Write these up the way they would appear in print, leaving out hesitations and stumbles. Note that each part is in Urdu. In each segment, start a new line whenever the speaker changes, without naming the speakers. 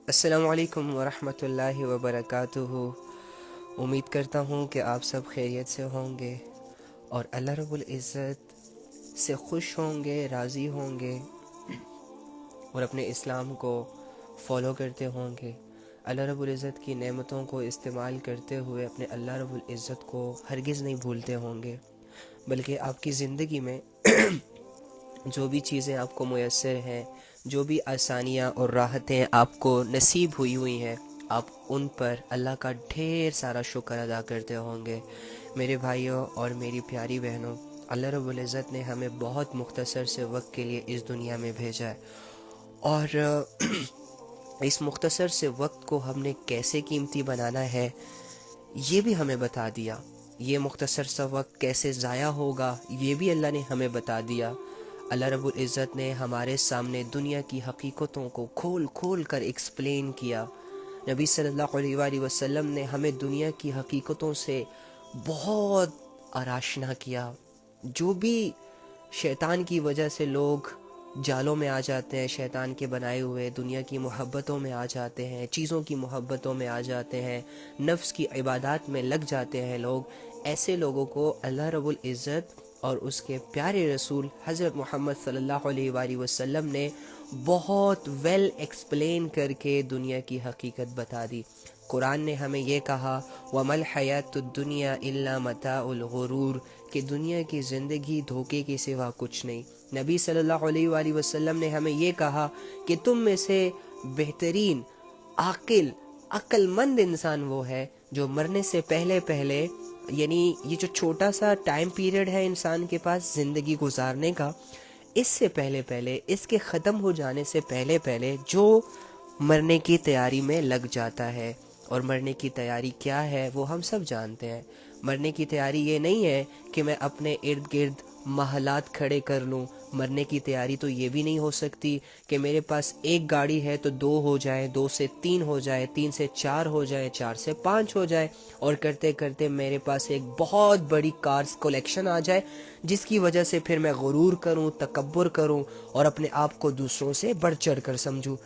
السلام علیکم ورحمۃ اللہ وبرکاتہ۔ امید کرتا ہوں کہ آپ سب خیریت سے ہوں گے اور اللہ رب العزت سے خوش ہوں گے، راضی ہوں گے اور اپنے اسلام کو فالو کرتے ہوں گے۔ اللہ رب العزت کی نعمتوں کو استعمال کرتے ہوئے اپنے اللہ رب العزت کو ہرگز نہیں بھولتے ہوں گے، بلکہ آپ کی زندگی میں جو بھی چیزیں آپ کو میسر ہیں، جو بھی آسانیاں اور راحتیں آپ کو نصیب ہوئی ہیں، آپ ان پر اللہ کا ڈھیر سارا شکر ادا کرتے ہوں گے۔ میرے بھائیوں اور میری پیاری بہنوں، اللہ رب العزت نے ہمیں بہت مختصر سے وقت کے لیے اس دنیا میں بھیجا ہے، اور اس مختصر سے وقت کو ہم نے کیسے قیمتی بنانا ہے یہ بھی ہمیں بتا دیا۔ یہ مختصر سا وقت کیسے ضائع ہوگا یہ بھی اللہ نے ہمیں بتا دیا۔ اللہ رب العزت نے ہمارے سامنے دنیا کی حقیقتوں کو کھول کھول کر ایکسپلین کیا۔ نبی صلی اللہ علیہ وآلہ وسلم نے ہمیں دنیا کی حقیقتوں سے بہت آراشنا کیا۔ جو بھی شیطان کی وجہ سے لوگ جالوں میں آ جاتے ہیں، شیطان کے بنائے ہوئے دنیا کی محبتوں میں آ جاتے ہیں، چیزوں کی محبتوں میں آ جاتے ہیں، نفس کی عبادات میں لگ جاتے ہیں لوگ، ایسے لوگوں کو اللہ رب العزت اور اس کے پیارے رسول حضرت محمد صلی اللہ علیہ وآلہ وسلم نے بہت ویل ایکسپلین کر کے دنیا کی حقیقت بتا دی۔ قرآن نے ہمیں یہ کہا وَمَا الْحَيَاةُ الدُّنْيَا إِلَّا مَتَاعُ الْغُرُورِ، کہ دنیا کی زندگی دھوکے کے سوا کچھ نہیں۔ نبی صلی اللہ علیہ وآلہ وسلم نے ہمیں یہ کہا کہ تم میں سے بہترین عقل مند انسان وہ ہے جو مرنے سے پہلے پہلے، یعنی یہ جو چھوٹا سا ٹائم پیریڈ ہے انسان کے پاس زندگی گزارنے کا، اس سے پہلے پہلے، اس کے ختم ہو جانے سے پہلے پہلے جو مرنے کی تیاری میں لگ جاتا ہے۔ اور مرنے کی تیاری کیا ہے وہ ہم سب جانتے ہیں۔ مرنے کی تیاری یہ نہیں ہے کہ میں اپنے ارد گرد محلات کھڑے کر لوں۔ مرنے کی تیاری تو یہ بھی نہیں ہو سکتی کہ میرے پاس ایک گاڑی ہے تو 2 ہو جائے، 2 سے 3 ہو جائے، 3 سے 4 ہو جائے، 4 سے 5 ہو جائے، اور کرتے کرتے میرے پاس ایک بہت بڑی کارز کلیکشن آ جائے، جس کی وجہ سے پھر میں غرور کروں، تکبر کروں اور اپنے آپ کو دوسروں سے بڑھ چڑھ کر سمجھوں۔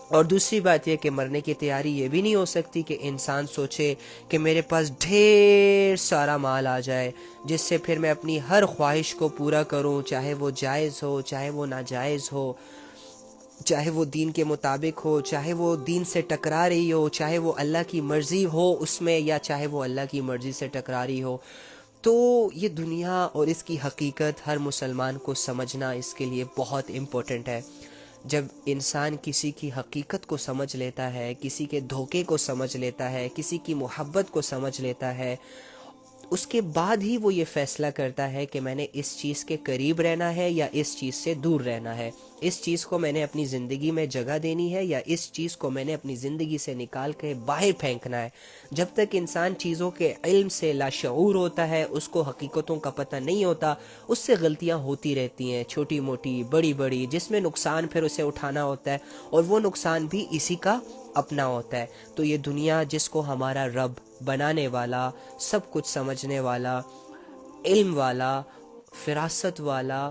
اور دوسری بات یہ کہ مرنے کی تیاری یہ بھی نہیں ہو سکتی کہ انسان سوچے کہ میرے پاس ڈھیر سارا مال آ جائے جس سے پھر میں اپنی ہر خواہش کو پورا کروں، چاہے وہ جائز ہو، چاہے وہ ناجائز ہو، چاہے وہ دین کے مطابق ہو، چاہے وہ دین سے ٹکرا رہی ہو، چاہے وہ اللہ کی مرضی ہو اس میں، یا چاہے وہ اللہ کی مرضی سے ٹکرا رہی ہو۔ تو یہ دنیا اور اس کی حقیقت ہر مسلمان کو سمجھنا اس کے لیے بہت امپورٹنٹ ہے۔ جب انسان کسی کی حقیقت کو سمجھ لیتا ہے، کسی کے دھوکے کو سمجھ لیتا ہے، کسی کی محبت کو سمجھ لیتا ہے، اس کے بعد ہی وہ یہ فیصلہ کرتا ہے کہ میں نے اس چیز کے قریب رہنا ہے یا اس چیز سے دور رہنا ہے، اس چیز کو میں نے اپنی زندگی میں جگہ دینی ہے یا اس چیز کو میں نے اپنی زندگی سے نکال کے باہر پھینکنا ہے۔ جب تک انسان چیزوں کے علم سے لاشعور ہوتا ہے، اس کو حقیقتوں کا پتہ نہیں ہوتا، اس سے غلطیاں ہوتی رہتی ہیں، چھوٹی موٹی، بڑی بڑی، جس میں نقصان پھر اسے اٹھانا ہوتا ہے، اور وہ نقصان بھی اسی کا اپنا ہوتا ہے۔ تو یہ دنیا جس کو ہمارا رب بنانے والا، سب کچھ سمجھنے والا، علم والا، فراست والا،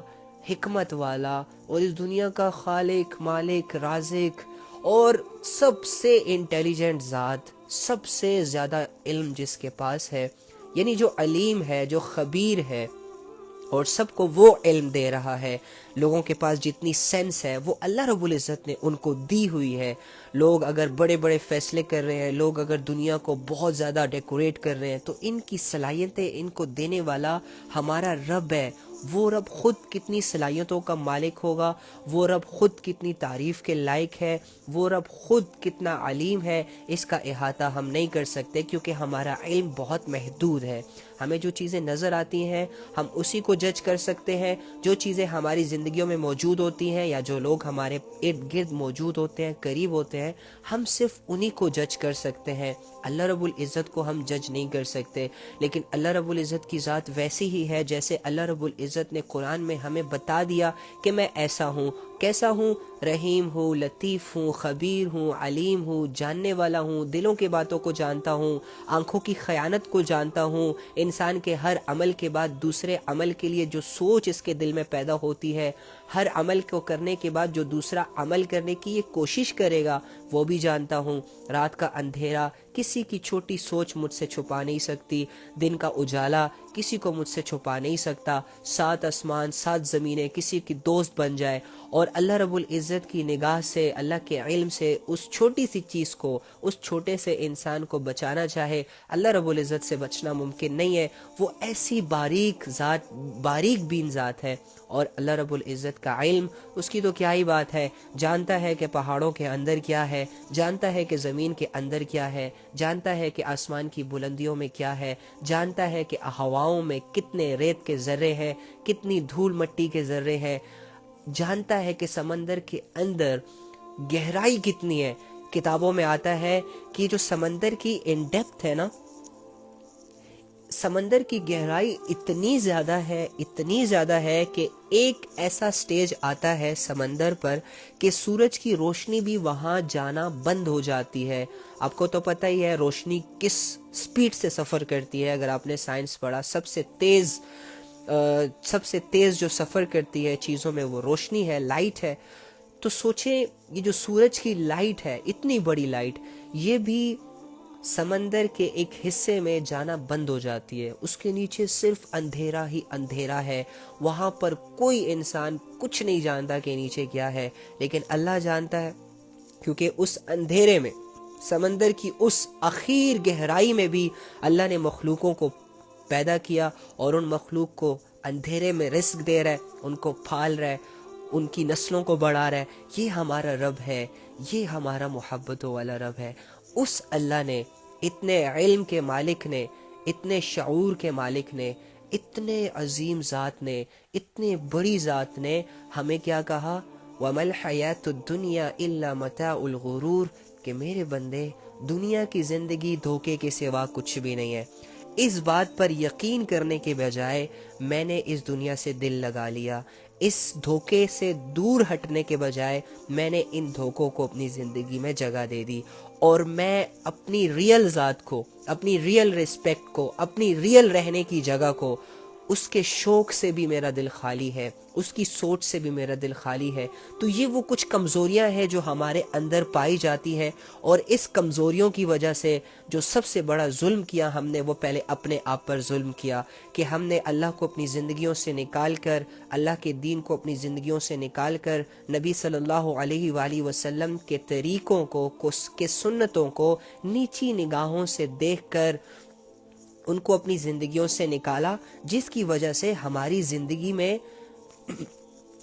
حکمت والا، اور اس دنیا کا خالق، مالک، رازق اور سب سے انٹیلیجنٹ ذات، سب سے زیادہ علم جس کے پاس ہے، یعنی جو علیم ہے، جو خبیر ہے، اور سب کو وہ علم دے رہا ہے، لوگوں کے پاس جتنی سینس ہے وہ اللہ رب العزت نے ان کو دی ہوئی ہے۔ لوگ اگر بڑے بڑے فیصلے کر رہے ہیں، لوگ اگر دنیا کو بہت زیادہ ڈیکوریٹ کر رہے ہیں، تو ان کی صلاحیتیں ان کو دینے والا ہمارا رب ہے۔ وہ رب خود کتنی صلاحیتوں کا مالک ہوگا، وہ رب خود کتنی تعریف کے لائق ہے، وہ رب خود کتنا علیم ہے، اس کا احاطہ ہم نہیں کر سکتے، کیونکہ ہمارا علم بہت محدود ہے۔ ہمیں جو چیزیں نظر آتی ہیں ہم اسی کو جج کر سکتے ہیں، جو چیزیں ہماری زندگیوں میں موجود ہوتی ہیں یا جو لوگ ہمارے ارد گرد موجود ہوتے ہیں، قریب ہوتے ہیں، ہم صرف انہی کو جج کر سکتے ہیں۔ اللہ رب العزت کو ہم جج نہیں کر سکتے، لیکن اللہ رب العزت کی ذات ویسی ہی ہے جیسے اللہ رب العزت نے قرآن میں ہمیں بتا دیا کہ میں ایسا ہوں، کیسا ہوں؟ رحیم ہوں، لطیف ہوں، خبیر ہوں، علیم ہوں، جاننے والا ہوں، دلوں کی باتوں کو جانتا ہوں، آنکھوں کی خیانت کو جانتا ہوں، انسان کے ہر عمل کے بعد دوسرے عمل کے لیے جو سوچ اس کے دل میں پیدا ہوتی ہے، ہر عمل کو کرنے کے بعد جو دوسرا عمل کرنے کی یہ کوشش کرے گا وہ بھی جانتا ہوں۔ رات کا اندھیرا کسی کی چھوٹی سوچ مجھ سے چھپا نہیں سکتی، دن کا اجالا کسی کو مجھ سے چھپا نہیں سکتا، 7 آسمان 7 زمینیں کسی کی دوست بن جائے اور اللہ رب العزت کی نگاہ سے، اللہ کے علم سے اس چھوٹی سی چیز کو، اس چھوٹے سے انسان کو بچانا چاہے، اللہ رب العزت سے بچنا ممکن نہیں ہے۔ وہ ایسی باریک بین ذات ہے، اور اللہ رب العزت کا علم، اس کی تو کیا ہی بات ہے، جانتا ہے کہ پہاڑوں کے اندر کیا ہے، جانتا ہے کہ زمین کے اندر کیا ہے، جانتا ہے کہ آسمان کی بلندیوں میں کیا ہے، جانتا ہے کہ ہواؤں میں کتنے ریت کے ذرے ہیں، کتنی دھول مٹی کے ذرے ہیں، جانتا ہے کہ سمندر کے اندر گہرائی کتنی ہے۔ کتابوں میں آتا ہے کہ جو سمندر کی ان ڈیپتھ ہے نا، سمندر کی گہرائی اتنی زیادہ ہے کہ ایک ایسا سٹیج آتا ہے سمندر پر کہ سورج کی روشنی بھی وہاں جانا بند ہو جاتی ہے۔ آپ کو تو پتہ ہی ہے روشنی کس سپیڈ سے سفر کرتی ہے، اگر آپ نے سائنس پڑھا، سب سے تیز جو سفر کرتی ہے چیزوں میں وہ روشنی ہے، لائٹ ہے۔ تو سوچیں یہ جو سورج کی لائٹ ہے، اتنی بڑی لائٹ، یہ بھی سمندر کے ایک حصے میں جانا بند ہو جاتی ہے، اس کے نیچے صرف اندھیرا ہی اندھیرا ہے، وہاں پر کوئی انسان کچھ نہیں جانتا کہ نیچے کیا ہے، لیکن اللہ جانتا ہے، کیونکہ اس اندھیرے میں، سمندر کی اس اخیر گہرائی میں بھی اللہ نے مخلوقوں کو پیدا کیا اور ان مخلوق کو اندھیرے میں رزق دے رہا ہے، ان کو پھال رہا ہے، ان کی نسلوں کو بڑھا رہا ہے۔ یہ ہمارا رب ہے، یہ ہمارا محبتوں والا رب ہے۔ اس اللہ نے، اتنے علم کے مالک نے، اتنے شعور کے مالک نے، اتنے عظیم ذات نے، اتنے بڑی ذات نے ہمیں کیا کہا؟ وَمَا الْحَيَاةُ الدُّنْيَا إِلَّا مَتَاعُ الْغُرُورِ، کہ میرے بندے دنیا کی زندگی دھوکے کے سوا کچھ بھی نہیں ہے۔ اس بات پر یقین کرنے کے بجائے میں نے اس دنیا سے دل لگا لیا، اس دھوکے سے دور ہٹنے کے بجائے میں نے ان دھوکوں کو اپنی زندگی میں جگہ دے دی، اور میں اپنی ریئل ذات کو، اپنی ریئل ریسپیکٹ کو، اپنی ریئل رہنے کی جگہ کو، اس کے شوق سے بھی میرا دل خالی ہے، اس کی سوچ سے بھی میرا دل خالی ہے۔ تو یہ وہ کچھ کمزوریاں ہیں جو ہمارے اندر پائی جاتی ہیں، اور اس کمزوریوں کی وجہ سے جو سب سے بڑا ظلم کیا ہم نے، وہ پہلے اپنے آپ پر ظلم کیا، کہ ہم نے اللہ کو اپنی زندگیوں سے نکال کر، اللہ کے دین کو اپنی زندگیوں سے نکال کر، نبی صلی اللہ علیہ وآلہ وسلم کے طریقوں کو، کے سنتوں کو نیچی نگاہوں سے دیکھ کر ان کو اپنی زندگیوں سے نکالا، جس کی وجہ سے ہماری زندگی میں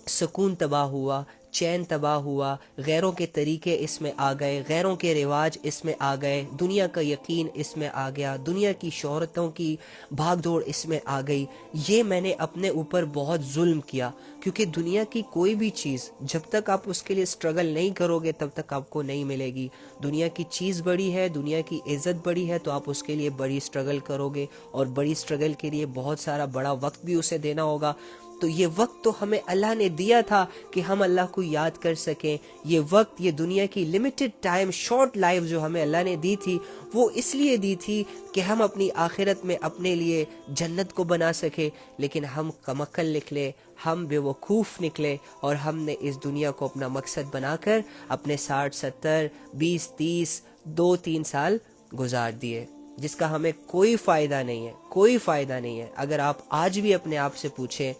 سکون تباہ ہوا، چین تباہ ہوا، غیروں کے طریقے اس میں آ گئے، غیروں کے رواج اس میں آ گئے، دنیا کا یقین اس میں آ گیا، دنیا کی شہرتوں کی بھاگ دوڑ اس میں آ گئی۔ یہ میں نے اپنے اوپر بہت ظلم کیا، کیونکہ دنیا کی کوئی بھی چیز جب تک آپ اس کے لیے سٹرگل نہیں کرو گے تب تک آپ کو نہیں ملے گی۔ دنیا کی چیز بڑی ہے، دنیا کی عزت بڑی ہے، تو آپ اس کے لیے بڑی سٹرگل کرو گے، اور بڑی سٹرگل کے لیے بہت سارا بڑا وقت بھی اسے دینا ہوگا۔ تو یہ وقت تو ہمیں اللہ نے دیا تھا کہ ہم اللہ کو یاد کر سکیں۔ یہ وقت، یہ دنیا کی لمیٹڈ ٹائم، شارٹ لائف جو ہمیں اللہ نے دی تھی، وہ اس لیے دی تھی کہ ہم اپنی آخرت میں اپنے لیے جنت کو بنا سکیں، لیکن ہم کمعقل نکلے، ہم بے وقوف نکلے، اور ہم نے اس دنیا کو اپنا مقصد بنا کر اپنے 60 70 20 30 2-3 سال گزار دیے، جس کا ہمیں کوئی فائدہ نہیں ہے، کوئی فائدہ نہیں ہے۔ اگر آپ آج بھی اپنے آپ سے پوچھیں،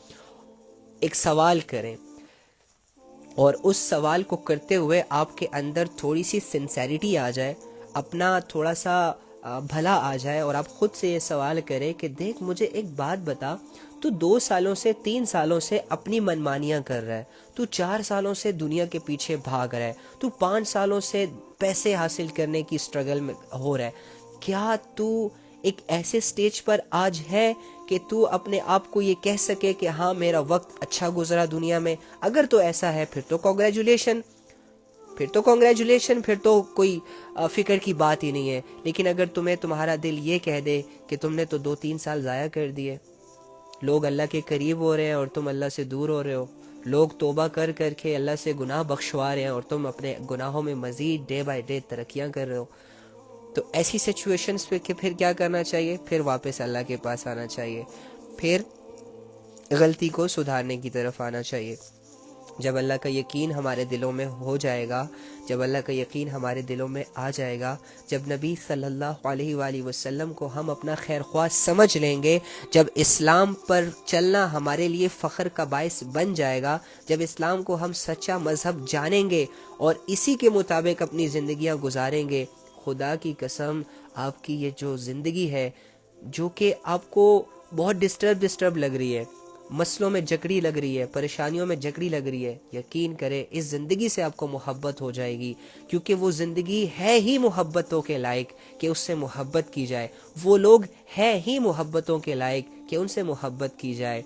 ایک سوال کریں، اور اس سوال کو کرتے ہوئے آپ کے اندر تھوڑی سی سنسیریٹی آ جائے، اپنا تھوڑا سا بھلا آ جائے، اور آپ خود سے یہ سوال کریں کہ دیکھ مجھے ایک بات بتا، تو 2 سالوں سے 3 سالوں سے اپنی منمانیاں کر رہا ہے، تو 4 سالوں سے دنیا کے پیچھے بھاگ رہا ہے، تو 5 سالوں سے پیسے حاصل کرنے کی سٹرگل میں ہو رہا ہے، کیا تو ایک ایسے سٹیج پر آج ہے کہ تو اپنے آپ کو یہ کہہ سکے کہ ہاں میرا وقت اچھا گزرا دنیا میں؟ اگر تو ایسا ہے پھر تو کانگریچولیشن، پھر تو کوئی فکر کی بات ہی نہیں ہے۔ لیکن اگر تمہارا دل یہ کہہ دے کہ تم نے تو 2-3 سال ضائع کر دیے، لوگ اللہ کے قریب ہو رہے ہیں اور تم اللہ سے دور ہو رہے ہو، لوگ توبہ کر کر کے اللہ سے گناہ بخشوا رہے ہیں اور تم اپنے گناہوں میں مزید ڈے بائی ڈے ترقیاں کر رہے ہو. تو ایسی سچویشنز پہ کہ پھر کیا کرنا چاہیے؟ پھر واپس اللہ کے پاس آنا چاہیے، پھر غلطی کو سدھارنے کی طرف آنا چاہیے. جب اللہ کا یقین ہمارے دلوں میں ہو جائے گا، جب اللہ کا یقین ہمارے دلوں میں آ جائے گا، جب نبی صلی اللہ علیہ وآلہ وسلم کو ہم اپنا خیر خواہ سمجھ لیں گے، جب اسلام پر چلنا ہمارے لیے فخر کا باعث بن جائے گا، جب اسلام کو ہم سچا مذہب جانیں گے اور اسی کے مطابق اپنی زندگیاں گزاریں گے، خدا کی قسم آپ کی یہ جو زندگی ہے جو کہ آپ کو بہت ڈسٹرب لگ رہی ہے، مسئلوں میں جکڑی لگ رہی ہے، پریشانیوں میں جکڑی لگ رہی ہے، یقین کریں اس زندگی سے آپ کو محبت ہو جائے گی، کیونکہ وہ زندگی ہے ہی محبتوں کے لائق کہ اس سے محبت کی جائے. وہ لوگ ہیں ہی محبتوں کے لائق کہ ان سے محبت کی جائے.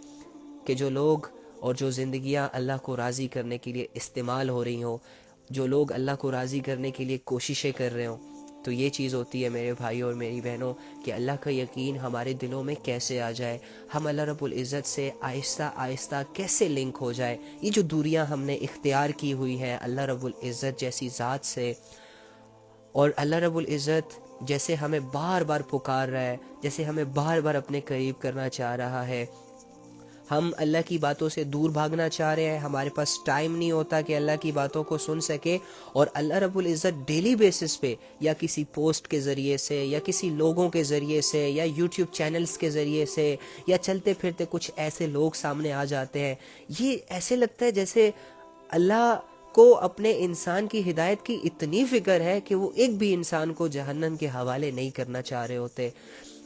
کہ جو لوگ اور جو زندگیاں اللہ کو راضی کرنے کے لیے استعمال ہو رہی ہوں، جو لوگ اللہ کو راضی کرنے کے لیے کوششیں کر رہے ہوں، تو یہ چیز ہوتی ہے میرے بھائیوں اور میری بہنوں کہ اللہ کا یقین ہمارے دلوں میں کیسے آ جائے، ہم اللہ رب العزت سے آہستہ آہستہ کیسے لنک ہو جائے. یہ جو دوریاں ہم نے اختیار کی ہوئی ہیں اللہ رب العزت جیسی ذات سے، اور اللہ رب العزت جیسے ہمیں بار بار پکار رہا ہے، جیسے ہمیں بار بار اپنے قریب کرنا چاہ رہا ہے، ہم اللہ کی باتوں سے دور بھاگنا چاہ رہے ہیں، ہمارے پاس ٹائم نہیں ہوتا کہ اللہ کی باتوں کو سن سکے، اور اللہ رب العزت ڈیلی بیسس پہ یا کسی پوسٹ کے ذریعے سے یا کسی لوگوں کے ذریعے سے یا یوٹیوب چینلز کے ذریعے سے یا چلتے پھرتے کچھ ایسے لوگ سامنے آ جاتے ہیں، یہ ایسے لگتا ہے جیسے اللہ کو اپنے انسان کی ہدایت کی اتنی فکر ہے کہ وہ ایک بھی انسان کو جہنم کے حوالے نہیں کرنا چاہ رہے ہوتے.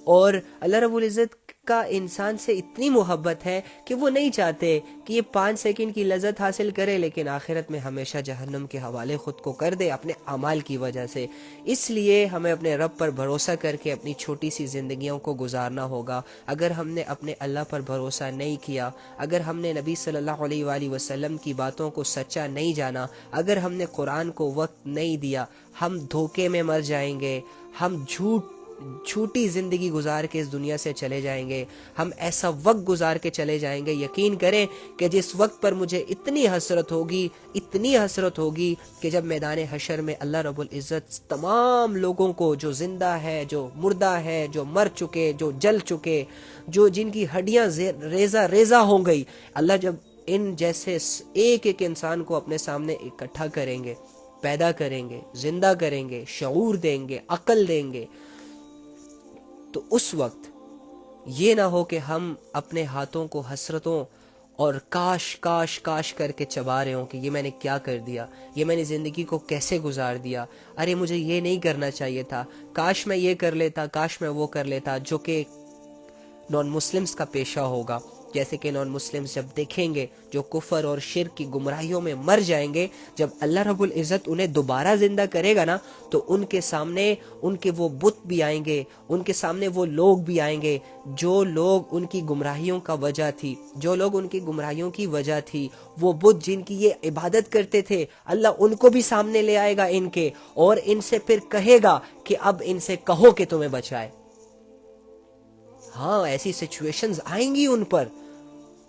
اور اللہ رب العزت کا انسان سے اتنی محبت ہے کہ وہ نہیں چاہتے کہ یہ 5 سیکنڈ کی لذت حاصل کرے لیکن آخرت میں ہمیشہ جہنم کے حوالے خود کو کر دے اپنے اعمال کی وجہ سے. اس لیے ہمیں اپنے رب پر بھروسہ کر کے اپنی چھوٹی سی زندگیوں کو گزارنا ہوگا. اگر ہم نے اپنے اللہ پر بھروسہ نہیں کیا، اگر ہم نے نبی صلی اللہ علیہ وآلہ وسلم کی باتوں کو سچا نہیں جانا، اگر ہم نے قرآن کو وقت نہیں دیا، ہم دھوکے میں مر جائیں گے، ہم جھوٹی زندگی گزار کے اس دنیا سے چلے جائیں گے، ہم ایسا وقت گزار کے چلے جائیں گے. یقین کریں کہ جس وقت پر مجھے اتنی حسرت ہوگی کہ جب میدان حشر میں اللہ رب العزت تمام لوگوں کو، جو زندہ ہے، جو مردہ ہے، جو مر چکے، جو جل چکے، جو جن کی ہڈیاں ریزہ ہو گئی، اللہ جب ان جیسے ایک ایک انسان کو اپنے سامنے اکٹھا کریں گے، پیدا کریں گے، زندہ کریں گے، شعور دیں گے، عقل دیں گے، تو اس وقت یہ نہ ہو کہ ہم اپنے ہاتھوں کو حسرتوں اور کاش کر کے چبا رہے ہوں کہ یہ میں نے کیا کر دیا، یہ میں نے زندگی کو کیسے گزار دیا، ارے مجھے یہ نہیں کرنا چاہیے تھا، کاش میں یہ کر لیتا، کاش میں وہ کر لیتا. جو کہ نان مسلمز کا پیشہ ہوگا. جیسے کہ نان مسلمز جب دیکھیں گے جو کفر اور شرک کی گمراہیوں میں مر جائیں گے، جب اللہ رب العزت انہیں دوبارہ زندہ کرے گا نا، تو ان کے سامنے ان کے وہ بت بھی آئیں گے، ان کے سامنے وہ لوگ بھی آئیں گے جو لوگ ان کی گمراہیوں کا وجہ تھی، جو لوگ ان کی گمراہیوں کی وجہ تھی، وہ بت جن کی یہ عبادت کرتے تھے، اللہ ان کو بھی سامنے لے آئے گا ان کے، اور ان سے پھر کہے گا کہ اب ان سے کہو کہ تمہیں بچائے. ہاں ایسی سچویشنز آئیں گی ان پر.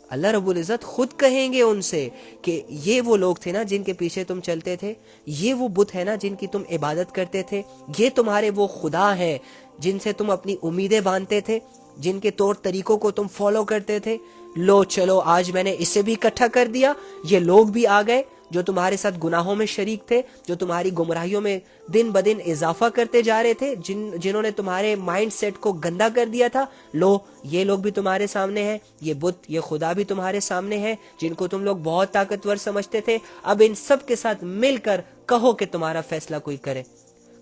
اللہ رب العزت خود کہیں گے ان سے کہ یہ وہ لوگ تھے نا جن کے پیچھے تم چلتے تھے، یہ وہ بت ہے نا جن کی تم عبادت کرتے تھے، یہ تمہارے وہ خدا ہیں جن سے تم اپنی امیدیں باندھتے تھے، جن کے طور طریقوں کو تم فالو کرتے تھے. لو چلو آج میں نے اسے بھی اکٹھا کر دیا، یہ لوگ بھی آ گئے جو تمہارے ساتھ گناہوں میں شریک تھے، جو تمہاری گمراہیوں میں دن بدن اضافہ کرتے جا رہے تھے، جنہوں نے تمہارے مائنڈ سیٹ کو گندا کر دیا تھا. لو یہ لوگ بھی تمہارے سامنے ہیں، یہ بت، یہ خدا بھی تمہارے سامنے ہیں جن کو تم لوگ بہت طاقتور سمجھتے تھے. اب ان سب کے ساتھ مل کر کہو کہ تمہارا فیصلہ کوئی کرے،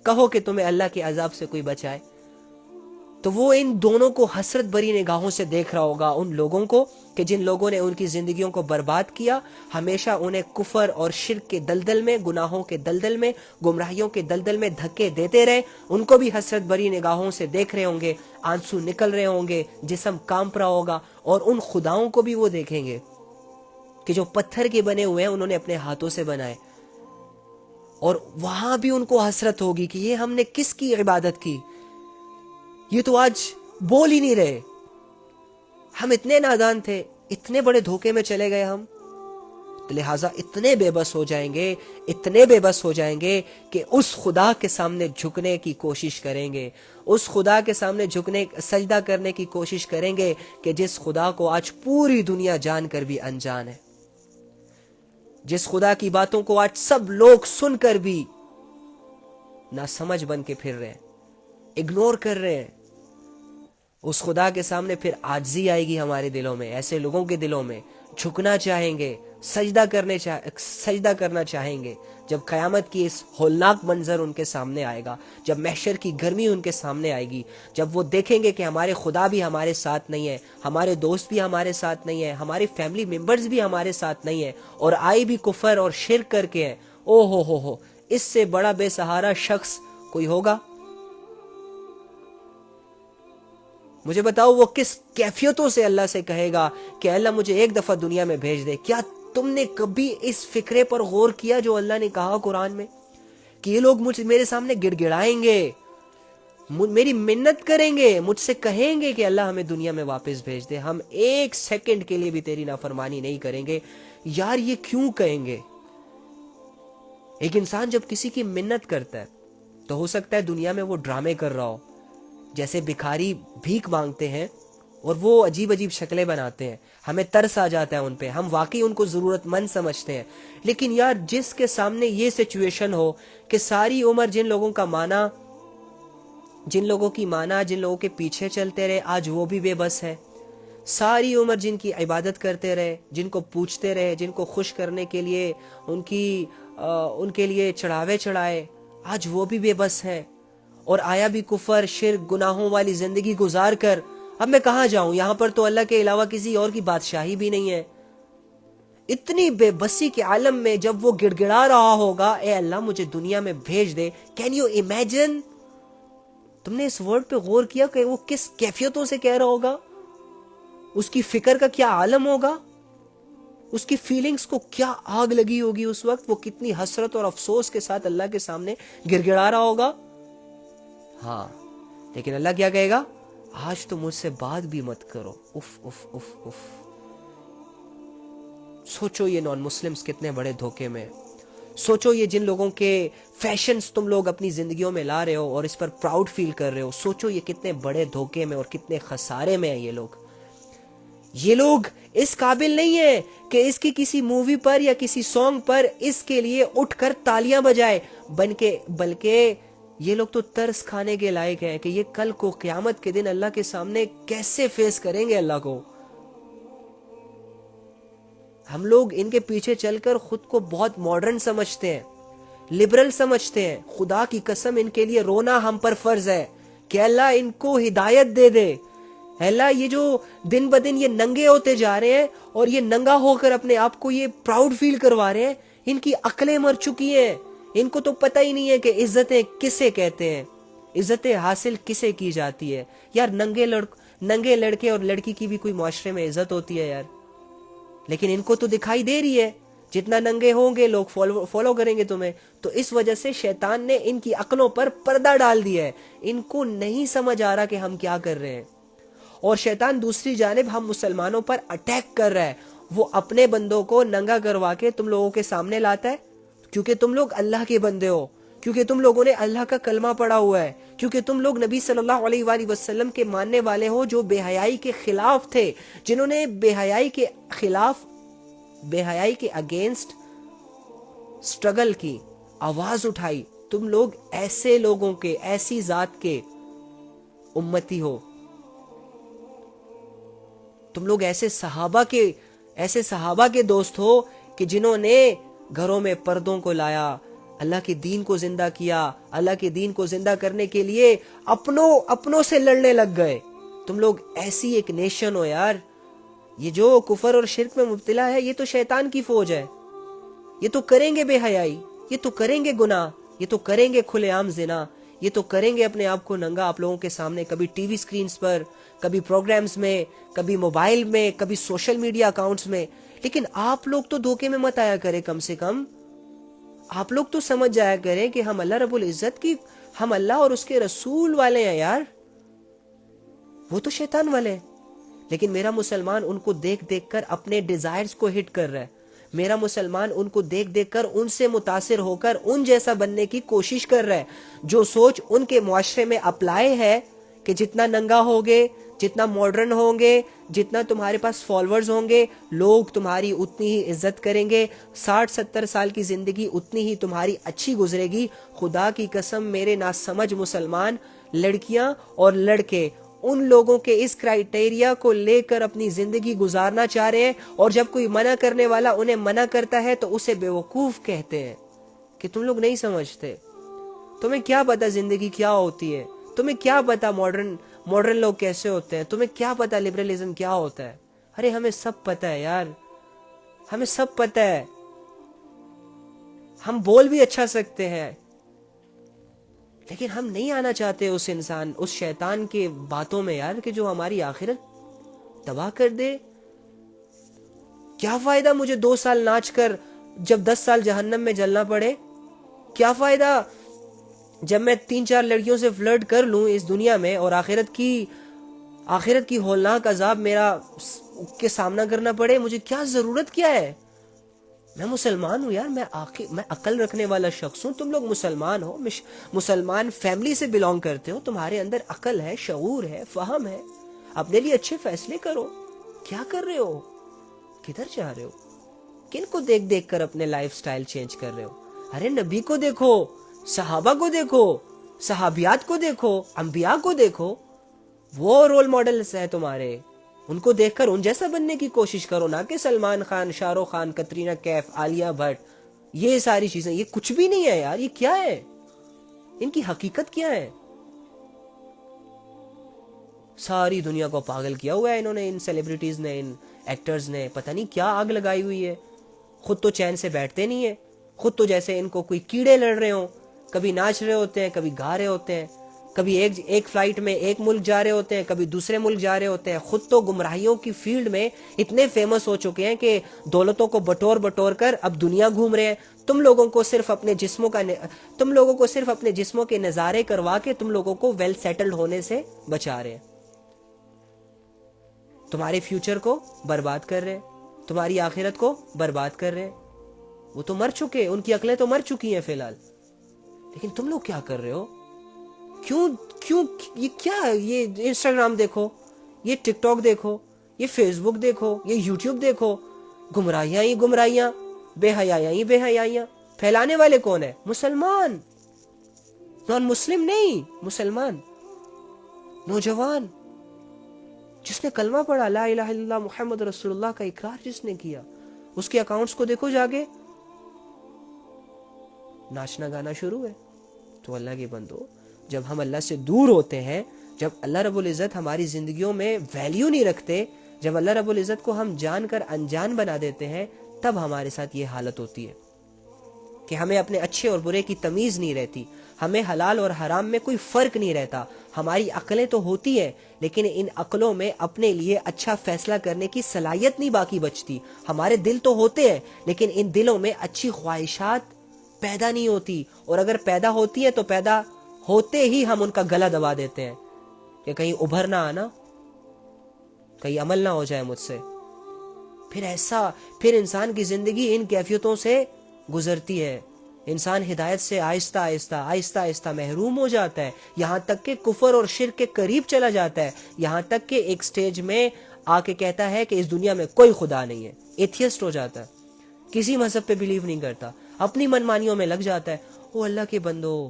کہو کہ تمہیں اللہ کے عذاب سے کوئی بچائے. تو وہ ان دونوں کو حسرت بری نگاہوں سے دیکھ رہا ہوگا، ان لوگوں کو کہ جن لوگوں نے ان کی زندگیوں کو برباد کیا، ہمیشہ انہیں کفر اور شرک کے دلدل میں، گناہوں کے دلدل میں، گمراہیوں کے دلدل میں دھکے دیتے رہے. ان کو بھی حسرت بری نگاہوں سے دیکھ رہے ہوں گے، آنسو نکل رہے ہوں گے، جسم کانپ رہا ہوگا. اور ان خداؤں کو بھی وہ دیکھیں گے کہ جو پتھر کے بنے ہوئے ہیں، انہوں نے اپنے ہاتھوں سے بنائے، اور وہاں بھی ان کو حسرت ہوگی کہ یہ ہم نے کس کی عبادت کی، یہ تو آج بول ہی نہیں رہے. ہم اتنے نادان تھے، اتنے بڑے دھوکے میں چلے گئے ہم. لہٰذا اتنے بے بس ہو جائیں گے، اتنے بے بس ہو جائیں گے کہ اس خدا کے سامنے جھکنے کی کوشش کریں گے، اس خدا کے سامنے جھکنے سجدہ کرنے کی کوشش کریں گے کہ جس خدا کو آج پوری دنیا جان کر بھی انجان ہے، جس خدا کی باتوں کو آج سب لوگ سن کر بھی نہ سمجھ بن کے پھر رہے ہیں، اگنور کر رہے ہیں۔ اس خدا کے سامنے پھر عاجزی آئے گی ہمارے دلوں میں، ایسے لوگوں کے دلوں میں جھکنا چاہیں گے، سجدہ کرنا چاہیں گے جب قیامت کی اس ہولناک منظر ان کے سامنے آئے گا، جب محشر کی گرمی ان کے سامنے آئے گی، جب وہ دیکھیں گے کہ ہمارے خدا بھی ہمارے ساتھ نہیں ہے، ہمارے دوست بھی ہمارے ساتھ نہیں ہے، ہمارے فیملی ممبرز بھی ہمارے ساتھ نہیں ہے، اور آئے بھی کفر اور شرک کر کے ہیں، او ہو اس سے بڑا بے سہارا شخص کوئی ہوگا؟ مجھے بتاؤ وہ کس کیفیتوں سے اللہ سے کہے گا کہ اللہ مجھے ایک دفعہ دنیا میں بھیج دے۔ کیا تم نے کبھی اس فکرے پر غور کیا جو اللہ نے کہا قرآن میں کہ یہ لوگ میرے سامنے گڑ گڑائیں گے، میری منت کریں گے، مجھ سے کہیں گے کہ اللہ ہمیں دنیا میں واپس بھیج دے، ہم ایک سیکنڈ کے لیے بھی تیری نافرمانی نہیں کریں گے۔ یار یہ کیوں کہیں گے؟ ایک انسان جب کسی کی منت کرتا ہے تو ہو سکتا ہے دنیا میں وہ ڈرامے کر رہا ہو، جیسے بھکاری بھیک مانگتے ہیں اور وہ عجیب عجیب شکلیں بناتے ہیں، ہمیں ترس آ جاتا ہے ان پہ، ہم واقعی ان کو ضرورت مند سمجھتے ہیں۔ لیکن یار جس کے سامنے یہ سچویشن ہو کہ ساری عمر جن لوگوں کے پیچھے چلتے رہے آج وہ بھی بے بس ہے، ساری عمر جن کی عبادت کرتے رہے، جن کو پوچھتے رہے، جن کو خوش کرنے کے لیے ان کے لیے چڑھاوے چڑھائے، آج وہ بھی بے بس ہیں، اور آیا بھی کفر شرک گناہوں والی زندگی گزار کر اب میں کہاں جاؤں، یہاں پر تو اللہ کے علاوہ کسی اور کی بادشاہی بھی نہیں ہے۔ اتنی بے بسی کے عالم میں جب وہ گڑ گڑا رہا ہوگا اے اللہ مجھے دنیا میں بھیج دے، کین یو امیجن؟ تم نے اس ورڈ پہ غور کیا کہ وہ کس کیفیتوں سے کہہ رہا ہوگا؟ اس کی فکر کا کیا عالم ہوگا؟ اس کی فیلنگز کو کیا آگ لگی ہوگی اس وقت؟ وہ کتنی حسرت اور افسوس کے ساتھ اللہ کے سامنے گڑ گڑا رہا ہوگا۔ ہاں لیکن اللہ کیا کہے گا؟ آج تو مجھ سے بات بھی مت کرو۔ اف اف اف اف سوچو یہ نان مسلمز کتنے بڑے دھوکے میں، سوچو یہ جن لوگوں کے فیشنز تم لوگ اپنی زندگیوں میں لا رہے ہو اور اس پر پراؤڈ فیل کر رہے ہو، سوچو یہ کتنے بڑے دھوکے میں اور کتنے خسارے میں ہیں یہ لوگ اس قابل نہیں ہیں کہ اس کی کسی مووی پر یا کسی سانگ پر اس کے لیے اٹھ کر تالیاں بجائے، بلکہ یہ لوگ تو ترس کھانے کے لائق ہیں کہ یہ کل کو قیامت کے دن اللہ کے سامنے کیسے فیس کریں گے اللہ کو۔ ہم لوگ ان کے پیچھے چل کر خود کو بہت ماڈرن سمجھتے ہیں، لبرل سمجھتے ہیں، خدا کی قسم ان کے لیے رونا ہم پر فرض ہے کہ اللہ ان کو ہدایت دے دے۔ اللہ یہ جو دن بدن یہ ننگے ہوتے جا رہے ہیں اور یہ ننگا ہو کر اپنے آپ کو یہ پراؤڈ فیل کروا رہے ہیں، ان کی عقلیں مر چکی ہیں، ان کو تو پتہ ہی نہیں ہے کہ عزتیں کسے کہتے ہیں، عزتیں حاصل کسے کی جاتی ہے۔ یار ننگے لڑکے اور لڑکی کی بھی کوئی معاشرے میں عزت ہوتی ہے یار، لیکن ان کو تو دکھائی دے رہی ہے جتنا ننگے ہوں گے لوگ فالو کریں گے تمہیں، تو اس وجہ سے شیطان نے ان کی عقلوں پر پردہ ڈال دیا ہے، ان کو نہیں سمجھ آ رہا کہ ہم کیا کر رہے ہیں۔ اور شیطان دوسری جانب ہم مسلمانوں پر اٹیک کر رہا ہے، وہ اپنے بندوں کو ننگا کروا کے تم لوگوں کے سامنے لاتا ہے، کیونکہ تم لوگ اللہ کے بندے ہو، کیونکہ تم لوگوں نے اللہ کا کلمہ پڑھا ہوا ہے، کیونکہ تم لوگ نبی صلی اللہ علیہ وآلہ وسلم کے ماننے والے ہو جو بے حیائی کے خلاف تھے، جنہوں نے بے حیائی کے اگینسٹ سٹرگل کی، آواز اٹھائی۔ تم لوگ ایسے لوگوں کے، ایسی ذات کے امتی ہو، تم لوگ ایسے صحابہ کے دوست ہو کہ جنہوں نے گھروں میں پردوں کو لایا، اللہ کے دین کو زندہ کیا، اللہ کے دین کو زندہ کرنے کے لیے اپنوں سے لڑنے لگ گئے۔ تم لوگ ایسی ایک نیشن ہو یار۔ یہ جو کفر اور شرک میں مبتلا ہے یہ تو شیطان کی فوج ہے، یہ تو کریں گے بے حیائی، یہ تو کریں گے گناہ، یہ تو کریں گے کھلے عام زنا، یہ تو کریں گے اپنے آپ کو ننگا آپ لوگوں کے سامنے، کبھی ٹی وی سکرینز پر، کبھی پروگرامز میں، کبھی موبائل میں، کبھی سوشل میڈیا اکاؤنٹس میں۔ لیکن آپ لوگ تو دھوکے میں مت آیا کریں، کم سے کم آپ لوگ تو سمجھ جایا کریں کہ ہم اللہ رب العزت کی، ہم اللہ اور اس کے رسول والے ہیں یار، وہ تو شیطان والے ہیں۔ لیکن میرا مسلمان ان کو دیکھ کر اپنے ڈیزائرز کو ہٹ کر رہا ہے، میرا مسلمان ان کو دیکھ دیکھ کر ان سے متاثر ہو کر ان جیسا بننے کی کوشش کر رہا ہے. جو سوچ ان کے معاشرے میں اپلائی ہے کہ جتنا ننگا ہوگے، جتنا ماڈرن ہوں گے، جتنا تمہارے پاس فالوورز ہوں گے، لوگ تمہاری اتنی ہی عزت کریں گے، 60-70 سال کی زندگی اتنی ہی تمہاری اچھی گزرے گی. خدا کی قسم میرے ناسمجھ مسلمان لڑکیاں اور لڑکے ان لوگوں کے اس کرائیٹیریا کو لے کر اپنی زندگی گزارنا چاہ رہے ہیں، اور جب کوئی منع کرنے والا انہیں منع کرتا ہے تو اسے بیوقوف کہتے ہیں کہ تم لوگ نہیں سمجھتے، تمہیں کیا پتا زندگی کیا ہوتی ہے، تمہیں کیا پتا ماڈرن لوگ کیسے ہوتے ہیں، تمہیں کیا پتا لبرلزم کیا ہوتا ہے. ارے ہمیں سب پتا ہے یار، ہمیں سب پتا ہے. ہم بول بھی اچھا سکتے ہیں، لیکن ہم نہیں آنا چاہتے اس شیطان کے باتوں میں یار، کہ جو ہماری آخرت تباہ کر دے. کیا فائدہ مجھے 2 سال ناچ کر جب 10 سال جہنم میں جلنا پڑے؟ کیا فائدہ جب میں 3-4 لڑکیوں سے فلرٹ کر لوں اس دنیا میں، اور آخرت کی ہولناک عذاب میرا کے سامنا کرنا پڑے؟ مجھے کیا ضرورت کیا ہے؟ میں مسلمان ہوں یار، میں عقل رکھنے والا شخص ہوں. تم لوگ مسلمان ہو، مسلمان فیملی سے بلونگ کرتے ہو، تمہارے اندر عقل ہے، شعور ہے، فہم ہے. اپنے لیے اچھے فیصلے کرو. کیا کر رہے ہو؟ کدھر جا رہے ہو؟ کن کو دیکھ دیکھ کر اپنے لائف سٹائل چینج کر رہے ہو؟ ارے نبی کو دیکھو، صحابہ کو دیکھو، صحابیات کو دیکھو، انبیاء کو دیکھو. وہ رول ماڈلز ہیں تمہارے، ان کو دیکھ کر ان جیسا بننے کی کوشش کرو، نہ کہ سلمان خان، شاہ رخ خان، کترینہ کیف، عالیہ بھٹ. یہ ساری چیزیں یہ کچھ بھی نہیں ہے یار. یہ کیا ہے؟ ان کی حقیقت کیا ہے؟ ساری دنیا کو پاگل کیا ہوا ہے انہوں نے، ان سیلیبریٹیز نے، ان ایکٹرز نے. پتہ نہیں کیا آگ لگائی ہوئی ہے. خود تو چین سے بیٹھتے نہیں ہیں، خود تو جیسے ان کو کوئی کیڑے لڑ رہے ہوں. کبھی ناچ رہے ہوتے ہیں، کبھی گا رہے ہوتے ہیں، کبھی ایک فلائٹ میں ایک ملک جا رہے ہوتے ہیں، کبھی دوسرے ملک جا رہے ہوتے ہیں. خود تو گمراہیوں کی فیلڈ میں اتنے فیمس ہو چکے ہیں کہ دولتوں کو بٹور کر اب دنیا گھوم رہے ہیں. تم لوگوں کو صرف اپنے جسموں کے نظارے کروا کے تم لوگوں کو ویل سیٹلڈ ہونے سے بچا رہے ہیں. تمہارے فیوچر کو برباد کر رہے ہیں، تمہاری آخرت کو برباد کر رہے ہیں. وہ تو مر چکے، ان کی عقلیں تو مر چکی ہیں فی الحال. لیکن تم لوگ کیا کر رہے ہو؟ کیوں یہ کیا ہے؟ یہ انسٹاگرام دیکھو، یہ ٹک ٹاک دیکھو، یہ فیس بک دیکھو، یہ یوٹیوب دیکھو. گمراہیاں ہی گمراہیاں، بے حیائیاں ہی بے حیائیاں. پھیلانے والے کون ہیں؟ مسلمان، نان مسلم نہیں، مسلمان نوجوان جس نے کلمہ پڑھا، لا الہ الا اللہ محمد رسول اللہ کا اقرار جس نے کیا. اس کے اکاؤنٹس کو دیکھو جا کے، ناچنا گانا شروع ہے. تو اللہ کے بندو، جب ہم اللہ سے دور ہوتے ہیں، جب اللہ رب العزت ہماری زندگیوں میں ویلیو نہیں رکھتے، جب اللہ رب العزت کو ہم جان کر انجان بنا دیتے ہیں، تب ہمارے ساتھ یہ حالت ہوتی ہے کہ ہمیں اپنے اچھے اور برے کی تمیز نہیں رہتی، ہمیں حلال اور حرام میں کوئی فرق نہیں رہتا. ہماری عقلیں تو ہوتی ہیں، لیکن ان عقلوں میں اپنے لیے اچھا فیصلہ کرنے کی صلاحیت نہیں باقی بچتی. ہمارے دل تو ہوتے ہیں، لیکن ان دلوں میں اچھی خواہشات پیدا نہیں ہوتی، اور اگر پیدا ہوتی ہے تو پیدا ہوتے ہی ہم ان کا گلا دبا دیتے ہیں کہ کہیں ابھر نہ آنا، کہیں عمل نہ ہو جائے مجھ سے. پھر انسان کی زندگی ان کیفیتوں سے گزرتی ہے. انسان ہدایت سے آہستہ آہستہ محروم ہو جاتا ہے، یہاں تک کہ کفر اور شرک کے قریب چلا جاتا ہے، یہاں تک کہ ایک سٹیج میں آ کے کہتا ہے کہ اس دنیا میں کوئی خدا نہیں ہے. ایتھیسٹ ہو جاتا ہے، کسی مذہب پہ بلیو نہیں کرتا، اپنی منمانیوں میں لگ جاتا ہے. او اللہ کے بندو،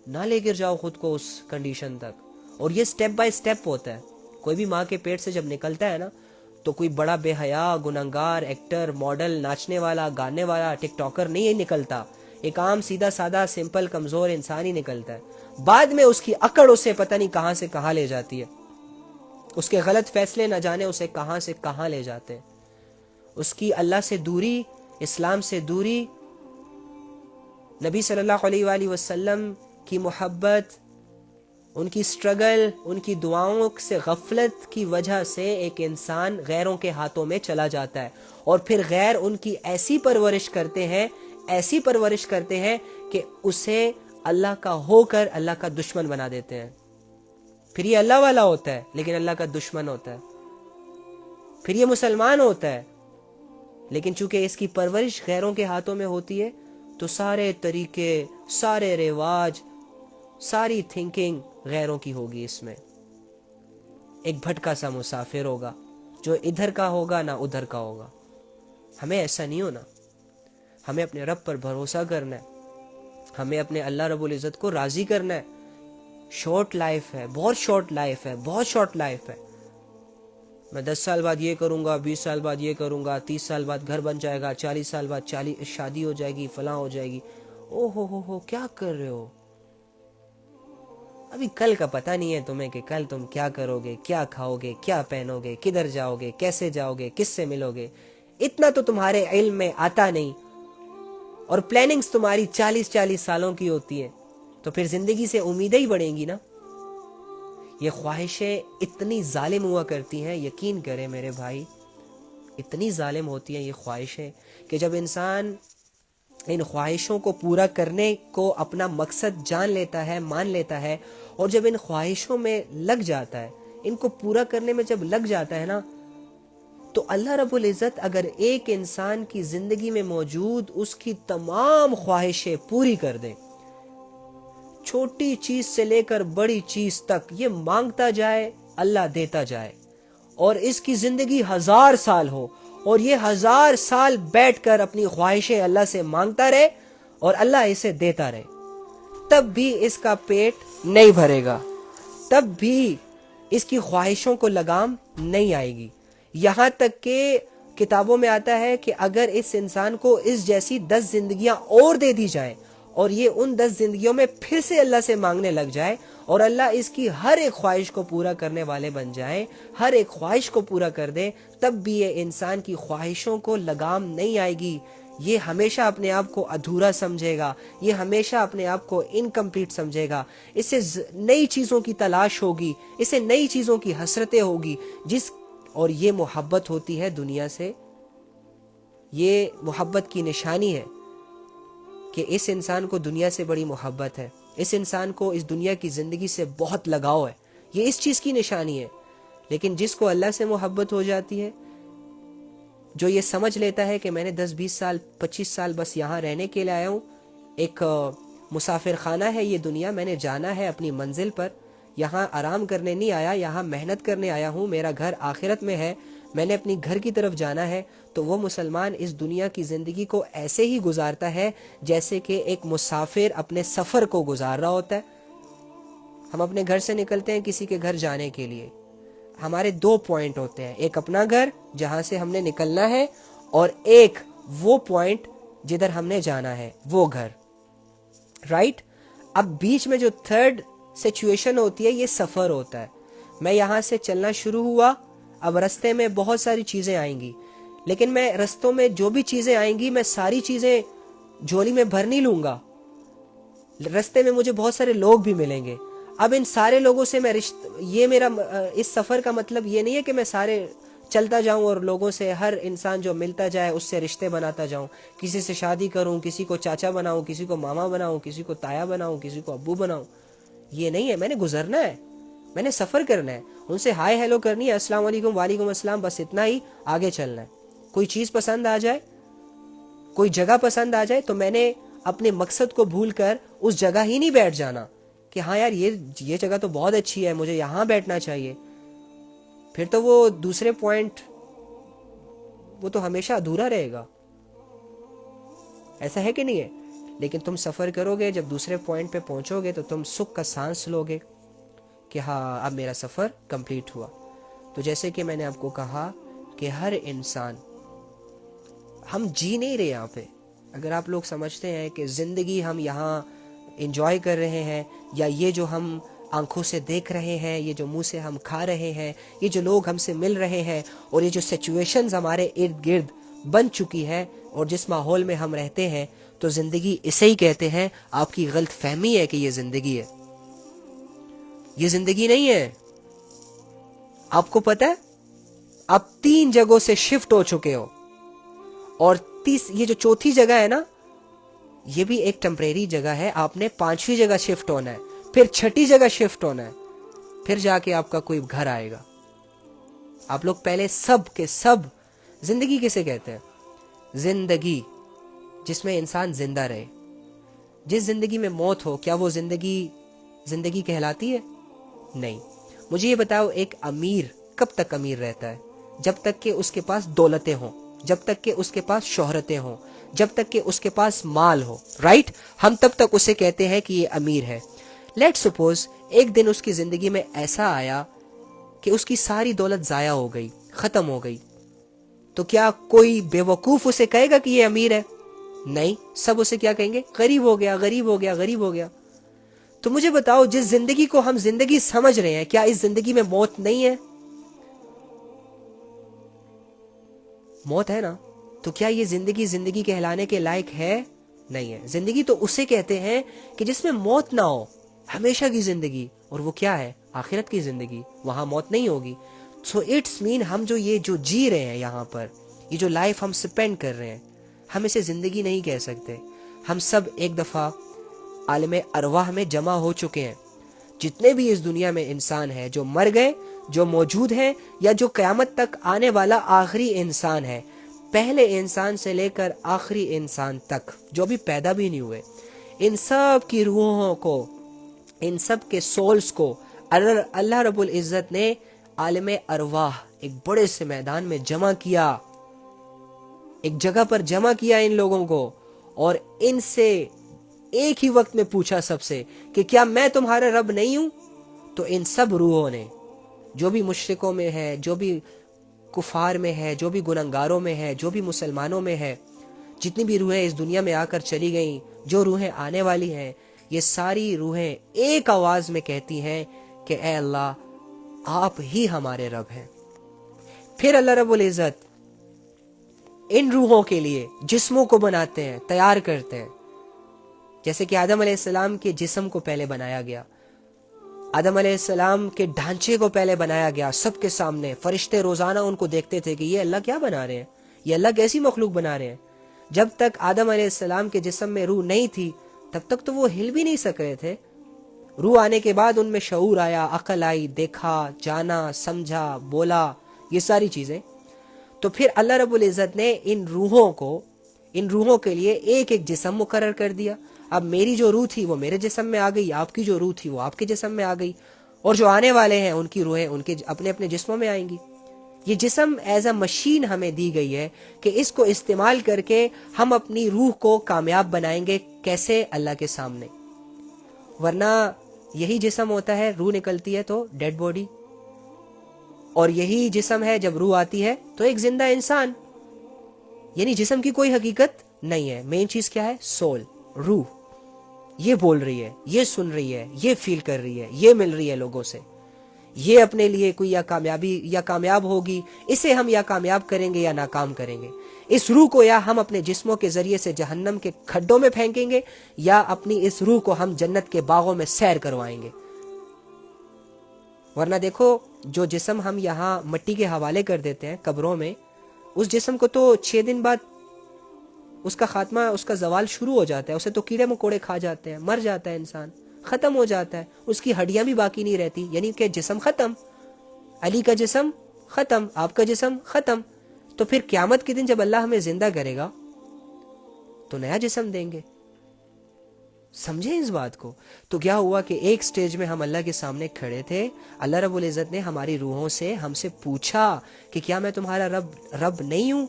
نہ لے کر جاؤ خود کو اس کنڈیشن تک. اور یہ سٹیپ بائی سٹیپ ہوتا ہے. کوئی بھی ماں کے پیٹ سے جب نکلتا ہے نا، تو کوئی بڑا بے حیا، گنہگار، ایکٹر، ماڈل، ناچنے والا، گانے والا، ٹک ٹاکر نہیں نکلتا. ایک عام سیدھا سادہ سمپل کمزور انسان ہی نکلتا ہے. بعد میں اس کی اکڑ اسے پتہ نہیں کہاں سے کہاں لے جاتی ہے، اس کے غلط فیصلے نہ جانے اسے کہاں سے کہاں لے جاتے ہیں. اس کی اللہ سے دوری، اسلام سے دوری، نبی صلی اللہ علیہ وآلہ وسلم کی محبت، ان کی سٹرگل، ان کی دعاؤں سے غفلت کی وجہ سے ایک انسان غیروں کے ہاتھوں میں چلا جاتا ہے. اور پھر غیر ان کی ایسی پرورش کرتے ہیں کہ اسے اللہ کا ہو کر اللہ کا دشمن بنا دیتے ہیں. پھر یہ اللہ والا ہوتا ہے لیکن اللہ کا دشمن ہوتا ہے. پھر یہ مسلمان ہوتا ہے لیکن چونکہ اس کی پرورش غیروں کے ہاتھوں میں ہوتی ہے تو سارے طریقے، سارے رواج، ساری تھنکنگ غیروں کی ہوگی. اس میں ایک بھٹکا سا مسافر ہوگا جو ادھر کا ہوگا نہ ادھر کا ہوگا. ہمیں ایسا نہیں ہونا. ہمیں اپنے رب پر بھروسہ کرنا ہے. ہمیں اپنے اللہ رب العزت کو راضی کرنا ہے. شارٹ لائف ہے، بہت شارٹ لائف ہے، بہت شارٹ لائف ہے. میں 10 سال بعد یہ کروں گا، 20 سال بعد یہ کروں گا، 30 سال بعد گھر بن جائے گا، 40 سال بعد شادی ہو جائے گی، فلاں ہو جائے گی. او ہو کیا کر رہے ہو؟ ابھی کل کا پتہ نہیں ہے تمہیں کہ کل تم کیا کرو گے، کیا کھاؤ گے، کیا پہنو گے، کدھر جاؤ گے، کیسے جاؤ گے، کس سے ملو گے. اتنا تو تمہارے علم میں آتا نہیں. اور پلاننگز تمہاری 40 سالوں کی ہوتی ہے. تو پھر زندگی سے امیدیں ہی بڑھیں گی نا. یہ خواہشیں اتنی ظالم ہوا کرتی ہیں، یقین کریں میرے بھائی، اتنی ظالم ہوتی ہیں یہ خواہشیں کہ جب انسان ان خواہشوں کو پورا کرنے کو اپنا مقصد جان لیتا ہے، مان لیتا ہے، اور جب ان خواہشوں میں لگ جاتا ہے، ان کو پورا کرنے میں جب لگ جاتا ہے نا، تو اللہ رب العزت اگر ایک انسان کی زندگی میں موجود اس کی تمام خواہشیں پوری کر دے، چھوٹی چیز سے لے کر بڑی چیز تک یہ مانگتا جائے، اللہ دیتا جائے، اور اس کی زندگی 1000 سال ہو اور یہ 1000 سال بیٹھ کر اپنی خواہشیں اللہ سے مانگتا رہے اور اللہ اسے دیتا رہے، تب بھی اس کا پیٹ نہیں بھرے گا، تب بھی اس کی خواہشوں کو لگام نہیں آئے گی. یہاں تک کہ کتابوں میں آتا ہے کہ اگر اس انسان کو اس جیسی 10 زندگیاں اور دے دی جائیں اور یہ ان 10 زندگیوں میں پھر سے اللہ سے مانگنے لگ جائے اور اللہ اس کی ہر ایک خواہش کو پورا کرنے والے بن جائیں، ہر ایک خواہش کو پورا کر دے، تب بھی یہ انسان کی خواہشوں کو لگام نہیں آئے گی. یہ ہمیشہ اپنے آپ کو ادھورا سمجھے گا، یہ ہمیشہ اپنے آپ کو انکمپلیٹ سمجھے گا. اسے نئی چیزوں کی تلاش ہوگی، اسے نئی چیزوں کی حسرتیں ہوگی، اور یہ محبت ہوتی ہے دنیا سے. یہ محبت کی نشانی ہے کہ اس انسان کو دنیا سے بڑی محبت ہے، اس انسان کو اس دنیا کی زندگی سے بہت لگاؤ ہے. یہ اس چیز کی نشانی ہے. لیکن جس کو اللہ سے محبت ہو جاتی ہے، جو یہ سمجھ لیتا ہے کہ میں نے 10 20 سال 25 سال بس یہاں رہنے کے لیے آیا ہوں، ایک مسافر خانہ ہے یہ دنیا، میں نے جانا ہے اپنی منزل پر، یہاں آرام کرنے نہیں آیا، یہاں محنت کرنے آیا ہوں، میرا گھر آخرت میں ہے، میں نے اپنی گھر کی طرف جانا ہے. تو وہ مسلمان اس دنیا کی زندگی کو ایسے ہی گزارتا ہے جیسے کہ ایک مسافر اپنے سفر کو گزار رہا ہوتا ہے. ہم اپنے گھر سے نکلتے ہیں کسی کے گھر جانے کے لیے، ہمارے 2 پوائنٹ ہوتے ہیں، ایک اپنا گھر جہاں سے ہم نے نکلنا ہے، اور ایک وہ پوائنٹ جدھر ہم نے جانا ہے، وہ گھر، رائٹ. اب بیچ میں جو تھرڈ سچویشن ہوتی ہے، یہ سفر ہوتا ہے. میں یہاں سے چلنا شروع ہوا، اب رستے میں بہت ساری چیزیں آئیں گی، لیکن میں رستوں میں جو بھی چیزیں آئیں گی میں ساری چیزیں جھولی میں بھر نہیں لوں گا. رستے میں مجھے بہت سارے لوگ بھی ملیں گے. اب ان سارے لوگوں سے میں یہ میرا اس سفر کا مطلب یہ نہیں ہے کہ میں سارے چلتا جاؤں اور لوگوں سے، ہر انسان جو ملتا جائے اس سے رشتے بناتا جاؤں، کسی سے شادی کروں، کسی کو چاچا بناؤں، کسی کو ماما بناؤں، کسی کو تایا بناؤں، کسی کو ابو بناؤں. یہ نہیں ہے. میں نے گزرنا ہے، میں نے سفر کرنا ہے، ان سے ہائے ہیلو کرنی ہے، السلام علیکم، وعلیکم السلام، بس اتنا ہی، آگے چلنا ہے. کوئی چیز پسند آ جائے، کوئی جگہ پسند آ جائے، تو میں نے اپنے مقصد کو بھول کر اس جگہ ہی نہیں بیٹھ جانا کہ ہاں یار یہ جگہ تو بہت اچھی ہے، مجھے یہاں بیٹھنا چاہیے. پھر تو وہ دوسرے پوائنٹ وہ تو ہمیشہ ادھورا رہے گا. ایسا ہے کہ نہیں ہے؟ لیکن تم سفر کرو گے، جب دوسرے پوائنٹ پہ پہنچو گے تو تم سکھ کا سانس لو گے کہ ہاں اب میرا سفر کمپلیٹ ہوا. تو جیسے کہ میں نے آپ کو کہا کہ ہر انسان، ہم جی نہیں رہے یہاں پہ. اگر آپ لوگ سمجھتے ہیں کہ زندگی ہم یہاں انجوائے کر رہے ہیں، یا یہ جو ہم آنکھوں سے دیکھ رہے ہیں، یہ جو منہ سے ہم کھا رہے ہیں، یہ جو لوگ ہم سے مل رہے ہیں، اور یہ جو سچویشنز ہمارے ارد گرد بن چکی ہے اور جس ماحول میں ہم رہتے ہیں، تو زندگی اسے ہی کہتے ہیں. آپ کی غلط فہمی ہے کہ یہ زندگی ہے. یہ زندگی نہیں ہے. آپ کو پتہ ہے آپ 3 جگہوں سے شفٹ ہو چکے ہو، اور یہ جو چوتھی جگہ ہے نا، یہ بھی ایک ٹیمپریری جگہ ہے. آپ نے 5ویں جگہ شفٹ ہونا ہے، پھر 6ٹھی جگہ شفٹ ہونا ہے، پھر جا کے آپ کا کوئی گھر آئے گا. آپ لوگ پہلے سب کے سب، زندگی کسے کہتے ہیں؟ زندگی جس میں انسان زندہ رہے. جس زندگی میں موت ہو کیا وہ زندگی کہلاتی ہے؟ نہیں. مجھے یہ بتاؤ ایک امیر کب تک امیر رہتا ہے؟ جب تک کہ اس کے پاس دولتیں ہوں، جب تک کہ اس کے پاس شہرتیں ہوں، جب تک کہ اس کے پاس مال ہو، رائٹ؟ ہم تب تک اسے کہتے ہیں کہ یہ امیر ہے. لیٹ سپوز ایک دن اس کی زندگی میں ایسا آیا کہ اس کی ساری دولت ضائع ہو گئی، ختم ہو گئی، تو کیا کوئی بے وقوف اسے کہے گا کہ یہ امیر ہے؟ نہیں. سب اسے کیا کہیں گے؟ غریب ہو گیا، غریب ہو گیا، غریب ہو گیا. تو مجھے بتاؤ جس زندگی کو ہم زندگی سمجھ رہے ہیں کیا اس زندگی میں موت نہیں ہے؟ موت ہے نا. تو کیا یہ زندگی کہلانے کے لائق ہے؟ نہیں ہے. زندگی تو اسے کہتے ہیں کہ جس میں موت نہ ہو، ہمیشہ کی زندگی. اور وہ کیا ہے؟ آخرت کی زندگی. وہاں موت نہیں ہوگی. سو اٹس مین ہم جو جی رہے ہیں یہاں پر، یہ جو لائف ہم سپینڈ کر رہے ہیں، ہم اسے زندگی نہیں کہہ سکتے. ہم سب ایک دفعہ عالم ارواح میں جمع ہو چکے ہیں. جتنے بھی اس دنیا میں انسان ہیں جو مر گئے، جو موجود ہیں، یا جو قیامت تک آنے والا آخری انسان ہے، پہلے انسان سے لے کر آخری انسان تک جو بھی پیدا بھی نہیں ہوئے، ان سب کی روحوں کو، ان سب کے سولز کو اللہ رب العزت نے عالم ارواح ایک بڑے سے میدان میں جمع کیا، ایک جگہ پر جمع کیا ان لوگوں کو، اور ان سے ایک ہی وقت میں پوچھا سب سے کہ کیا میں تمہارا رب نہیں ہوں؟ تو ان سب روحوں نے، جو بھی مشرکوں میں ہے، جو بھی کفار میں ہے، جو بھی گنہگاروں میں ہے، جو بھی مسلمانوں میں ہے، جتنی بھی روحیں اس دنیا میں آ کر چلی گئیں، جو روحیں آنے والی ہیں، یہ ساری روحیں ایک آواز میں کہتی ہیں کہ اے اللہ آپ ہی ہمارے رب ہیں. پھر اللہ رب العزت ان روحوں کے لیے جسموں کو بناتے ہیں، تیار کرتے ہیں. جیسے کہ آدم علیہ السلام کے جسم کو پہلے بنایا گیا، آدم علیہ السلام کے ڈھانچے کو پہلے بنایا گیا سب کے سامنے. فرشتے روزانہ ان کو دیکھتے تھے کہ یہ اللہ کیا بنا رہے ہیں، یہ اللہ کیسی مخلوق بنا رہے ہیں. جب تک آدم علیہ السلام کے جسم میں روح نہیں تھی تب تک تو وہ ہل بھی نہیں سک رہے تھے. روح آنے کے بعد ان میں شعور آیا، عقل آئی، دیکھا، جانا، سمجھا، بولا، یہ ساری چیزیں. تو پھر اللہ رب العزت نے ان روحوں کے لیے ایک ایک جسم مقرر کر دیا. اب میری جو روح تھی وہ میرے جسم میں آ گئی، آپ کی جو روح تھی وہ آپ کے جسم میں آ گئی، اور جو آنے والے ہیں ان کی روحیں ان کے اپنے اپنے جسموں میں آئیں گی. یہ جسم ایز اے مشین ہمیں دی گئی ہے کہ اس کو استعمال کر کے ہم اپنی روح کو کامیاب بنائیں گے. کیسے؟ اللہ کے سامنے. ورنہ یہی جسم ہوتا ہے، روح نکلتی ہے تو ڈیڈ باڈی، اور یہی جسم ہے جب روح آتی ہے تو ایک زندہ انسان. یعنی جسم کی کوئی حقیقت نہیں ہے. مین چیز کیا ہے؟ سول، روح. یہ بول رہی ہے، یہ سن رہی ہے، یہ فیل کر رہی ہے، یہ مل رہی ہے لوگوں سے، یہ اپنے لیے کوئی یا کامیاب ہوگی، اسے ہم یا کامیاب کریں گے یا ناکام کریں گے. اس روح کو یا ہم اپنے جسموں کے ذریعے سے جہنم کے کھڈوں میں پھینکیں گے، یا اپنی اس روح کو ہم جنت کے باغوں میں سیر کروائیں گے. ورنہ دیکھو جو جسم ہم یہاں مٹی کے حوالے کر دیتے ہیں قبروں میں، اس جسم کو تو 6 دن بعد اس کا خاتمہ، اس کا زوال شروع ہو جاتا ہے. اسے تو کیڑے مکوڑے کھا جاتے ہیں، مر جاتا ہے انسان، ختم ہو جاتا ہے، اس کی ہڈیاں بھی باقی نہیں رہتی. یعنی کہ جسم ختم، علی کا جسم ختم، آپ کا جسم ختم. تو پھر قیامت کے دن جب اللہ ہمیں زندہ کرے گا تو نیا جسم دیں گے. سمجھیں اس بات کو. تو کیا ہوا کہ ایک سٹیج میں ہم اللہ کے سامنے کھڑے تھے، اللہ رب العزت نے ہماری روحوں سے ہم سے پوچھا کہ کیا میں تمہارا رب نہیں ہوں؟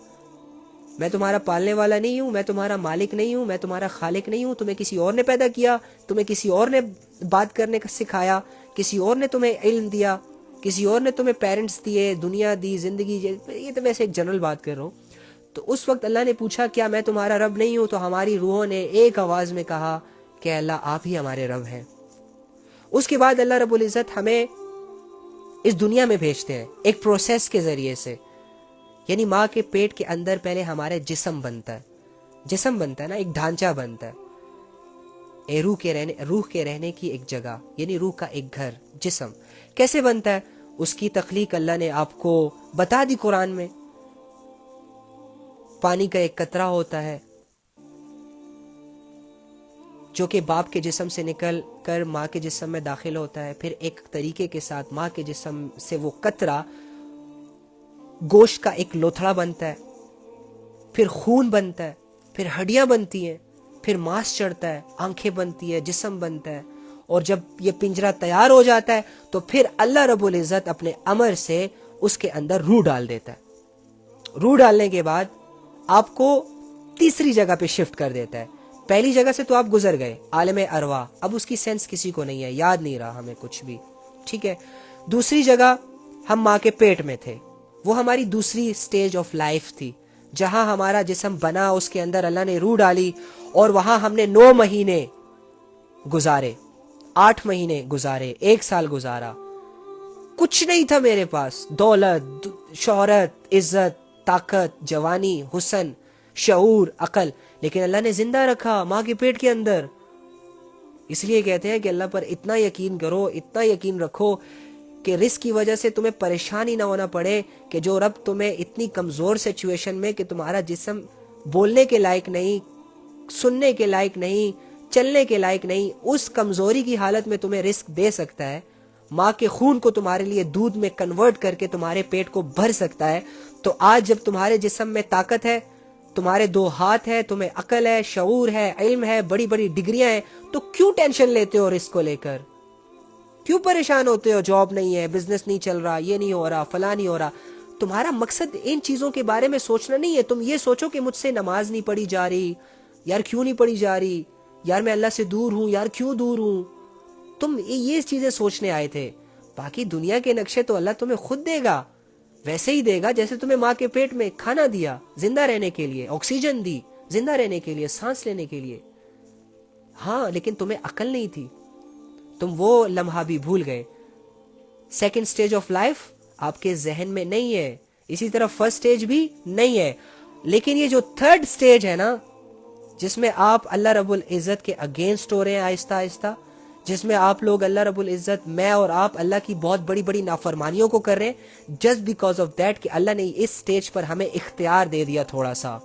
میں تمہارا پالنے والا نہیں ہوں؟ میں تمہارا مالک نہیں ہوں؟ میں تمہارا خالق نہیں ہوں؟ تمہیں کسی اور نے پیدا کیا، تمہیں کسی اور نے بات کرنے کا سکھایا، کسی اور نے تمہیں علم دیا، کسی اور نے تمہیں پیرنٹس دیے، دنیا دی، زندگی. یہ تو ویسے ایک جنرل بات کر رہا ہوں. تو اس وقت اللہ نے پوچھا کیا میں تمہارا رب نہیں ہوں؟ تو ہماری روحوں نے ایک آواز میں کہا کہ اللہ آپ ہی ہمارے رب ہیں. اس کے بعد اللہ رب العزت ہمیں اس دنیا میں بھیجتے ہیں ایک پروسیس کے ذریعے سے. یعنی ماں کے پیٹ کے اندر پہلے ہمارے جسم بنتا ہے نا، ایک ڈھانچہ بنتا ہے، روح کے رہنے کی ایک جگہ، یعنی روح کا ایک گھر. جسم کیسے بنتا ہے؟ اس کی تخلیق اللہ نے آپ کو بتا دی قرآن میں. پانی کا ایک قطرہ ہوتا ہے جو کہ باپ کے جسم سے نکل کر ماں کے جسم میں داخل ہوتا ہے. پھر ایک طریقے کے ساتھ ماں کے جسم سے وہ قطرہ گوشت کا ایک لوتھڑا بنتا ہے. پھر خون بنتا ہے، پھر ہڈیاں بنتی ہیں، پھر ماس چڑھتا ہے، آنکھیں بنتی ہے، جسم بنتا ہے، اور جب یہ پنجرہ تیار ہو جاتا ہے تو پھر اللہ رب العزت اپنے امر سے اس کے اندر روح ڈال دیتا ہے۔ روح ڈالنے کے بعد آپ کو تیسری جگہ پہ شفٹ کر دیتا ہے۔ پہلی جگہ سے تو آپ گزر گئے، عالم ارواح، اب اس کی سینس کسی کو نہیں ہے، یاد نہیں رہا ہمیں کچھ بھی، ٹھیک ہے۔ دوسری جگہ ہم ماں کے پیٹ میں تھے، وہ ہماری دوسری سٹیج آف لائف تھی، جہاں ہمارا جسم بنا، اس کے اندر اللہ نے روح ڈالی، اور وہاں ہم نے 9 مہینے گزارے، 8 مہینے گزارے، 1 سال گزارا۔ کچھ نہیں تھا میرے پاس، دولت، شہرت، عزت، طاقت، جوانی، حسن، شعور، عقل، لیکن اللہ نے زندہ رکھا ماں کے پیٹ کے اندر۔ اس لیے کہتے ہیں کہ اللہ پر اتنا یقین کرو، اتنا یقین رکھو کہ رزق کی وجہ سے تمہیں پریشانی نہ ہونا پڑے، کہ جو رب تمہیں اتنی کمزور سچویشن میں کہ تمہارا جسم بولنے کے لائق نہیں، سننے کے لائق نہیں، چلنے کے لائق نہیں، اس کمزوری کی حالت میں تمہیں رزق دے سکتا ہے، ماں کے خون کو تمہارے لیے دودھ میں کنورٹ کر کے تمہارے پیٹ کو بھر سکتا ہے، تو آج جب تمہارے جسم میں طاقت ہے، تمہارے 2 ہاتھ ہے، تمہیں عقل ہے، شعور ہے، علم ہے، بڑی بڑی ڈگریاں ہیں، تو کیوں ٹینشن لیتے ہو رزق کو لے کر؟ کیوں پریشان ہوتے ہو؟ جاب نہیں ہے، بزنس نہیں چل رہا، یہ نہیں ہو رہا، فلاں نہیں ہو رہا۔ تمہارا مقصد ان چیزوں کے بارے میں سوچنا نہیں ہے، تم یہ سوچو کہ مجھ سے نماز نہیں پڑھی جا رہی، یار کیوں نہیں پڑھی جا رہی، یار میں اللہ سے دور ہوں، یار کیوں دور ہوں۔ تم یہ چیزیں سوچنے آئے تھے، باقی دنیا کے نقشے تو اللہ تمہیں خود دے گا، ویسے ہی دے گا جیسے تمہیں ماں کے پیٹ میں کھانا دیا زندہ رہنے کے لیے، آکسیجن دی زندہ رہنے کے لیے، سانس لینے کے لیے۔ ہاں لیکن تمہیں عقل نہیں تھی، تم وہ لمحہ بھی بھول گئے۔ سیکنڈ سٹیج آف لائف آپ کے ذہن میں نہیں ہے، اسی طرح فرسٹ سٹیج بھی نہیں ہے، لیکن یہ جو تھرڈ سٹیج ہے نا، جس میں آپ اللہ رب العزت کے اگینسٹ ہو رہے ہیں آہستہ آہستہ، جس میں آپ لوگ اللہ رب العزت، میں اور آپ، اللہ کی بہت بڑی بڑی نافرمانیوں کو کر رہے ہیں، جسٹ بیکاز آف دیٹ کہ اللہ نے اس سٹیج پر ہمیں اختیار دے دیا تھوڑا سا۔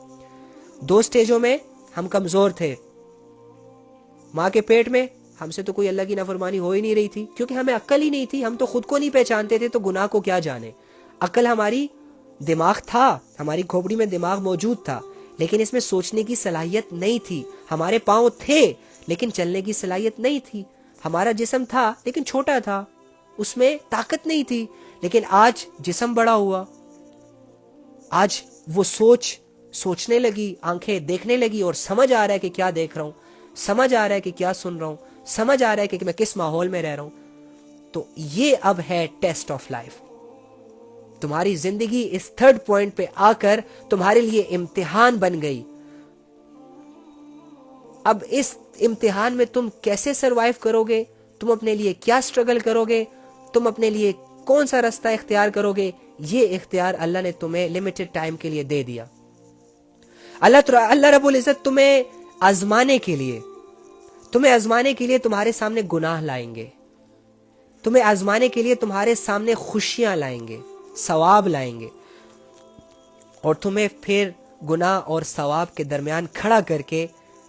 2 سٹیجوں میں ہم کمزور تھے، ماں کے پیٹ میں ہم سے تو کوئی اللہ کی نافرمانی ہو ہی نہیں رہی تھی، کیونکہ ہمیں عقل ہی نہیں تھی، ہم تو خود کو نہیں پہچانتے تھے، تو گناہ کو کیا جانے۔ عقل ہماری، دماغ تھا، ہماری کھوپڑی میں دماغ موجود تھا، لیکن اس میں سوچنے کی صلاحیت نہیں تھی۔ ہمارے پاؤں تھے لیکن چلنے کی صلاحیت نہیں تھی، ہمارا جسم تھا لیکن چھوٹا تھا، اس میں طاقت نہیں تھی، لیکن آج جسم بڑا ہوا، آج وہ سوچنے لگی، آنکھیں دیکھنے لگی، اور سمجھ آ رہا ہے کہ کیا دیکھ رہا ہوں، سمجھ آ رہا ہے کہ کیا سن رہا ہوں، سمجھ آ رہا ہے کہ میں کس ماحول میں رہ رہا ہوں۔ تو یہ اب ہے ٹیسٹ آف لائف۔ تمہاری زندگی اس تھرڈ پوائنٹ پہ آ کر تمہارے لیے امتحان بن گئی۔ اب اس امتحان میں تم کیسے سروائیو کرو گے، تم اپنے لیے کیا سٹرگل کرو گے، تم اپنے لیے کون سا رستہ اختیار کرو گے، یہ اختیار اللہ نے تمہیں لمیٹڈ ٹائم کے لیے دے دیا۔ اللہ رب العزت تمہیں آزمانے کے لیے تمہارے سامنے گناہ لائیں گے، تمہیں آزمانے کے لیے تمہارے سامنے خوشیاں لائیں گے، ثواب لائیں گے، اور تمہیں پھر گناہ اور ثواب کے درمیان کھڑا کر کے،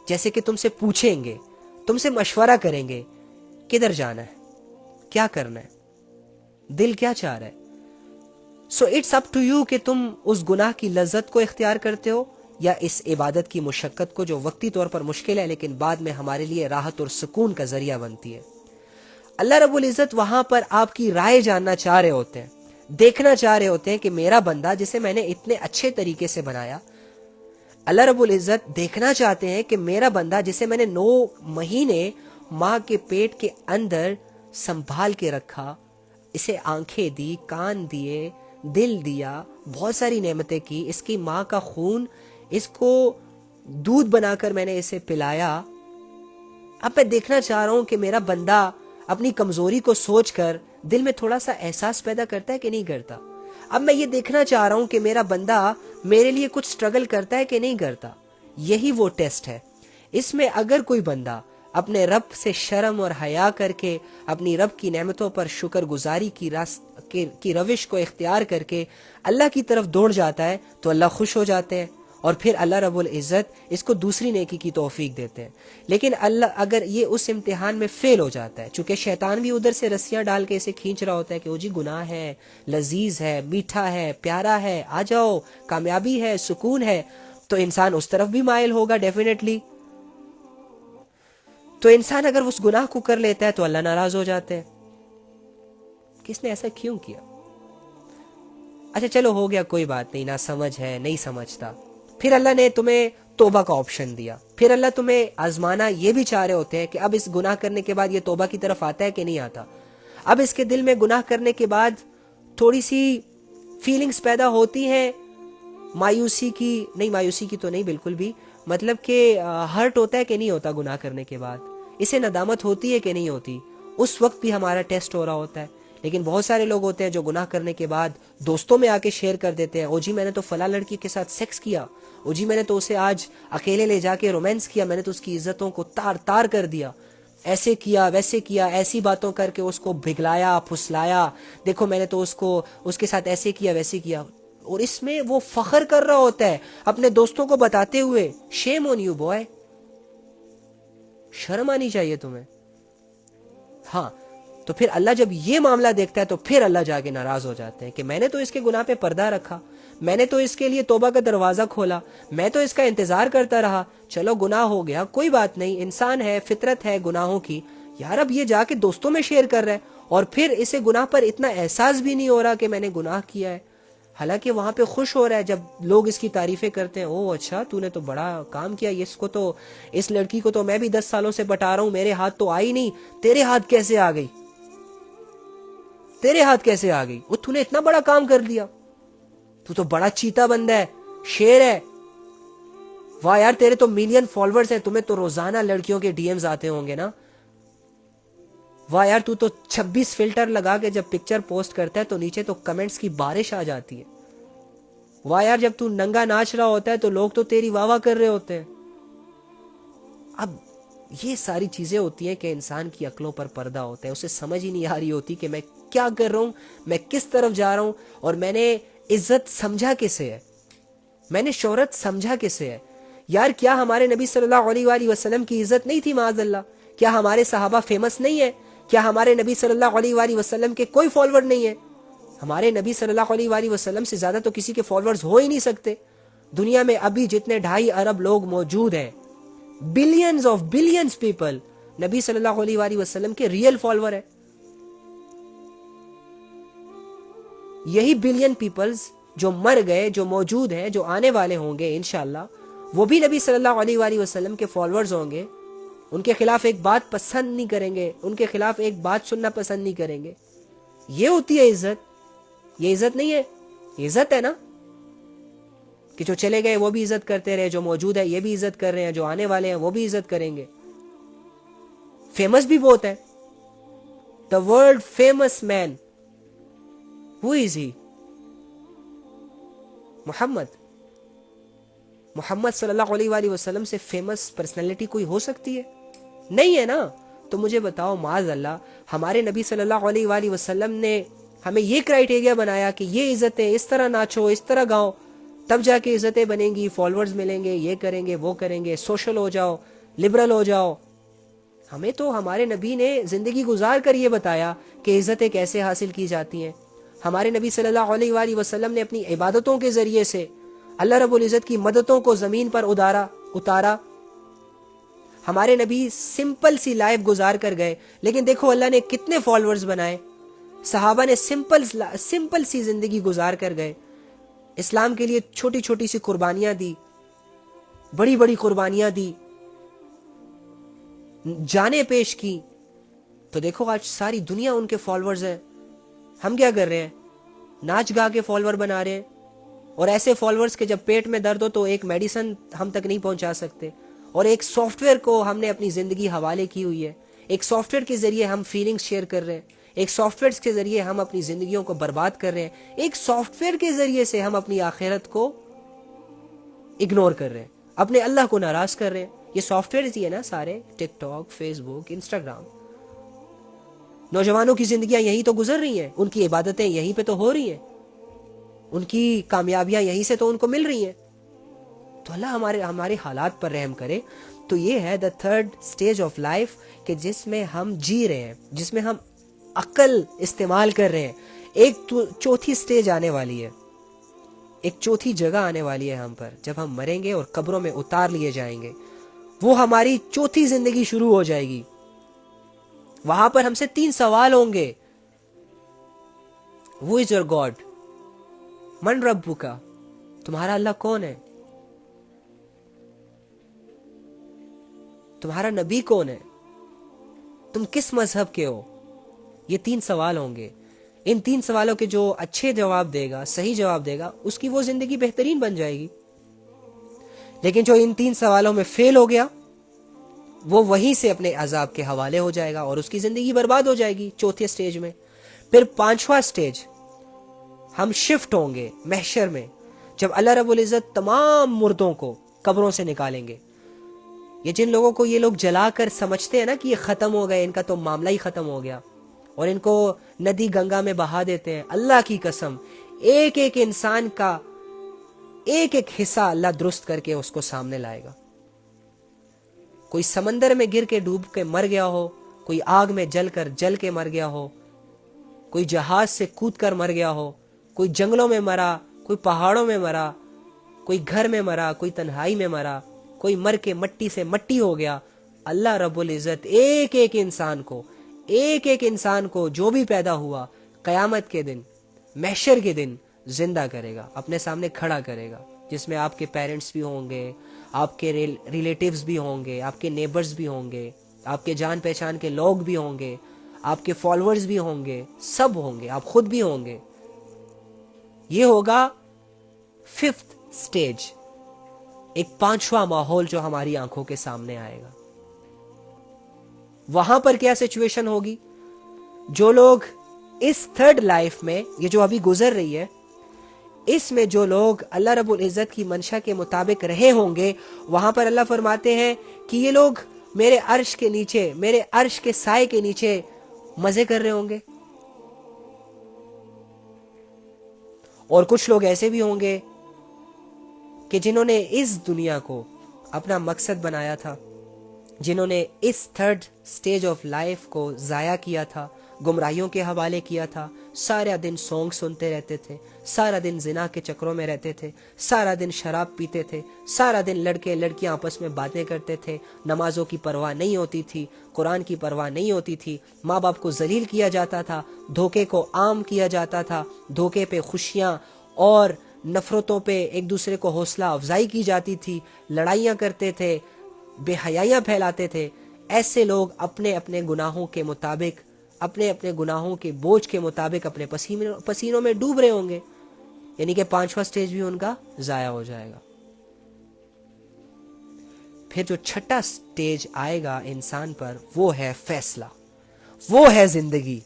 جیسے کہ تم سے پوچھیں گے، تم سے مشورہ کریں گے، کدھر جانا ہے، کیا کرنا ہے، دل کیا چاہ رہا ہے۔ So it's up to you کہ تم اس گناہ کی لذت کو اختیار کرتے ہو یا اس عبادت کی مشقت کو، جو وقتی طور پر مشکل ہے لیکن بعد میں ہمارے لیے راحت اور سکون کا ذریعہ بنتی ہے۔ اللہ رب العزت وہاں پر آپ کی رائے جاننا چاہ رہے ہوتے ہیں، دیکھنا چاہ رہے ہوتے ہیں کہ میرا بندہ جسے میں نے اتنے اچھے طریقے سے بنایا، اللہ رب العزت دیکھنا چاہتے ہیں کہ میرا بندہ جسے میں نے 9 مہینے ماں کے پیٹ کے اندر سنبھال کے رکھا، اسے آنکھیں دی، کان دیے، دل دیا، بہت ساری نعمتیں کی، اس کی ماں کا خون، اس کو دودھ بنا کر میں نے اسے پلایا۔ اب میں دیکھنا چاہ رہا ہوں کہ میرا بندہ اپنی کمزوری کو سوچ کر دل میں تھوڑا سا احساس پیدا کرتا ہے کہ نہیں کرتا۔ اب میں یہ دیکھنا چاہ رہا ہوں کہ میرا بندہ میرے لیے کچھ سٹرگل کرتا ہے کہ نہیں کرتا۔ یہی وہ ٹیسٹ ہے۔ اس میں اگر کوئی بندہ اپنے رب سے شرم اور حیا کر کے، اپنی رب کی نعمتوں پر شکر گزاری کی روش کو اختیار کر کے اللہ کی طرف دوڑ جاتا ہے تو اللہ خوش ہو جاتے ہیں، اور پھر اللہ رب العزت اس کو دوسری نیکی کی توفیق دیتے ہیں۔ لیکن اللہ اگر یہ اس امتحان میں فیل ہو جاتا ہے، چونکہ شیطان بھی ادھر سے رسیاں ڈال کے اسے کھینچ رہا ہوتا ہے کہ وہ جی گناہ ہے، لذیذ ہے، میٹھا ہے، پیارا ہے، آ جاؤ، کامیابی ہے، سکون ہے، تو انسان اس طرف بھی مائل ہوگا ڈیفینیٹلی. تو انسان اگر اس گناہ کو کر لیتا ہے تو اللہ ناراض ہو جاتے ہیں. کس نے ایسا کیوں کیا؟ اچھا چلو ہو گیا، کوئی بات نہیں، نہ سمجھ ہے، نہیں سمجھتا. پھر اللہ نے تمہیں توبہ کا آپشن دیا. پھر اللہ تمہیں آزمانا یہ بھی چاہ رہے ہوتے ہیں کہ اب اس گناہ کرنے کے بعد یہ توبہ کی طرف آتا ہے کہ نہیں آتا. اب اس کے دل میں گناہ کرنے کے بعد تھوڑی سی فیلنگز پیدا ہوتی ہیں مایوسی کی. نہیں مایوسی کی تو نہیں بالکل بھی، مطلب کہ ہرٹ ہوتا ہے کہ نہیں ہوتا گناہ کرنے کے بعد، اسے ندامت ہوتی ہے کہ نہیں ہوتی. اس وقت بھی ہمارا ٹیسٹ ہو رہا ہوتا ہے. لیکن بہت سارے لوگ ہوتے ہیں جو گناہ کرنے کے بعد دوستوں میں آ کے شیئر کر دیتے ہیں، او جی میں نے تو فلاں لڑکی کے ساتھ سیکس کیا، او جی میں نے تو اسے آج اکیلے لے جا کے رومانس کیا، میں نے تو اس کی عزتوں کو تار تار کر دیا، ایسے کیا ویسے کیا، ایسی باتوں کر کے اس کو بھگلایا پھسلایا، دیکھو میں نے تو اس کے ساتھ ایسے کیا ویسے کیا. اور اس میں وہ فخر کر رہا ہوتا ہے اپنے دوستوں کو بتاتے ہوئے. شیم آن یو بوائے، شرم آنی چاہیے تمہیں. ہاں تو پھر اللہ جب یہ معاملہ دیکھتا ہے تو پھر اللہ جا کے ناراض ہو جاتے ہیں کہ میں نے تو اس کے گناہ پہ پردہ رکھا، میں نے تو اس کے لیے توبہ کا دروازہ کھولا، میں تو اس کا انتظار کرتا رہا، چلو گناہ ہو گیا کوئی بات نہیں، انسان ہے، فطرت ہے گناہوں کی. یار اب یہ جا کے دوستوں میں شیئر کر رہا ہے اور پھر اسے گناہ پر اتنا احساس بھی نہیں ہو رہا کہ میں نے گناہ کیا ہے. حالانکہ وہاں پہ خوش ہو رہا ہے جب لوگ اس کی تعریفیں کرتے ہیں. او اچھا تو نے تو بڑا کام کیا، اس لڑکی کو تو میں بھی 10 سالوں سے بتا رہا ہوں، میرے ہاتھ تو آئی نہیں، تیرے ہاتھ کیسے آ گئی، تیرے ہاتھ کیسے آ گئی، وہ تو نے اتنا بڑا کام کر دیا، تو بڑا چیتا بندہ ہے، شیر ہے. واہ یار تیرے تو ملین فالوورز ہیں، تمہیں تو روزانہ لڑکیوں کے ڈی ایمز آتے ہوں گے نا. واہ یار تو 26 فلٹر لگا کے جب پکچر پوسٹ کرتا ہے تو نیچے تو کمنٹس کی بارش آ جاتی ہے. واہ یار جب تو ننگا ناچ رہا ہوتا ہے تو لوگ تو تیری واہ واہ کر رہے ہوتے ہیں. اب یہ ساری چیزیں ہوتی ہیں کہ انسان کی عقلوں پر پردہ ہوتا ہے، اسے سمجھ ہی نہیں آ رہی ہوتی کہ میں کیا کر رہا ہوں، میں کس طرف جا رہا ہوں، اور میں نے عزت سمجھا کسے ہے، میں نے شہرت سمجھا کسے ہے. یار کیا ہمارے نبی صلی اللہ علیہ وآلہ وسلم کی عزت نہیں تھی معاذ اللہ؟ کیا ہمارے صحابہ فیمس نہیں ہے؟ کیا ہمارے نبی صلی اللہ علیہ وآلہ وسلم کے کوئی فالوور نہیں ہے؟ ہمارے نبی صلی اللہ علیہ وآلہ وسلم سے زیادہ تو کسی کے فالوورز ہو ہی نہیں سکتے. دنیا میں ابھی جتنے 2.5 ارب لوگ موجود ہیں، بلینز پیپل، نبی صلی اللہ علیہ وآلہ وسلم کے ریئل فالوور ہے. یہی بلین پیپلز جو مر گئے، جو موجود ہیں، جو آنے والے ہوں گے انشاءاللہ، وہ بھی نبی صلی اللہ علیہ وآلہ وسلم کے فالوورز ہوں گے. ان کے خلاف ایک بات پسند نہیں کریں گے، ان کے خلاف ایک بات سننا پسند نہیں کریں گے. یہ ہوتی ہے عزت. یہ عزت نہیں ہے، یہ عزت ہے نا کہ جو چلے گئے وہ بھی عزت کرتے رہے، جو موجود ہے یہ بھی عزت کر رہے ہیں، جو آنے والے ہیں وہ بھی عزت کریں گے. فیمس بھی بہت ہے. دا ورلڈ فیمس مین، ہو از ہی؟ محمد صلی اللہ علیہ وآلہ وسلم سے فیمس پرسنالٹی کوئی ہو سکتی ہے؟ نہیں ہے نا. تو مجھے بتاؤ معاذ اللہ ہمارے نبی صلی اللہ علیہ وآلہ وسلم نے ہمیں یہ کرائٹیریا بنایا کہ یہ عزتیں، اس طرح ناچو، اس طرح گاؤ، تب جا کے عزتیں بنیں گی، فالوورز ملیں گے، یہ کریں گے وہ کریں گے، سوشل ہو جاؤ، لبرل ہو جاؤ. ہمیں تو ہمارے نبی نے زندگی گزار کر یہ بتایا کہ عزتیں کیسے حاصل کی جاتی ہیں. ہمارے نبی صلی اللہ علیہ وآلہ وسلم نے اپنی عبادتوں کے ذریعے سے اللہ رب العزت کی مددوں کو زمین پر اتارا. ہمارے نبی سمپل سی لائف گزار کر گئے، لیکن دیکھو اللہ نے کتنے فالوورز بنائے. صحابہ نے سمپل سی زندگی گزار کر گئے، اسلام کے لیے چھوٹی چھوٹی سی قربانیاں دی، بڑی بڑی قربانیاں دی، جانیں پیش کی. تو دیکھو آج ساری دنیا ان کے فالوورز ہیں. ہم کیا کر رہے ہیں؟ ناچ گا کے فالوور بنا رہے ہیں. اور ایسے فالوورز کے جب پیٹ میں درد ہو تو ایک میڈیسن ہم تک نہیں پہنچا سکتے، اور ایک سافٹ ویئر کو ہم نے اپنی زندگی حوالے کی ہوئی ہے. ایک سافٹ ویئر کے ذریعے ہم فیلنگز شیئر کر رہے ہیں، ایک سافٹ ویئر کے ذریعے ہم اپنی زندگیوں کو برباد کر رہے ہیں، ایک سافٹ ویئر کے ذریعے سے ہم اپنی آخرت کو اگنور کر رہے ہیں، اپنے اللہ کو ناراض کر رہے ہیں. یہ سافٹ ویئر ہی ہے نا سارے، ٹک ٹاک، فیس بک، انسٹاگرام. نوجوانوں کی زندگیاں یہی تو گزر رہی ہیں، ان کی عبادتیں یہیں پہ تو ہو رہی ہیں، ان کی کامیابیاں یہیں سے تو ان کو مل رہی ہیں. تو اللہ ہمارے حالات پر رحم کرے. تو یہ ہے the third stage of life کہ جس میں ہم جی رہے ہیں، جس میں ہم عقل استعمال کر رہے ہیں. ایک چوتھی سٹیج آنے والی ہے ایک چوتھی جگہ آنے والی ہے ہم پر، جب ہم مریں گے اور قبروں میں اتار لیے جائیں گے، وہ ہماری چوتھی زندگی شروع ہو جائے گی. وہاں پر ہم سے 3 سوال ہوں گے. Who is your God? من ربک؟ تمہارا اللہ کون ہے؟ تمہارا نبی کون ہے؟ تم کس مذہب کے ہو؟ یہ 3 سوال ہوں گے. ان 3 سوالوں کے جو اچھے جواب دے گا، صحیح جواب دے گا، اس کی وہ زندگی بہترین بن جائے گی. لیکن جو ان 3 سوالوں میں فیل ہو گیا، وہ وہیں سے اپنے عذاب کے حوالے ہو جائے گا اور اس کی زندگی برباد ہو جائے گی چوتھے سٹیج میں. پھر 5واں سٹیج ہم شفٹ ہوں گے محشر میں، جب اللہ رب العزت تمام مردوں کو قبروں سے نکالیں گے. یہ جن لوگوں کو یہ لوگ جلا کر سمجھتے ہیں نا کہ یہ ختم ہو گئے، ان کا تو معاملہ ہی ختم ہو گیا، اور ان کو ندی گنگا میں بہا دیتے ہیں، اللہ کی قسم ایک ایک انسان کا ایک ایک حصہ اللہ درست کر کے اس کو سامنے لائے گا. کوئی سمندر میں گر کے ڈوب کے مر گیا ہو، کوئی آگ میں جل کے مر گیا ہو، کوئی جہاز سے کود کر مر گیا ہو، کوئی جنگلوں میں مرا، کوئی پہاڑوں میں مرا، کوئی گھر میں مرا، کوئی تنہائی میں مرا، کوئی مر کے مٹی سے مٹی ہو گیا. اللہ رب العزت ایک ایک انسان کو جو بھی پیدا ہوا قیامت کے دن، محشر کے دن زندہ کرے گا، اپنے سامنے کھڑا کرے گا، جس میں آپ کے پیرنٹس بھی ہوں گے، آپ کے ریلیٹیوز بھی ہوں گے، آپ کے نیبرز بھی ہوں گے، آپ کے جان پہچان کے لوگ بھی ہوں گے، آپ کے فالوورز بھی ہوں گے، سب ہوں گے، آپ خود بھی ہوں گے. یہ ہوگا 5th سٹیج، ایک 5واں ماحول جو ہماری آنکھوں کے سامنے آئے گا. وہاں پر کیا سچویشن ہوگی؟ جو لوگ اس 3rd لائف میں، یہ جو ابھی گزر رہی ہے، اس میں جو لوگ اللہ رب العزت کی منشا کے مطابق رہے ہوں گے، وہاں پر اللہ فرماتے ہیں کہ یہ لوگ میرے عرش کے نیچے، میرے عرش کے سائے کے نیچے مزے کر رہے ہوں گے. اور کچھ لوگ ایسے بھی ہوں گے کہ جنہوں نے اس دنیا کو اپنا مقصد بنایا تھا، جنہوں نے اس 3rd سٹیج آف لائف کو ضائع کیا تھا، گمراہیوں کے حوالے کیا تھا، سارا دن سونگ سنتے رہتے تھے، سارا دن زنا کے چکروں میں رہتے تھے، سارا دن شراب پیتے تھے، سارا دن لڑکے لڑکیاں آپس میں باتیں کرتے تھے، نمازوں کی پرواہ نہیں ہوتی تھی، قرآن کی پرواہ نہیں ہوتی تھی، ماں باپ کو ذلیل کیا جاتا تھا، دھوکے کو عام کیا جاتا تھا، دھوکے پہ خوشیاں اور نفرتوں پہ ایک دوسرے کو حوصلہ افزائی کی جاتی تھی، لڑائیاں کرتے تھے، بے حیائیاں پھیلاتے تھے. ایسے لوگ اپنے اپنے گناہوں کے مطابق، اپنے اپنے گناہوں کے بوجھ کے مطابق اپنے پسینوں میں ڈوب رہے ہوں گے. یعنی کہ 5واں سٹیج بھی ان کا ضائع ہو جائے گا. پھر جو 6واں سٹیج آئے گا انسان پر، وہ ہے فیصلہ، وہ ہے زندگی.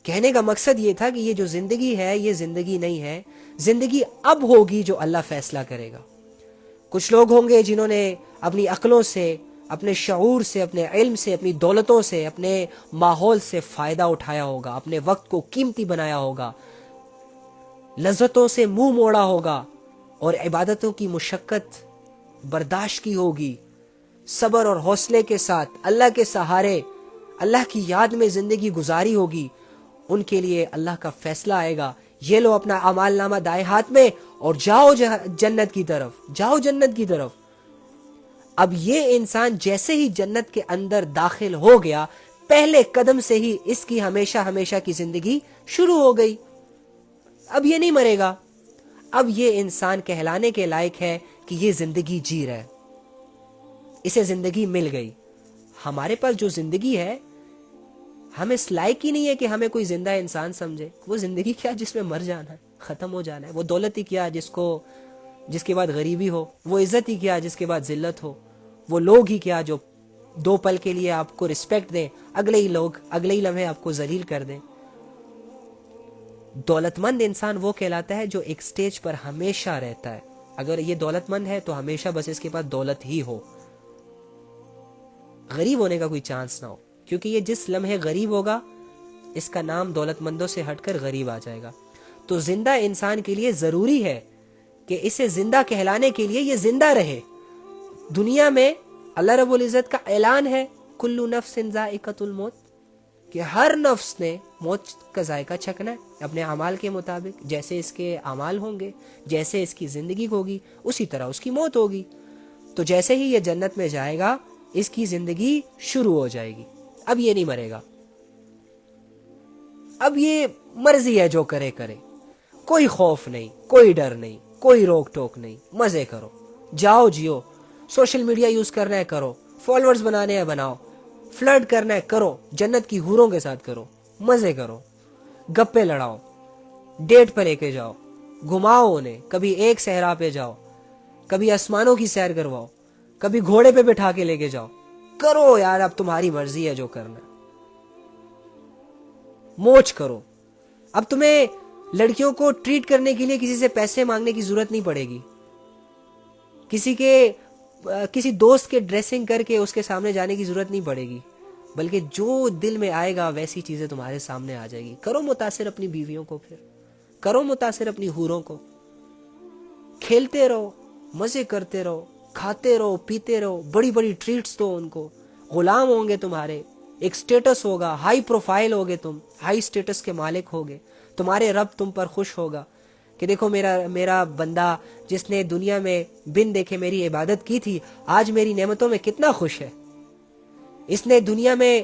کہنے کا مقصد یہ تھا کہ یہ جو زندگی ہے یہ زندگی نہیں ہے، زندگی اب ہوگی جو اللہ فیصلہ کرے گا. کچھ لوگ ہوں گے جنہوں نے اپنی عقلوں سے، اپنے شعور سے، اپنے علم سے، اپنی دولتوں سے، اپنے ماحول سے فائدہ اٹھایا ہوگا، اپنے وقت کو قیمتی بنایا ہوگا، لذتوں سے منہ موڑا ہوگا اور عبادتوں کی مشقت برداشت کی ہوگی، صبر اور حوصلے کے ساتھ اللہ کے سہارے، اللہ کی یاد میں زندگی گزاری ہوگی. ان کے لیے اللہ کا فیصلہ آئے گا، یہ لو اپنا اعمال نامہ دائیں ہاتھ میں اور جاؤ جنت کی طرف، جاؤ جنت کی طرف. اب یہ انسان جیسے ہی جنت کے اندر داخل ہو گیا، پہلے قدم سے ہی اس کی ہمیشہ ہمیشہ کی زندگی شروع ہو گئی. اب یہ نہیں مرے گا، اب یہ انسان کہلانے کے لائق ہے کہ یہ زندگی جی رہا ہے، اسے زندگی مل گئی. ہمارے پاس جو زندگی ہے، ہم اس لائق ہی نہیں ہے کہ ہمیں کوئی زندہ انسان سمجھے. وہ زندگی کیا جس میں مر جانا ہے، ختم ہو جانا ہے. وہ دولت ہی کیا جس کے بعد غریبی ہو، وہ عزت ہی کیا جس کے بعد ذلت ہو، وہ لوگ ہی کیا جو 2 پل کے لیے آپ کو رسپیکٹ دیں، اگلے ہی لمحے آپ کو ذلیل کر دیں. دولت مند انسان وہ کہلاتا ہے جو ایک سٹیج پر ہمیشہ رہتا ہے. اگر یہ دولت مند ہے تو ہمیشہ بس اس کے پاس دولت ہی ہو، غریب ہونے کا کوئی چانس نہ ہو، کیونکہ یہ جس لمحے غریب ہوگا اس کا نام دولت مندوں سے ہٹ کر غریب آ جائے گا. تو زندہ انسان کے لیے ضروری ہے کہ اسے زندہ کہلانے کے لیے یہ زندہ رہے. دنیا میں اللہ رب العزت کا اعلان ہے، کل نفس ذائقۃ الموت، کہ ہر نفس نے موت کا ذائقہ چکھنا ہے اپنے اعمال کے مطابق. جیسے اس کے اعمال ہوں گے، جیسے اس کی زندگی ہوگی، اسی طرح اس کی موت ہوگی. تو جیسے ہی یہ جنت میں جائے گا اس کی زندگی شروع ہو جائے گی. اب یہ نہیں مرے گا، اب یہ مرضی ہے جو کرے کرے، کوئی خوف نہیں، کوئی ڈر نہیں، کوئی روک ٹوک نہیں. مزے کرو، جاؤ جیو. سوشل میڈیا یوز کرنا ہے کرو، فالوورز بنانے ہیں بناؤ، فلرٹ کرنا ہے کرو، جنت کی حوروں کے ساتھ کرو، مزے کرو، گپے لڑاؤ، ڈیٹ پہ لے کے جاؤ، گھماؤ انہیں. کبھی ایک صحرا پہ جاؤ، کبھی آسمانوں کی سیر کرواؤ، کبھی گھوڑے پہ بٹھا کے لے کے جاؤ. کرو یار، اب تمہاری مرضی ہے جو کرنا. موج کرو. اب تمہیں لڑکیوں کو ٹریٹ کرنے کے لیے کسی سے پیسے مانگنے کی ضرورت نہیں پڑے گی، کسی دوست کے ڈریسنگ کر کے اس کے سامنے جانے کی ضرورت نہیں پڑے گی، بلکہ جو دل میں آئے گا ویسی چیزیں تمہارے سامنے آ جائے گی. کرو متاثر اپنی بیویوں کو، پھر کرو متاثر اپنی حوروں کو. کھیلتے رہو، مزے کرتے رہو، کھاتے رہو، پیتے رہو، بڑی بڑی ٹریٹس دو ان کو. غلام ہوں گے تمہارے، ایک سٹیٹس ہوگا، ہائی پروفائل ہوگے، تم ہائی سٹیٹس کے مالک ہوگے. تمہارے رب تم پر خوش ہوگا کہ دیکھو میرا بندہ جس نے دنیا میں بن دیکھے میری عبادت کی تھی، آج میری نعمتوں میں کتنا خوش ہے. اس نے دنیا میں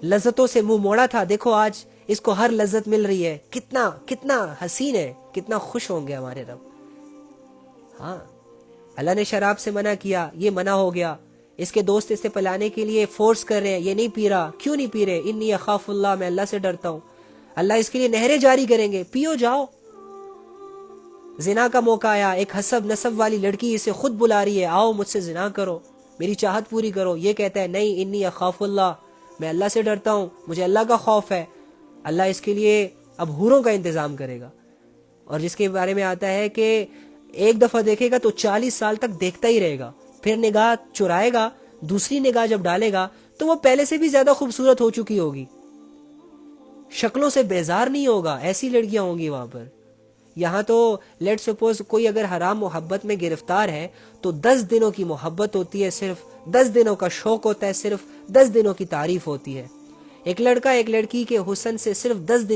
لذتوں سے منہ موڑا تھا، دیکھو آج اس کو ہر لذت مل رہی ہے. کتنا حسین ہے، کتنا خوش ہوں گے ہمارے رب. ہاں، اللہ نے شراب سے منع کیا، یہ منع ہو گیا. اس کے دوست اسے پلانے کے لیے فورس کر رہے ہیں، یہ نہیں پی رہا. کیوں نہیں پی رہے؟ انی اخاف اللہ، میں اللہ سے ڈرتا ہوں. اللہ اس کے لیے نہریں جاری کریں گے، پیو جاؤ. زنا کا موقع آیا، ایک حسب نسب والی لڑکی اسے خود بلا رہی ہے، آؤ مجھ سے زنا کرو، میری چاہت پوری کرو. یہ کہتا ہے نہیں، انی اخاف اللہ، میں اللہ سے ڈرتا ہوں، مجھے اللہ کا خوف ہے. اللہ اس کے لیے اب حوروں کا انتظام کرے گا. اور جس کے بارے میں آتا ہے کہ ایک دفعہ دیکھے گا تو 40 سال تک دیکھتا ہی رہے گا. پھر نگاہ چرائے گا، دوسری نگاہ جب ڈالے گا تو وہ پہلے سے بھی زیادہ خوبصورت ہو چکی ہوگی، شکلوں سے بیزار نہیں ہوگا. ایسی لڑکیاں ہوں گی وہاں پر. یہاں تو لیٹ سپوز کوئی اگر حرام محبت میں گرفتار ہے تو 10 دنوں کی محبت ہوتی ہے، صرف 10 دنوں کا شوق ہوتا ہے، صرف 10 دنوں کی تعریف ہوتی ہے. ایک لڑکا ایک لڑکی کے حسن سے صرف 10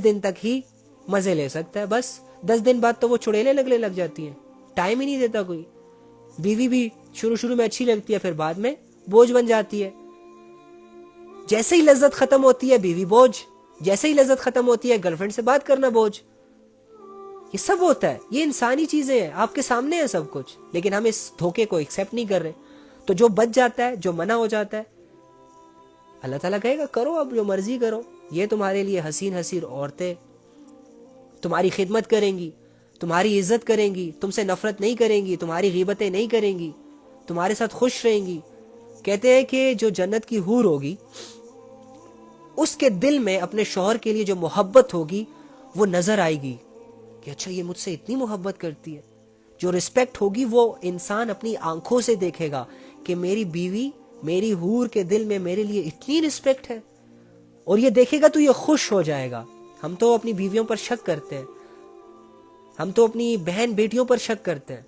دن تک ہی مزے لے سکتا ہے. بس 10 دن بعد تو وہ چڑیلے لگ جاتی ہیں، ٹائم ہی نہیں دیتا کوئی. بیوی بھی شروع میں اچھی لگتی ہے، پھر بعد میں بوجھ بن جاتی ہے. جیسے ہی لذت ختم ہوتی ہے بیوی بوجھ، جیسے ہی لذت ختم ہوتی ہے گرل فرینڈ سے بات کرنا بوجھ. یہ سب ہوتا ہے، یہ انسانی چیزیں ہیں، آپ کے سامنے ہے سب کچھ، لیکن ہم اس دھوکے کو ایکسیپٹ نہیں کر رہے. تو جو بچ جاتا ہے، جو منع ہو جاتا ہے، اللہ تعالیٰ کہے گا کرو اب جو مرضی کرو. یہ تمہارے لیے حسین عورتیں تمہاری خدمت کریں گی، تمہاری عزت کریں گی، تم سے نفرت نہیں کریں گی، تمہاری غیبتیں نہیں کریں گی، تمہارے ساتھ خوش رہیں گی. کہتے ہیں کہ جو جنت کی حور ہوگی اس کے دل میں اپنے شوہر کے لیے جو محبت ہوگی وہ نظر آئے گی کہ اچھا یہ مجھ سے اتنی محبت کرتی ہے. جو رسپیکٹ ہوگی وہ انسان اپنی آنکھوں سے دیکھے گا کہ میری بیوی، میری حور کے دل میں میرے لیے اتنی رسپیکٹ ہے، اور یہ دیکھے گا تو یہ خوش ہو جائے گا. ہم تو اپنی بیویوں پر شک کرتے ہیں، ہم تو اپنی بہن بیٹیوں پر شک کرتے ہیں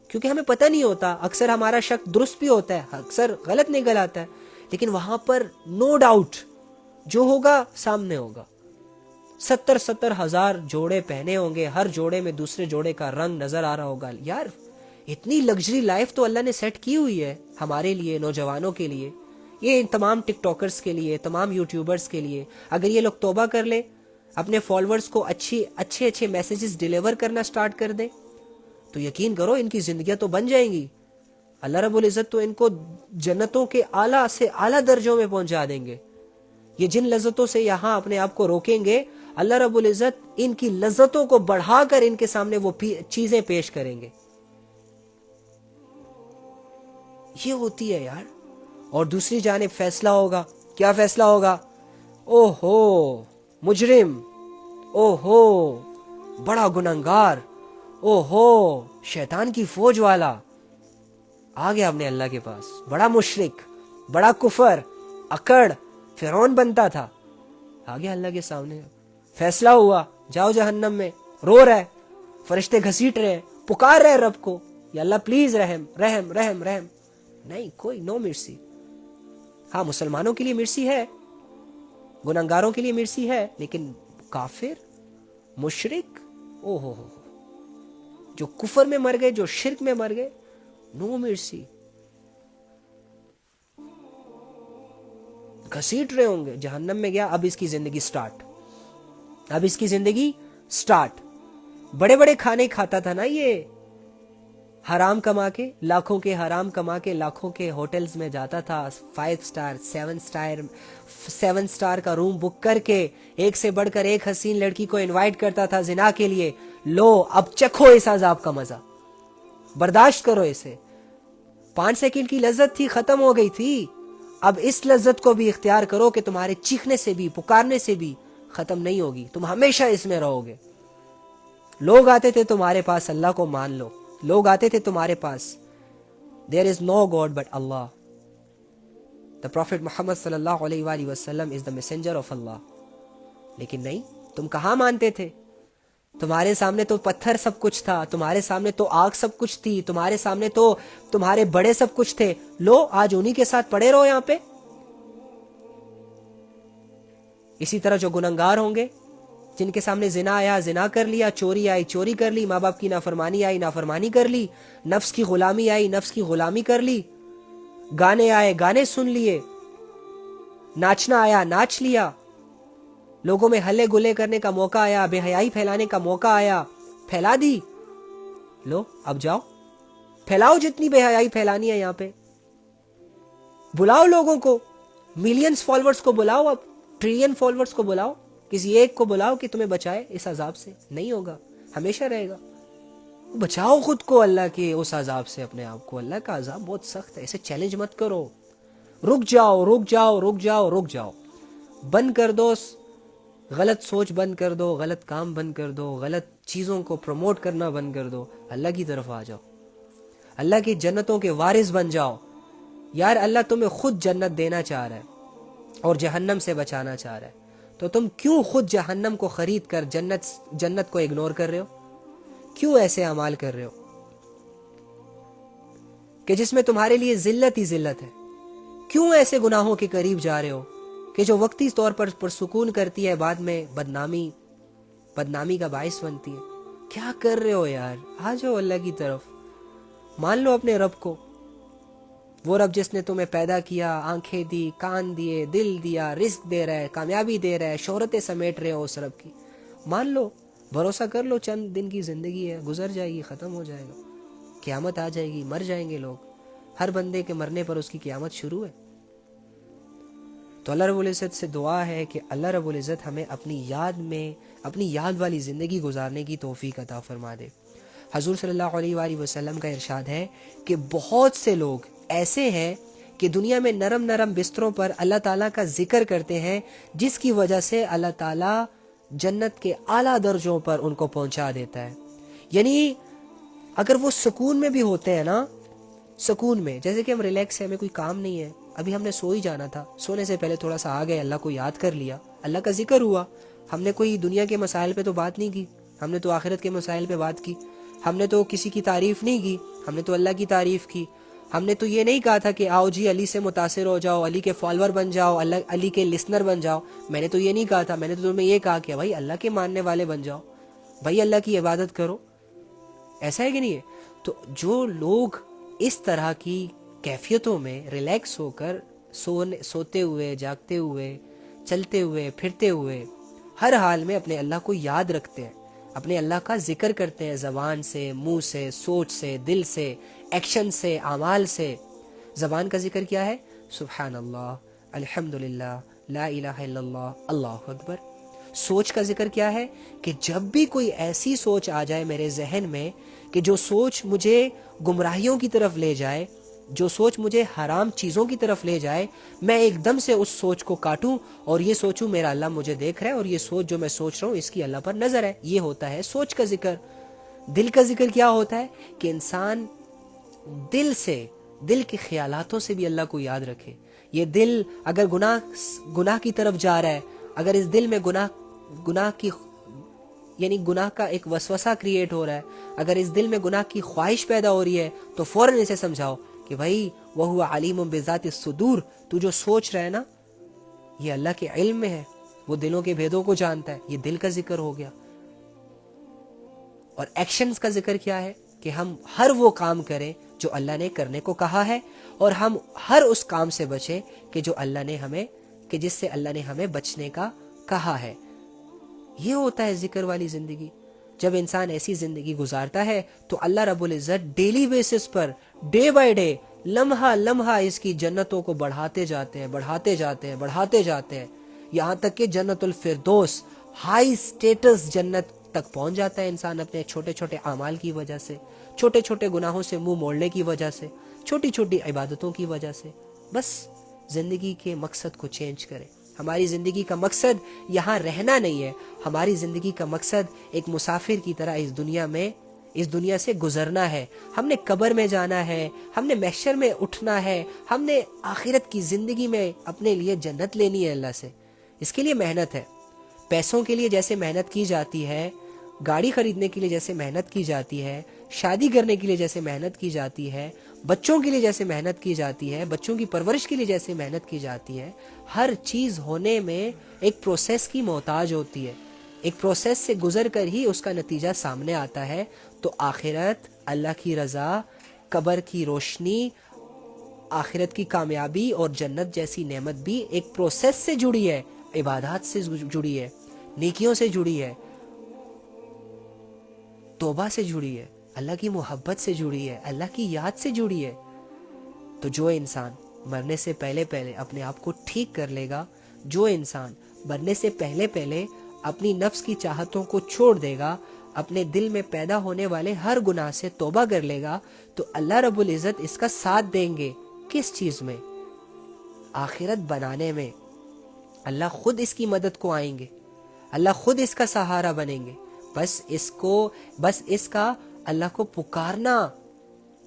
کیونکہ ہمیں پتہ نہیں ہوتا. اکثر ہمارا شک درست بھی ہوتا ہے، اکثر غلط نکل آتا ہے، لیکن وہاں پر نو ڈاؤٹ جو ہوگا سامنے ہوگا. 70 ہزار جوڑے پہنے ہوں گے، ہر جوڑے میں دوسرے جوڑے کا رنگ نظر آ رہا ہوگا. یار اتنی لگژری لائف تو اللہ نے سیٹ کی ہوئی ہے ہمارے لیے، نوجوانوں کے لیے، یہ تمام ٹک ٹاکرز کے لیے، تمام یوٹیوبرز کے لیے. اگر یہ لوگ توبہ کر لیں، اپنے فالوورز کو اچھے میسیجز ڈیلیور کرنا سٹارٹ کر دیں تو یقین کرو ان کی زندگیاں تو بن جائیں گی. اللہ رب العزت تو ان کو جنتوں کے اعلیٰ سے اعلیٰ درجوں میں پہنچا دیں گے. یہ جن لذتوں سے یہاں اپنے آپ کو روکیں گے، اللہ رب العزت ان کی لذتوں کو بڑھا کر ان کے سامنے وہ چیزیں پیش کریں گے. یہ ہوتی ہے یار. اور دوسری جانب فیصلہ ہوگا. کیا فیصلہ ہوگا؟ او ہو مجرم، او ہو بڑا گنہگار، او ہو شیطان کی فوج والا آ گیا اپنے اللہ کے پاس، بڑا مشرک، بڑا کفر، اکڑ، فرعون بنتا تھا، آ گیا اللہ کے سامنے. فیصلہ ہوا، جاؤ جہنم میں. رو رہے، فرشتے گھسیٹ رہے، پکار رہے رب کو، یا اللہ پلیز رحم رحم رحم رحم. نہیں، کوئی نو مرسی. ہاں مسلمانوں کے لیے مرسی ہے، گناہگاروں کے لیے مرسی ہے، لیکن کافر مشرک او ہو جو کفر میں مر گئے، جو شرک میں مر گئے، نو مرسی، گھسیٹ رہے ہوں گے، جہنم میں گیا، اب اس کی زندگی سٹارٹ، اب اس کی زندگی سٹارٹ۔ بڑے بڑے کھانے کھاتا تھا نا یہ، حرام کما کے، لاکھوں کے حرام کما کے لاکھوں کے ہوٹلز میں جاتا تھا، 5 سٹار 7 سٹار کا روم بک کر کے ایک سے بڑھ کر ایک حسین لڑکی کو انوائٹ کرتا تھا زنا کے لیے۔ لو اب چکھو اس عذاب کا مزہ، برداشت کرو اسے۔ 5 سیکنڈ کی لذت تھی، ختم ہو گئی تھی، اب اس لذت کو بھی اختیار کرو کہ تمہارے چیخنے سے بھی، پکارنے سے بھی ختم نہیں ہوگی، تم ہمیشہ اس میں رہو گے۔ لوگ آتے تھے تمہارے پاس، اللہ کو مان لو، لوگ آتے تھے تمہارے پاس، there is no God but Allah, the Prophet Muhammad صلی اللہ علیہ وآلہ وسلم is the messenger of Allah، لیکن نہیں، تم کہاں مانتے تھے؟ تمہارے سامنے تو پتھر سب کچھ تھا، تمہارے سامنے تو آگ سب کچھ تھی، تمہارے سامنے تو تمہارے بڑے سب کچھ تھے، لو آج انہی کے ساتھ پڑے رہو یہاں پہ۔ اسی طرح جو گنہگار ہوں گے، جن کے سامنے زنا آیا زنا کر لیا، چوری آئی چوری کر لی، ماں باپ کی نافرمانی آئی نافرمانی کر لی، نفس کی غلامی آئی نفس کی غلامی کر لی، گانے آئے گانے سن لیے، ناچنا آیا ناچ لیا، لوگوں میں ہلے گلے کرنے کا موقع آیا، بے حیائی پھیلانے کا موقع آیا، پھیلا دی۔ لو اب جاؤ پھیلاؤ جتنی بے حیائی پھیلانی ہے یہاں پہ، بلاؤ لوگوں کو، ملینز فالوورز کو بلاؤ، اب ٹریلین فالوورز کو بلاؤ، کسی ایک کو بلاؤ کہ تمہیں بچائے اس عذاب سے، نہیں ہوگا، ہمیشہ رہے گا۔ بچاؤ خود کو اللہ کے اس عذاب سے، اپنے آپ کو، اللہ کا عذاب بہت سخت ہے، اسے چیلنج مت کرو، رک جاؤ رک جاؤ رک جاؤ رک جاؤ، بند کر دو، غلط سوچ بند کر دو، غلط کام بند کر دو، غلط چیزوں کو پروموٹ کرنا بند کر دو، اللہ کی طرف آ جاؤ، اللہ کی جنتوں کے وارث بن جاؤ۔ یار اللہ تمہیں خود جنت دینا چاہ رہا ہے اور جہنم سے بچانا چاہ رہا ہے، تو تم کیوں خود جہنم کو خرید کر جنت کو اگنور کر رہے ہو؟ کیوں ایسے اعمال کر رہے ہو کہ جس میں تمہارے لیے ذلت ہی ذلت ہے؟ کیوں ایسے گناہوں کے قریب جا رہے ہو کہ جو وقتی طور پر پرسکون کرتی ہے، بعد میں بدنامی کا باعث بنتی ہے؟ کیا کر رہے ہو یار؟ آ جاؤ اللہ کی طرف، مان لو اپنے رب کو، وہ رب جس نے تمہیں پیدا کیا، آنکھیں دی، کان دیے، دل دیا، رزق دے رہا ہے، کامیابی دے رہا ہے، شہرتیں سمیٹ رہے ہو اس رب کی، مان لو، بھروسہ کر لو، چند دن کی زندگی ہے، گزر جائے گی، ختم ہو جائے گا، قیامت آ جائے گی، مر جائیں گے لوگ، ہر بندے کے مرنے پر اس کی قیامت شروع ہے۔ تو اللہ رب العزت سے دعا ہے کہ اللہ رب العزت ہمیں اپنی یاد والی زندگی گزارنے کی توفیق عطا فرما دے۔ حضور صلی اللہ علیہ وآلہ وسلم کا ارشاد ہے کہ بہت سے لوگ ایسے ہیں کہ دنیا میں نرم نرم بستروں پر اللہ تعالیٰ کا ذکر کرتے ہیں، جس کی وجہ سے اللہ تعالیٰ جنت کے اعلیٰ درجوں پر ان کو پہنچا دیتا ہے۔ یعنی اگر وہ سکون میں بھی ہوتے ہیں نا، سکون میں، جیسے کہ ہم ریلیکس ہیں، ہمیں کوئی کام نہیں ہے، ابھی ہم نے سو ہی جانا تھا، سونے سے پہلے تھوڑا سا آ گئے، اللہ کو یاد کر لیا، اللہ کا ذکر ہوا، ہم نے کوئی دنیا کے مسائل پہ تو بات نہیں کی، ہم نے تو آخرت کے مسائل پہ بات کی، ہم نے تو کسی کی تعریف نہیں کی، ہم نے تو اللہ کی تعریف کی، ہم نے تو یہ نہیں کہا تھا کہ آؤ جی علی سے متاثر ہو جاؤ، علی کے فالوور بن جاؤ، علی کے لسنر بن جاؤ، میں نے تو یہ نہیں کہا تھا، میں نے تو تمہیں یہ کہا کہ بھائی اللہ کے ماننے والے بن جاؤ، بھائی اللہ کی عبادت کرو، ایسا ہے کہ نہیں ہے؟ تو جو لوگ اس طرح کی کیفیتوں میں ریلیکس ہو کر سوتے ہوئے، جاگتے ہوئے، چلتے ہوئے، پھرتے ہوئے، ہر حال میں اپنے اللہ کو یاد رکھتے ہیں، اپنے اللہ کا ذکر کرتے ہیں، زبان سے، منہ سے، سوچ سے، دل سے، ایکشن سے، اعمال سے۔ زبان کا ذکر کیا ہے؟ سبحان اللہ، الحمدللہ، لا الہ الا اللہ، اللہ اکبر۔ سوچ کا ذکر کیا ہے؟ کہ جب بھی کوئی ایسی سوچ آ جائے میرے ذہن میں کہ جو سوچ مجھے گمراہیوں کی طرف لے جائے، جو سوچ مجھے حرام چیزوں کی طرف لے جائے، میں ایک دم سے اس سوچ کو کاٹوں اور یہ سوچوں میرا اللہ مجھے دیکھ رہا ہے اور یہ سوچ جو میں سوچ رہا ہوں اس کی اللہ پر نظر ہے۔ یہ ہوتا ہے سوچ کا ذکر۔ دل کا ذکر کیا ہوتا ہے؟ کہ انسان دل کے خیالاتوں سے بھی اللہ کو یاد رکھے۔ یہ دل اگر گناہ کی طرف جا رہا ہے، اگر اس دل میں گناہ کا ایک وسوسہ کریٹ ہو رہا ہے، اگر اس دل میں گناہ کی خواہش پیدا ہو رہی ہے، تو فوراً اسے سمجھاؤ کہ بھائی وَهُوَ عَلِيمٌ بِذَاتِ الصُّدُورِ، تو جو سوچ رہا ہے نا، یہ اللہ کے علم میں ہے، وہ دلوں کے بھیدوں کو جانتا ہے، یہ دل کا ذکر ہو گیا۔ اور ایکشنز کا ذکر کیا ہے کہ ہم ہر وہ کام کریں جو اللہ نے کرنے کو کہا ہے، اور ہم ہر اس کام سے بچیں کہ جو اللہ نے ہمیں، کہ جس سے اللہ نے ہمیں بچنے کا کہا ہے۔ یہ ہوتا ہے ذکر والی زندگی۔ جب انسان ایسی زندگی گزارتا ہے تو اللہ رب العزت daily basis per, day by day, لمحہ لمحہ اس کی جنتوں کو بڑھاتے جاتے ہیں، بڑھاتے جاتے ہیں، بڑھاتے جاتے ہیں، یہاں تک کہ جنت الفردوس، ہائی سٹیٹس جنت تک پہنچ جاتا ہے انسان اپنے چھوٹے چھوٹے اعمال کی وجہ سے، چھوٹے چھوٹے گناہوں سے منہ موڑنے کی وجہ سے، چھوٹی چھوٹی عبادتوں کی وجہ سے۔ بس زندگی کے مقصد کو چینج کرے۔ ہماری زندگی کا مقصد یہاں رہنا نہیں ہے، ہماری زندگی کا مقصد ایک مسافر کی طرح اس دنیا سے گزرنا ہے۔ ہم نے قبر میں جانا ہے، ہم نے محشر میں اٹھنا ہے، ہم نے آخرت کی زندگی میں اپنے لیے جنت لینی ہے اللہ سے۔ اس کے لیے محنت ہے۔ پیسوں کے لیے جیسے محنت کی جاتی ہے، گاڑی خریدنے کے لیے جیسے محنت کی جاتی ہے، شادی کرنے کے لیے جیسے محنت کی جاتی ہے، بچوں کے لیے جیسے محنت کی جاتی ہے، بچوں کی پرورش کے لیے جیسے محنت کی جاتی ہے، ہر چیز ہونے میں ایک پروسیس کی محتاج ہوتی ہے۔ ایک پروسیس سے گزر کر ہی اس کا نتیجہ سامنے آتا ہے۔ تو آخرت، اللہ کی رضا، قبر کی روشنی، آخرت کی کامیابی اور جنت جیسی نعمت بھی ایک پروسیس سے جڑی ہے، عبادات سے جڑی ہے، نیکیوں سے جڑی ہے، توبہ سے جڑی ہے، اللہ کی محبت سے جڑی ہے، اللہ کی یاد سے جڑی ہے۔ تو جو انسان مرنے سے پہلے اپنے آپ کو ٹھیک کر لے گا، جو انسان مرنے سے پہلے اپنی نفس کی چاہتوں کو چھوڑ دے گا، اپنے دل میں پیدا ہونے والے ہر گناہ سے توبہ کر لے گا، تو اللہ رب العزت اس کا ساتھ دیں گے۔ کس چیز میں؟ آخرت بنانے میں۔ اللہ خود اس کی مدد کو آئیں گے، اللہ خود اس کا سہارا بنیں گے۔ بس اس کا اللہ کو پکارنا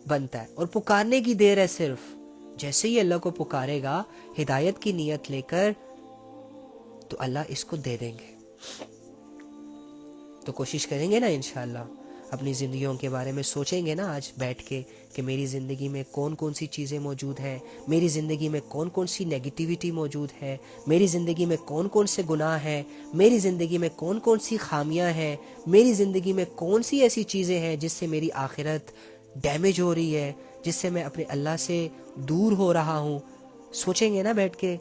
بنتا ہے، اور پکارنے کی دیر ہے صرف۔ جیسے ہی اللہ کو پکارے گا ہدایت کی نیت لے کر، تو اللہ اس کو دے دیں گے۔ تو کوشش کریں گے نا انشاءاللہ، اپنی زندگیوں کے بارے میں سوچیں گے نا آج بیٹھ کے کہ میری زندگی میں کون کون سی چیزیں موجود ہیں، میری زندگی میں کون کون سی نیگیٹیوٹی موجود ہے، میری زندگی میں کون کون سے گناہ ہیں، میری زندگی میں کون کون سی خامیاں ہیں، میری زندگی میں کون سی ایسی چیزیں ہیں جس سے میری آخرت ڈیمیج ہو رہی ہے، جس سے میں اپنے اللہ سے دور ہو رہا ہوں۔ سوچیں گے نا بیٹھ کے۔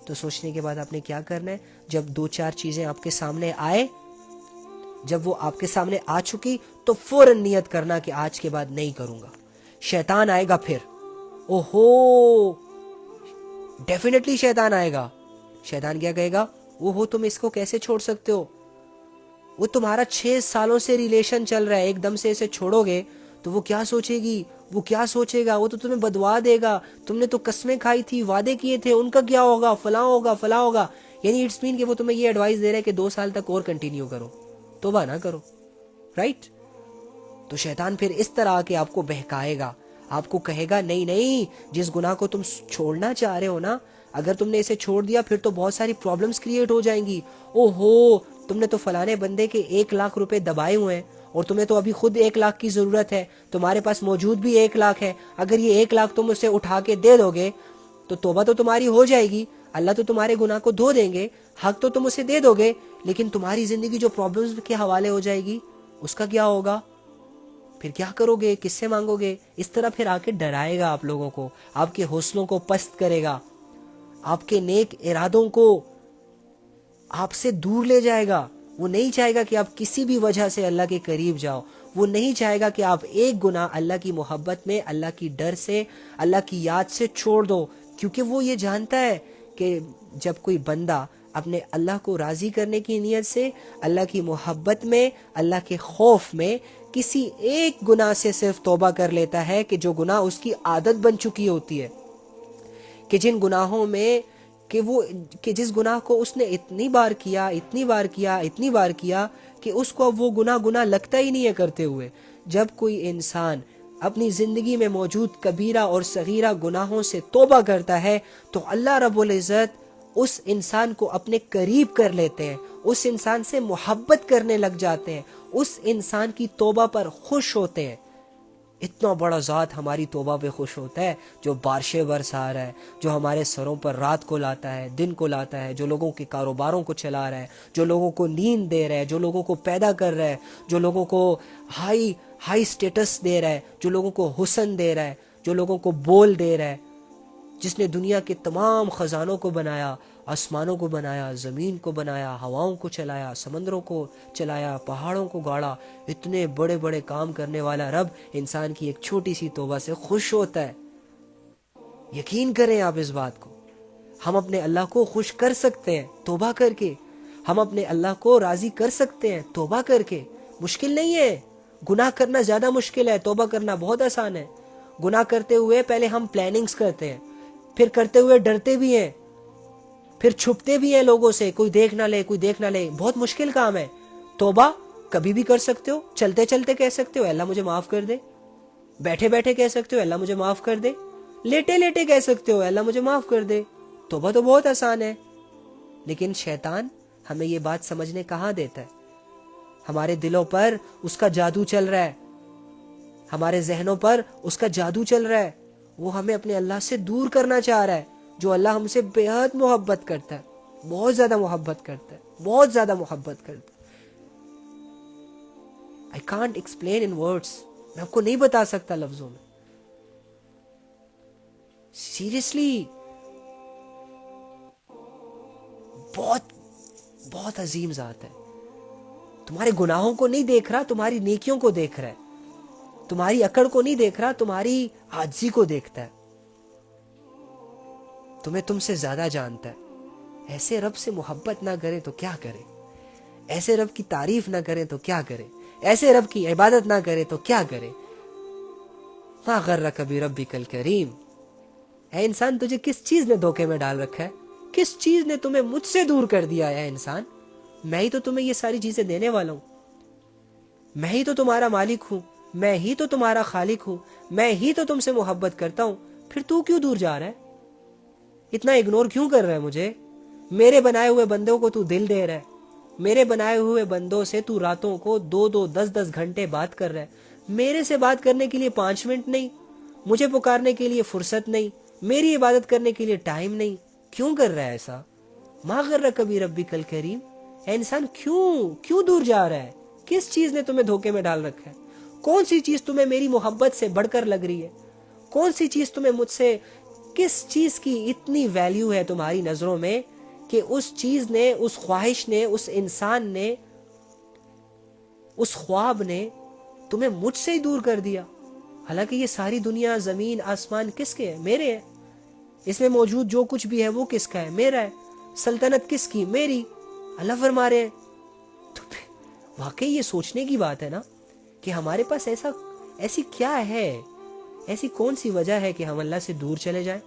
تو سوچنے کے بعد آپ نے کیا کرنا ہے؟ جب دو چار چیزیں آپ کے سامنے آئے، جب وہ آپ کے سامنے آ چکی، تو فوراً نیت کرنا کہ آج کے بعد نہیں کروں گا۔ شیطان آئے گا پھر، اوہو، ڈیفینیٹلی شیطان آئے گا۔ شیطان کیا کہے گا؟ اوہو، تم اس کو کیسے چھوڑ سکتے ہو؟ وہ تمہارا 6 سالوں سے ریلیشن چل رہا ہے، ایک دم سے اسے چھوڑو گے تو وہ کیا سوچے گی، وہ کیا سوچے گا، وہ تو تمہیں بدوا دے گا، تم نے تو قسمیں کھائی تھی، وعدے کیے تھے، ان کا کیا ہوگا، فلاں ہوگا، فلاں ہوگا۔ یعنی اٹس مین کہ وہ تمہیں یہ ایڈوائز دے رہا ہے کہ 2 سال تک اور کنٹینیو کرو، توبہ نہ کرو، رائٹ؟ تو شیطان پھر اس طرح آ کے آپ کو بہکائے گا، آپ کو کہے گا نہیں، جس گناہ کو تم چھوڑنا چاہ رہے ہو نا، اگر تم نے اسے چھوڑ دیا پھر تو بہت ساری پرابلمز کریٹ ہو جائیں گی۔ اوہو، تم نے تو فلانے بندے کے 1 لاکھ روپے دبائے ہوئے ہیں، اور تمہیں تو ابھی خود 1 لاکھ کی ضرورت ہے، تمہارے پاس موجود بھی 1 لاکھ ہے، اگر یہ 1 لاکھ تم اسے اٹھا کے دے دو گے تو توبہ تو تمہاری ہو جائے گی، اللہ تو تمہارے گناہ کو دھو دیں گے، حق تو تم اسے دے دو گے، لیکن تمہاری زندگی جو پرابلمز کے حوالے ہو جائے گی، اس کا کیا ہوگا؟ پھر کیا کرو گے؟ کس سے مانگو گے؟ اس طرح پھر آ کے ڈرائے گا آپ لوگوں کو، آپ کے حوصلوں کو پست کرے گا، آپ کے نیک ارادوں کو آپ سے دور لے جائے گا۔ وہ نہیں چاہے گا کہ آپ کسی بھی وجہ سے اللہ کے قریب جاؤ، وہ نہیں چاہے گا کہ آپ ایک گناہ اللہ کی محبت میں، اللہ کی ڈر سے، اللہ کی یاد سے چھوڑ دو، کیونکہ وہ یہ جانتا ہے کہ جب کوئی بندہ اپنے اللہ کو راضی کرنے کی نیت سے، اللہ کی محبت میں، اللہ کے خوف میں کسی ایک گناہ سے صرف توبہ کر لیتا ہے، کہ جو گناہ اس کی عادت بن چکی ہوتی ہے، کہ جن گناہوں میں کہ جس گناہ کو اس نے اتنی بار کیا کہ اس کو اب وہ گناہ لگتا ہی نہیں ہے کرتے ہوئے۔ جب کوئی انسان اپنی زندگی میں موجود کبیرہ اور صغیرہ گناہوں سے توبہ کرتا ہے تو اللہ رب العزت اس انسان کو اپنے قریب کر لیتے ہیں، اس انسان سے محبت کرنے لگ جاتے ہیں، اس انسان کی توبہ پر خوش ہوتے ہیں۔ اتنا بڑا ذات ہماری توبہ پہ خوش ہوتا ہے، جو بارشیں برسا رہا ہے، جو ہمارے سروں پر رات کو لاتا ہے، دن کو لاتا ہے، جو لوگوں کے کاروباروں کو چلا رہا ہے، جو لوگوں کو نیند دے رہا ہے، جو لوگوں کو پیدا کر رہا ہے، جو لوگوں کو ہائی سٹیٹس دے رہا ہے، جو لوگوں کو حسن دے رہا ہے، جو لوگوں کو بول دے رہا ہے، جس نے دنیا کے تمام خزانوں کو بنایا، آسمانوں کو بنایا، زمین کو بنایا، ہواؤں کو چلایا، سمندروں کو چلایا، پہاڑوں کو گاڑا، اتنے بڑے بڑے کام کرنے والا رب انسان کی ایک چھوٹی سی توبہ سے خوش ہوتا ہے۔ یقین کریں آپ اس بات کو، ہم اپنے اللہ کو خوش کر سکتے ہیں توبہ کر کے، ہم اپنے اللہ کو راضی کر سکتے ہیں توبہ کر کے۔ مشکل نہیں ہے، گناہ کرنا زیادہ مشکل ہے، توبہ کرنا بہت آسان ہے۔ گناہ کرتے ہوئے پہلے ہم پلاننگز کرتے ہیں، پھر کرتے ہوئے ڈرتے بھی ہیں، پھر چھپتے بھی ہیں لوگوں سے، کوئی دیکھ نہ لے، کوئی دیکھ نہ لے۔ بہت مشکل کام ہے۔ توبہ کبھی بھی کر سکتے ہو، چلتے چلتے کہہ سکتے ہو اللہ مجھے معاف کر دے، بیٹھے بیٹھے کہہ سکتے ہو اللہ مجھے معاف کر دے، لیٹے لیٹے کہہ سکتے ہو اللہ مجھے معاف کر دے۔ توبہ تو بہت آسان ہے، لیکن شیطان ہمیں یہ بات سمجھنے کہاں دیتا ہے؟ ہمارے دلوں پر اس کا جادو چل رہا ہے، ہمارے ذہنوں پر اس کا جادو چل رہا ہے۔ وہ ہمیں اپنے اللہ سے دور کرنا چاہ رہا ہے، جو اللہ ہم سے بے حد محبت کرتا ہے، بہت زیادہ محبت کرتا ہے، بہت زیادہ محبت کرتا ہے۔ I can't explain in words، میں آپ کو نہیں بتا سکتا لفظوں میں۔ سیریسلی بہت بہت عظیم ذات ہے، تمہارے گناہوں کو نہیں دیکھ رہا، تمہاری نیکیوں کو دیکھ رہا ہے، تمہاری اکڑ کو نہیں دیکھ رہا، تمہاری عاجزی کو دیکھتا ہے، تمہیں تم سے زیادہ جانتا ہے۔ ایسے رب سے محبت نہ کرے تو کیا کرے، ایسے رب کی تعریف نہ کرے تو کیا کرے، ایسے رب کی عبادت نہ کرے تو کیا کرے۔ ما غرک بربک الکریم، اے انسان تجھے کس چیز نے دھوکے میں ڈال رکھا ہے، کس چیز نے تمہیں مجھ سے دور کر دیا ہے انسان؟ میں ہی تو تمہیں یہ ساری چیزیں دینے والا ہوں، میں ہی تو تمہارا مالک ہوں، میں ہی تو تمہارا خالق ہوں، میں ہی تو تم سے محبت کرتا ہوں، پھر تو کیوں دور جا رہا ہے؟ اتنا اگنور کیوں کر رہا ہے مجھے؟ میرے بنائے ہوئے بندوں کو تو دل دے رہا ہے، میرے بنائے ہوئے بندوں سے تو راتوں کو 2 10 گھنٹے بات کر رہا ہے، میرے سے بات کرنے کے لیے 5 منٹ نہیں، مجھے پکارنے کے لیے فرصت نہیں، میری عبادت کرنے کے لیے ٹائم نہیں، کیوں کر رہا ہے ایسا؟ ما غرک بربک الکریم، اے انسان کیوں دور جا رہا ہے؟ کس چیز نے تمہیں دھوکے میں ڈال رکھا ہے؟ کون سی چیز تمہیں میری محبت سے بڑھ کر لگ رہی ہے؟ کون سی چیز تمہیں مجھ سے، کس چیز کی اتنی ویلیو ہے تمہاری نظروں میں کہ اس چیز نے، اس خواہش نے، اس انسان نے، اس خواب نے تمہیں مجھ سے ہی دور کر دیا؟ حالانکہ یہ ساری دنیا، زمین، آسمان کس کے ہیں؟ میرے ہیں۔ اس میں موجود جو کچھ بھی ہے وہ کس کا ہے؟ میرا ہے۔ سلطنت کس کی؟ میری۔ اللہ فرما رہے ہیں۔ تو واقعی یہ سوچنے کی بات ہے نا کہ ہمارے پاس ایسی کیا ہے، ایسی کون سی وجہ ہے کہ ہم اللہ سے دور چلے جائیں؟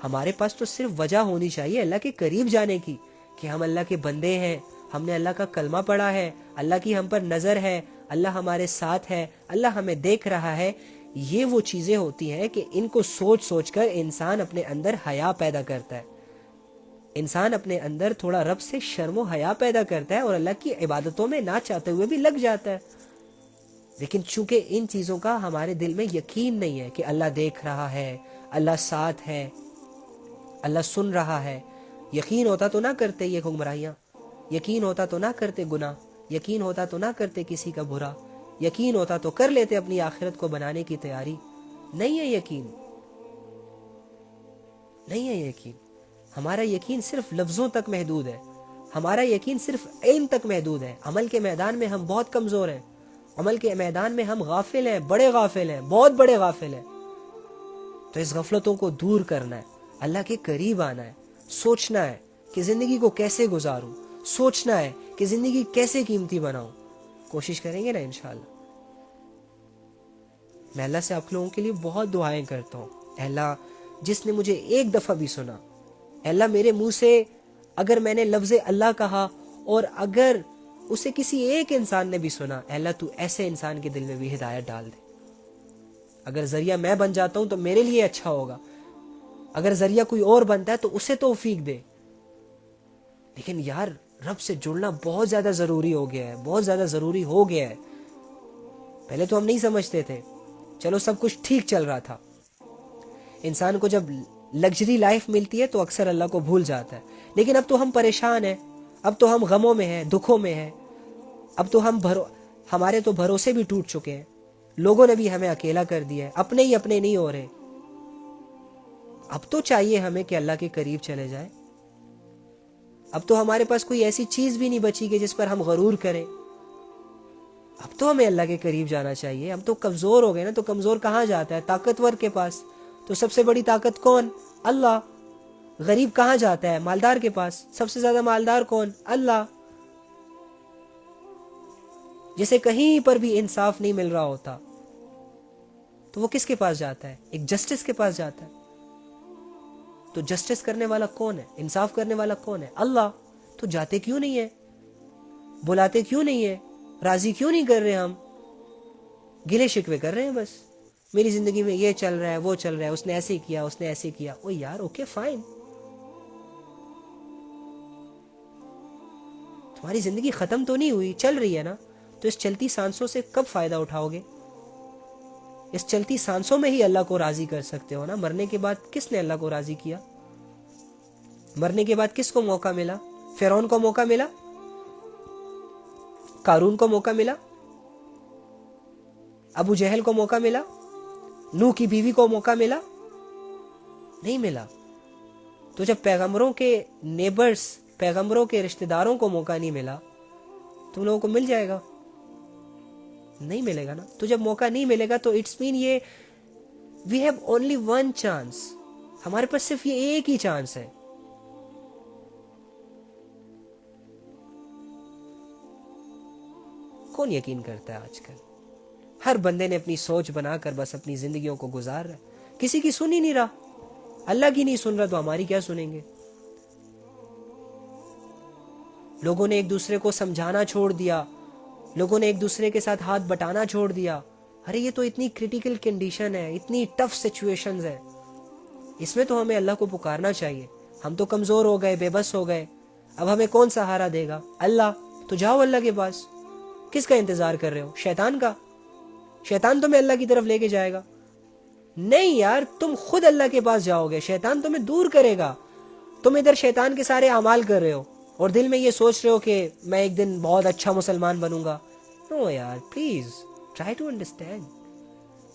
ہمارے پاس تو صرف وجہ ہونی چاہیے اللہ کے قریب جانے کی، کہ ہم اللہ کے بندے ہیں، ہم نے اللہ کا کلمہ پڑھا ہے، اللہ کی ہم پر نظر ہے، اللہ ہمارے ساتھ ہے، اللہ ہمیں دیکھ رہا ہے۔ یہ وہ چیزیں ہوتی ہیں کہ ان کو سوچ سوچ کر انسان اپنے اندر حیا پیدا کرتا ہے، انسان اپنے اندر تھوڑا رب سے شرم و حیا پیدا کرتا ہے اور اللہ کی عبادتوں میں نہ چاہتے ہوئے بھی لگ جاتا ہے۔ لیکن چونکہ ان چیزوں کا ہمارے دل میں یقین نہیں ہے کہ اللہ دیکھ رہا ہے، اللہ ساتھ ہے، اللہ سن رہا ہے، یقین ہوتا تو نہ کرتے یہ گمراہیاں، یقین ہوتا تو نہ کرتے گناہ، یقین ہوتا تو نہ کرتے کسی کا برا، یقین ہوتا تو کر لیتے اپنی آخرت کو بنانے کی تیاری۔ نہیں ہے یقین، نہیں ہے یقین۔ ہمارا یقین صرف لفظوں تک محدود ہے، ہمارا یقین صرف علم تک محدود ہے۔ عمل کے میدان میں ہم بہت کمزور ہیں، عمل کے میدان میں ہم غافل ہیں، بڑے غافل ہیں، بہت بڑے غافل ہیں۔ تو اس غفلتوں کو دور کرنا ہے، اللہ کے قریب آنا ہے، سوچنا ہے کہ زندگی کو کیسے گزاروں، سوچنا ہے کہ زندگی کیسے قیمتی بناؤں۔ کوشش کریں گے نا انشاءاللہ۔ میں اللہ سے آپ لوگوں کے لیے بہت دعائیں کرتا ہوں، اے اللہ جس نے مجھے ایک دفعہ بھی سنا، اے اللہ میرے منہ سے اگر میں نے لفظ اللہ کہا اور اگر اسے کسی ایک انسان نے بھی سنا، اے اللہ تو ایسے انسان کے دل میں بھی ہدایت ڈال دے۔ اگر ذریعہ میں بن جاتا ہوں تو میرے لیے اچھا ہوگا، اگر ذریعہ کوئی اور بنتا ہے تو اسے توفیق دے۔ لیکن یار رب سے جڑنا بہت زیادہ ضروری ہو گیا ہے، بہت زیادہ ضروری ہو گیا ہے۔ پہلے تو ہم نہیں سمجھتے تھے، چلو سب کچھ ٹھیک چل رہا تھا. انسان کو جب لگژری لائف ملتی ہے تو اکثر اللہ کو بھول جاتا ہے. لیکن اب تو ہم پریشان ہیں, اب تو ہم غموں میں ہیں, دکھوں میں ہیں, اب تو ہمارے تو بھروسے بھی ٹوٹ چکے ہیں, لوگوں نے بھی ہمیں اکیلا کر دیا ہے, اپنے ہی اپنے نہیں ہو رہے. اب تو چاہیے ہمیں کہ اللہ کے قریب چلے جائیں. اب تو ہمارے پاس کوئی ایسی چیز بھی نہیں بچی کہ جس پر ہم غرور کریں. اب تو ہمیں اللہ کے قریب جانا چاہیے. ہم تو کمزور ہو گئے نا, تو کمزور کہاں جاتا ہے؟ طاقتور کے پاس. تو سب سے بڑی طاقت کون؟ اللہ. غریب کہاں جاتا ہے؟ مالدار کے پاس. سب سے زیادہ مالدار کون؟ اللہ. جسے کہیں پر بھی انصاف نہیں مل رہا ہوتا تو وہ کس کے پاس جاتا ہے؟ ایک جسٹس کے پاس جاتا ہے. تو جسٹس کرنے والا کون ہے؟ انصاف کرنے والا کون ہے؟ اللہ. تو جاتے کیوں نہیں ہے؟ بلاتے کیوں نہیں ہے؟ راضی کیوں نہیں کر رہے؟ ہم گلے شکوے کر رہے ہیں بس. میری زندگی میں یہ چل رہا ہے, وہ چل رہا ہے, اس نے ایسے کیا, اس نے ایسے کیا. او یار, اوکے فائن, تمہاری زندگی ختم تو نہیں ہوئی, چل رہی ہے نا. تو اس چلتی سانسوں سے کب فائدہ اٹھاؤ گے؟ اس چلتی سانسوں میں ہی اللہ کو راضی کر سکتے ہو نا. مرنے کے بعد کس نے اللہ کو راضی کیا؟ مرنے کے بعد کس کو موقع ملا؟ فرعون کو موقع ملا؟ قارون کو موقع ملا؟ ابو جہل کو موقع ملا؟ نوح کی بیوی کو موقع ملا؟ نہیں ملا. تو جب پیغمبروں کے نیبرز, پیغمبروں کے رشتہ داروں کو موقع نہیں ملا, تم لوگوں کو مل جائے گا؟ نہیں ملے گا نا. تو جب موقع نہیں ملے گا تو اٹس مین یہ we have only one chance. ہمارے پاس صرف یہ ایک ہی چانس ہے. کون یقین کرتا ہے آج کل؟ ہر بندے نے اپنی سوچ بنا کر بس اپنی زندگیوں کو گزار رہا ہے. کسی کی سن ہی نہیں رہا. اللہ کی نہیں سن رہا تو ہماری کیا سنیں گے؟ لوگوں نے ایک دوسرے کو سمجھانا چھوڑ دیا, لوگوں نے ایک دوسرے کے ساتھ ہاتھ بٹانا چھوڑ دیا. ارے یہ تو اتنی کریٹیکل کنڈیشن ہے, اتنی ٹف سچویشنز ہیں, اس میں تو ہمیں اللہ کو پکارنا چاہیے. ہم تو کمزور ہو گئے, بے بس ہو گئے, اب ہمیں کون سہارا دے گا؟ اللہ. تو جاؤ اللہ کے پاس. کس کا انتظار کر رہے ہو؟ شیطان کا؟ شیطان تمہیں اللہ کی طرف لے کے جائے گا؟ نہیں یار, تم خود اللہ کے پاس جاؤ گے, شیطان تمہیں دور کرے گا. تم ادھر شیطان کے سارے اعمال کر رہے ہو اور دل میں یہ سوچ رہے ہو کہ میں ایک دن بہت اچھا مسلمان بنوں گا. نو یار, پلیز ٹرائی ٹو انڈرسٹینڈ.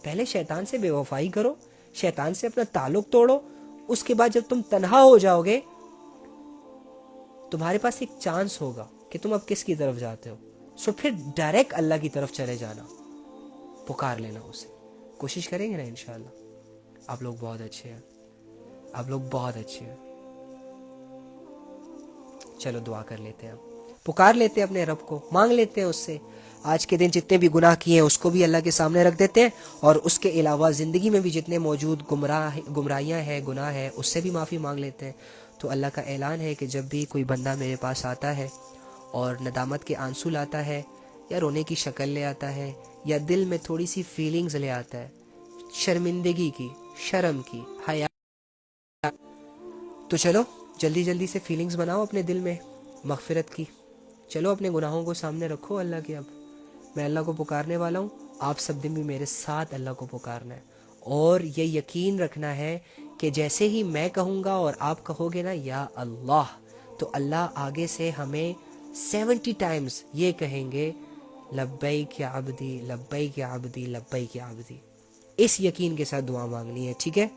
پہلے شیطان سے بے وفائی کرو, شیطان سے اپنا تعلق توڑو. اس کے بعد جب تم تنہا ہو جاؤ گے تمہارے پاس ایک چانس ہوگا کہ تم اب کس کی طرف جاتے ہو. سو پھر ڈائریکٹ اللہ کی طرف چلے جانا, پکار لینا اسے. کوشش کریں گے نا انشاءاللہ. آپ لوگ بہت اچھے ہیں, آپ لوگ بہت اچھے ہیں. چلو دعا کر لیتے ہیں, پکار لیتے ہیں اپنے رب کو, مانگ لیتے ہیں اس سے. آج کے دن جتنے بھی گناہ کیے ہیں اس کو بھی اللہ کے سامنے رکھ دیتے ہیں, اور اس کے علاوہ زندگی میں بھی جتنے موجود گمراہیاں ہیں, گناہ ہے, اس سے بھی معافی مانگ لیتے ہیں. تو اللہ کا اعلان ہے کہ جب بھی کوئی بندہ میرے پاس آتا ہے اور ندامت کے آنسو لاتا ہے, یا رونے کی شکل لے آتا ہے, یا دل میں تھوڑی سی فیلنگز لے آتا ہے, شرمندگی کی, شرم کی, حیا, تو چلو جلدی جلدی سے فیلنگز بناؤ اپنے دل میں مغفرت کی. چلو اپنے گناہوں کو سامنے رکھو اللہ کے. اب میں اللہ کو پکارنے والا ہوں, آپ سب دن بھی میرے ساتھ اللہ کو پکارنا ہے, اور یہ یقین رکھنا ہے کہ جیسے ہی میں کہوں گا اور آپ کہو گے نا یا اللہ, تو اللہ آگے سے ہمیں 70 ٹائمز یہ کہیں گے لبیک یا عبدی, لبیک یا عبدی, لبیک یا عبدی. اس یقین کے ساتھ دعا مانگنی ہے, ٹھیک ہے؟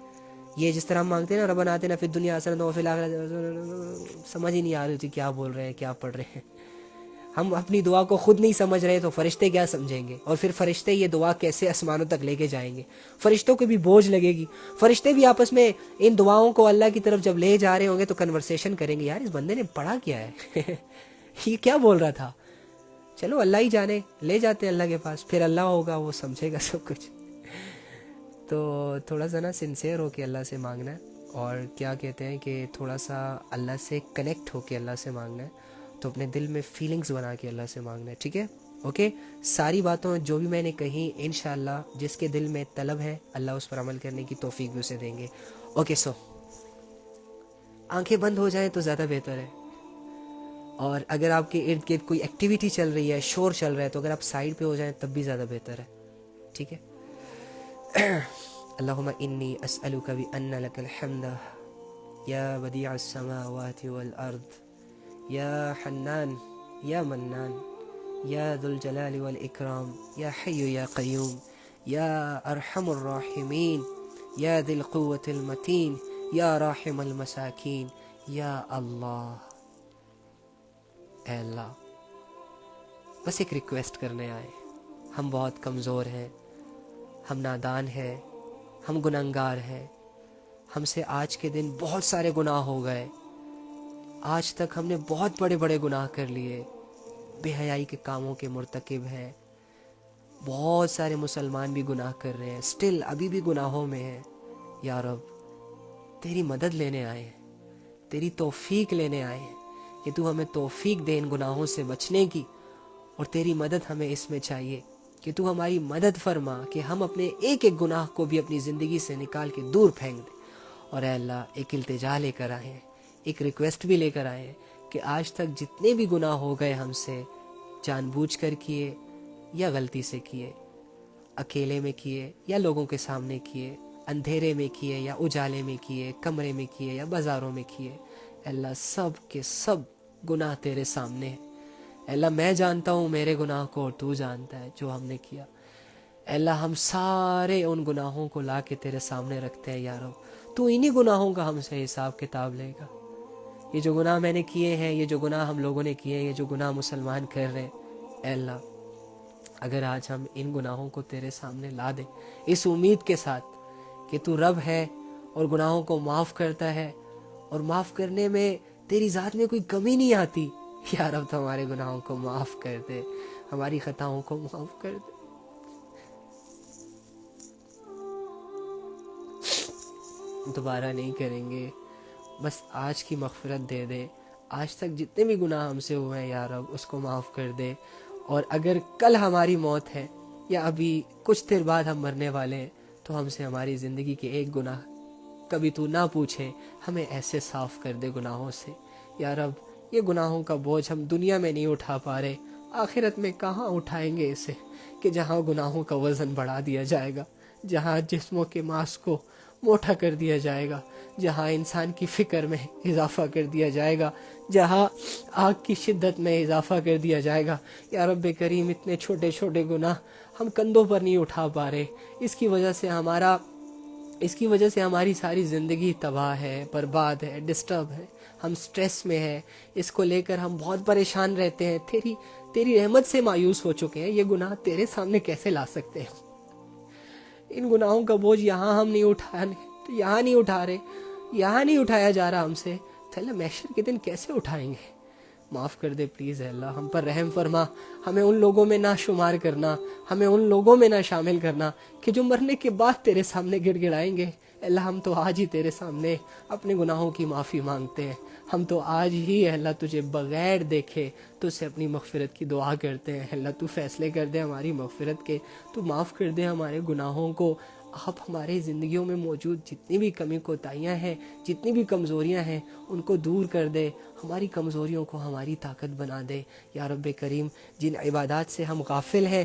یہ جس طرح ہم مانگتے ہیں نا ربنا آتنا فی الدنیا حسنۃ وفی الآخرۃ, سمجھ ہی نہیں آ رہی تھی کیا بول رہے ہیں, کیا پڑھ رہے ہیں. ہم اپنی دعا کو خود نہیں سمجھ رہے تو فرشتے کیا سمجھیں گے؟ اور پھر فرشتے یہ دعا کیسے آسمانوں تک لے کے جائیں گے؟ فرشتوں کو بھی بوجھ لگے گی. فرشتے بھی آپس میں ان دعاؤں کو اللہ کی طرف جب لے جا رہے ہوں گے تو کنورسیشن کریں گے, یار اس بندے نے پڑھا کیا ہے, یہ کیا بول رہا تھا. چلو اللہ ہی جانے, لے جاتے ہیں اللہ کے پاس, پھر اللہ ہوگا وہ سمجھے گا سب کچھ. تو تھوڑا سا نا سنسیئر ہو کے اللہ سے مانگنا ہے, اور کیا کہتے ہیں کہ تھوڑا سا اللہ سے کنیکٹ ہو کے اللہ سے مانگنا ہے. تو اپنے دل میں فیلنگز بنا کے اللہ سے مانگنا ہے, ٹھیک ہے؟ اوکے. ساری باتوں جو بھی میں نے کہیں انشاءاللہ جس کے دل میں طلب ہے اللہ اس پر عمل کرنے کی توفیق بھی اسے دیں گے. اوکے, سو آنکھیں بند ہو جائیں تو زیادہ بہتر ہے, اور اگر آپ کے ارد گرد کوئی ایکٹیویٹی چل رہی ہے, شور چل رہا ہے, تو اگر آپ سائڈ پہ ہو جائیں تب بھی زیادہ بہتر ہے, ٹھیک ہے؟ اللہم انی اسألک بأن لک الحمد یا بدیع السماوات والارض یا حنان یا منان یا ذو الجلال والاکرام یا حی یا قیوم یا ارحم الراحمین یا ذی القوة المتین یا راحم المساکین یا اللہ۔ اے اللہ، بس ایک ریکویسٹ کرنے آئے، ہم بہت کمزور ہیں، ہم نادان ہیں، ہم گنہگار ہیں، ہم سے آج کے دن بہت سارے گناہ ہو گئے، آج تک ہم نے بہت بڑے بڑے گناہ کر لیے، بے حیائی کے کاموں کے مرتکب ہیں، بہت سارے مسلمان بھی گناہ کر رہے ہیں، سٹل ابھی بھی گناہوں میں ہیں۔ یا رب، تیری مدد لینے آئے ہیں، تیری توفیق لینے آئے ہیں کہ تو ہمیں توفیق دے ان گناہوں سے بچنے کی، اور تیری مدد ہمیں اس میں چاہیے کہ تو ہماری مدد فرما کہ ہم اپنے ایک ایک گناہ کو بھی اپنی زندگی سے نکال کے دور پھینک دیں۔ اور اے اللہ، ایک التجا لے کر آئے ہیں، ایک ریکویسٹ بھی لے کر آئے ہیں کہ آج تک جتنے بھی گناہ ہو گئے ہم سے، جان بوجھ کر کیے یا غلطی سے کیے، اکیلے میں کیے یا لوگوں کے سامنے کیے، اندھیرے میں کیے یا اجالے میں کیے، کمرے میں کیے یا بازاروں میں کیے، اے اللہ سب کے سب گناہ تیرے سامنے ہیں۔ اے اللہ، میں جانتا ہوں میرے گناہ کو، اور تو جانتا ہے جو ہم نے کیا۔ اے اللہ، ہم سارے ان گناہوں کو لا کے تیرے سامنے رکھتے ہیں یا رب، تو انہی گناہوں کا ہم سے حساب کتاب لے گا۔ یہ جو گناہ میں نے کیے ہیں، یہ جو گناہ ہم لوگوں نے کیے ہیں، یہ جو گناہ مسلمان کر رہے ہیں، اے اللہ اگر آج ہم ان گناہوں کو تیرے سامنے لا دیں اس امید کے ساتھ کہ تو رب ہے اور گناہوں کو معاف کرتا ہے، اور معاف کرنے میں تیری ذات میں کوئی کمی نہیں آتی، یا رب تو ہمارے گناہوں کو معاف کر دے، ہماری خطاؤں کو معاف کر دے۔ دوبارہ نہیں کریں گے، بس آج کی مغفرت دے دے، آج تک جتنے بھی گناہ ہم سے ہوئے ہیں یا رب اس کو معاف کر دے، اور اگر کل ہماری موت ہے یا ابھی کچھ دیر بعد ہم مرنے والے ہیں تو ہم سے ہماری زندگی کے ایک گناہ کبھی تو نہ پوچھے، ہمیں ایسے صاف کر دے گناہوں سے۔ یا رب، یہ گناہوں کا بوجھ ہم دنیا میں نہیں اٹھا پا رہے، آخرت میں کہاں اٹھائیں گے اسے، کہ جہاں گناہوں کا وزن بڑھا دیا جائے گا، جہاں جسموں کے ماس کو موٹا کر دیا جائے گا، جہاں انسان کی فکر میں اضافہ کر دیا جائے گا، جہاں آگ کی شدت میں اضافہ کر دیا جائے گا۔ یا رب کریم، اتنے چھوٹے چھوٹے گناہ ہم کندھوں پر نہیں اٹھا پا رہے، اس کی وجہ سے ہماری ساری زندگی تباہ ہے، برباد ہے، ڈسٹرب ہے، ہم سٹریس میں ہیں، اس کو لے کر ہم بہت پریشان رہتے ہیں، تیری رحمت سے مایوس ہو چکے ہیں۔ یہ گناہ تیرے سامنے کیسے لا سکتے ہیں؟ ان گناہوں کا بوجھ یہاں ہم نہیں یہاں نہیں اٹھا رہے، یہاں نہیں اٹھایا جا رہا ہم سے، تو اللہ محشر کے دن کیسے اٹھائیں گے؟ معاف کر دے پلیز اے اللہ، ہم پر رحم فرما، ہمیں ان لوگوں میں نہ شمار کرنا، ہمیں ان لوگوں میں نہ شامل کرنا کہ جو مرنے کے بعد تیرے سامنے گڑ گڑائیں گے۔ اے اللہ، ہم تو آج ہی تیرے سامنے اپنے گناہوں کی معافی مانگتے ہیں، ہم تو آج ہی اے اللہ تجھے بغیر دیکھے تجھ سے اپنی مغفرت کی دعا کرتے ہیں۔ اے اللہ، تو فیصلے کر دے ہماری مغفرت کے، تو معاف کر دے ہمارے گناہوں کو۔ آپ ہمارے زندگیوں میں موجود جتنی بھی کمی کوتاہیاں ہیں، جتنی بھی کمزوریاں ہیں، ان کو دور کر دے، ہماری کمزوریوں کو ہماری طاقت بنا دے۔ یا رب کریم، جن عبادات سے ہم غافل ہیں،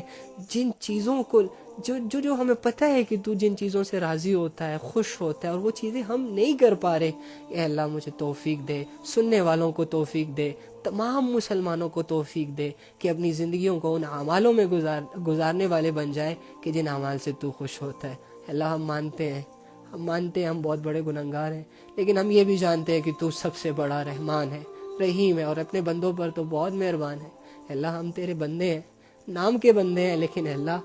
جن چیزوں کو جو ہمیں پتہ ہے کہ تو جن چیزوں سے راضی ہوتا ہے، خوش ہوتا ہے، اور وہ چیزیں ہم نہیں کر پا رہے، اے اللہ مجھے توفیق دے، سننے والوں کو توفیق دے، تمام مسلمانوں کو توفیق دے کہ اپنی زندگیوں کو ان اعمالوں میں گزارنے والے بن جائے کہ جن اعمال سے تو خوش ہوتا ہے۔ اللہ، ہم مانتے ہیں ہم بہت بڑے گنہگار ہیں، لیکن ہم یہ بھی جانتے ہیں کہ تو سب سے بڑا رحمان ہے، رحیم ہے، اور اپنے بندوں پر تو بہت مہربان ہے۔ اللہ، ہم تیرے بندے ہیں، نام کے بندے ہیں، لیکن اللہ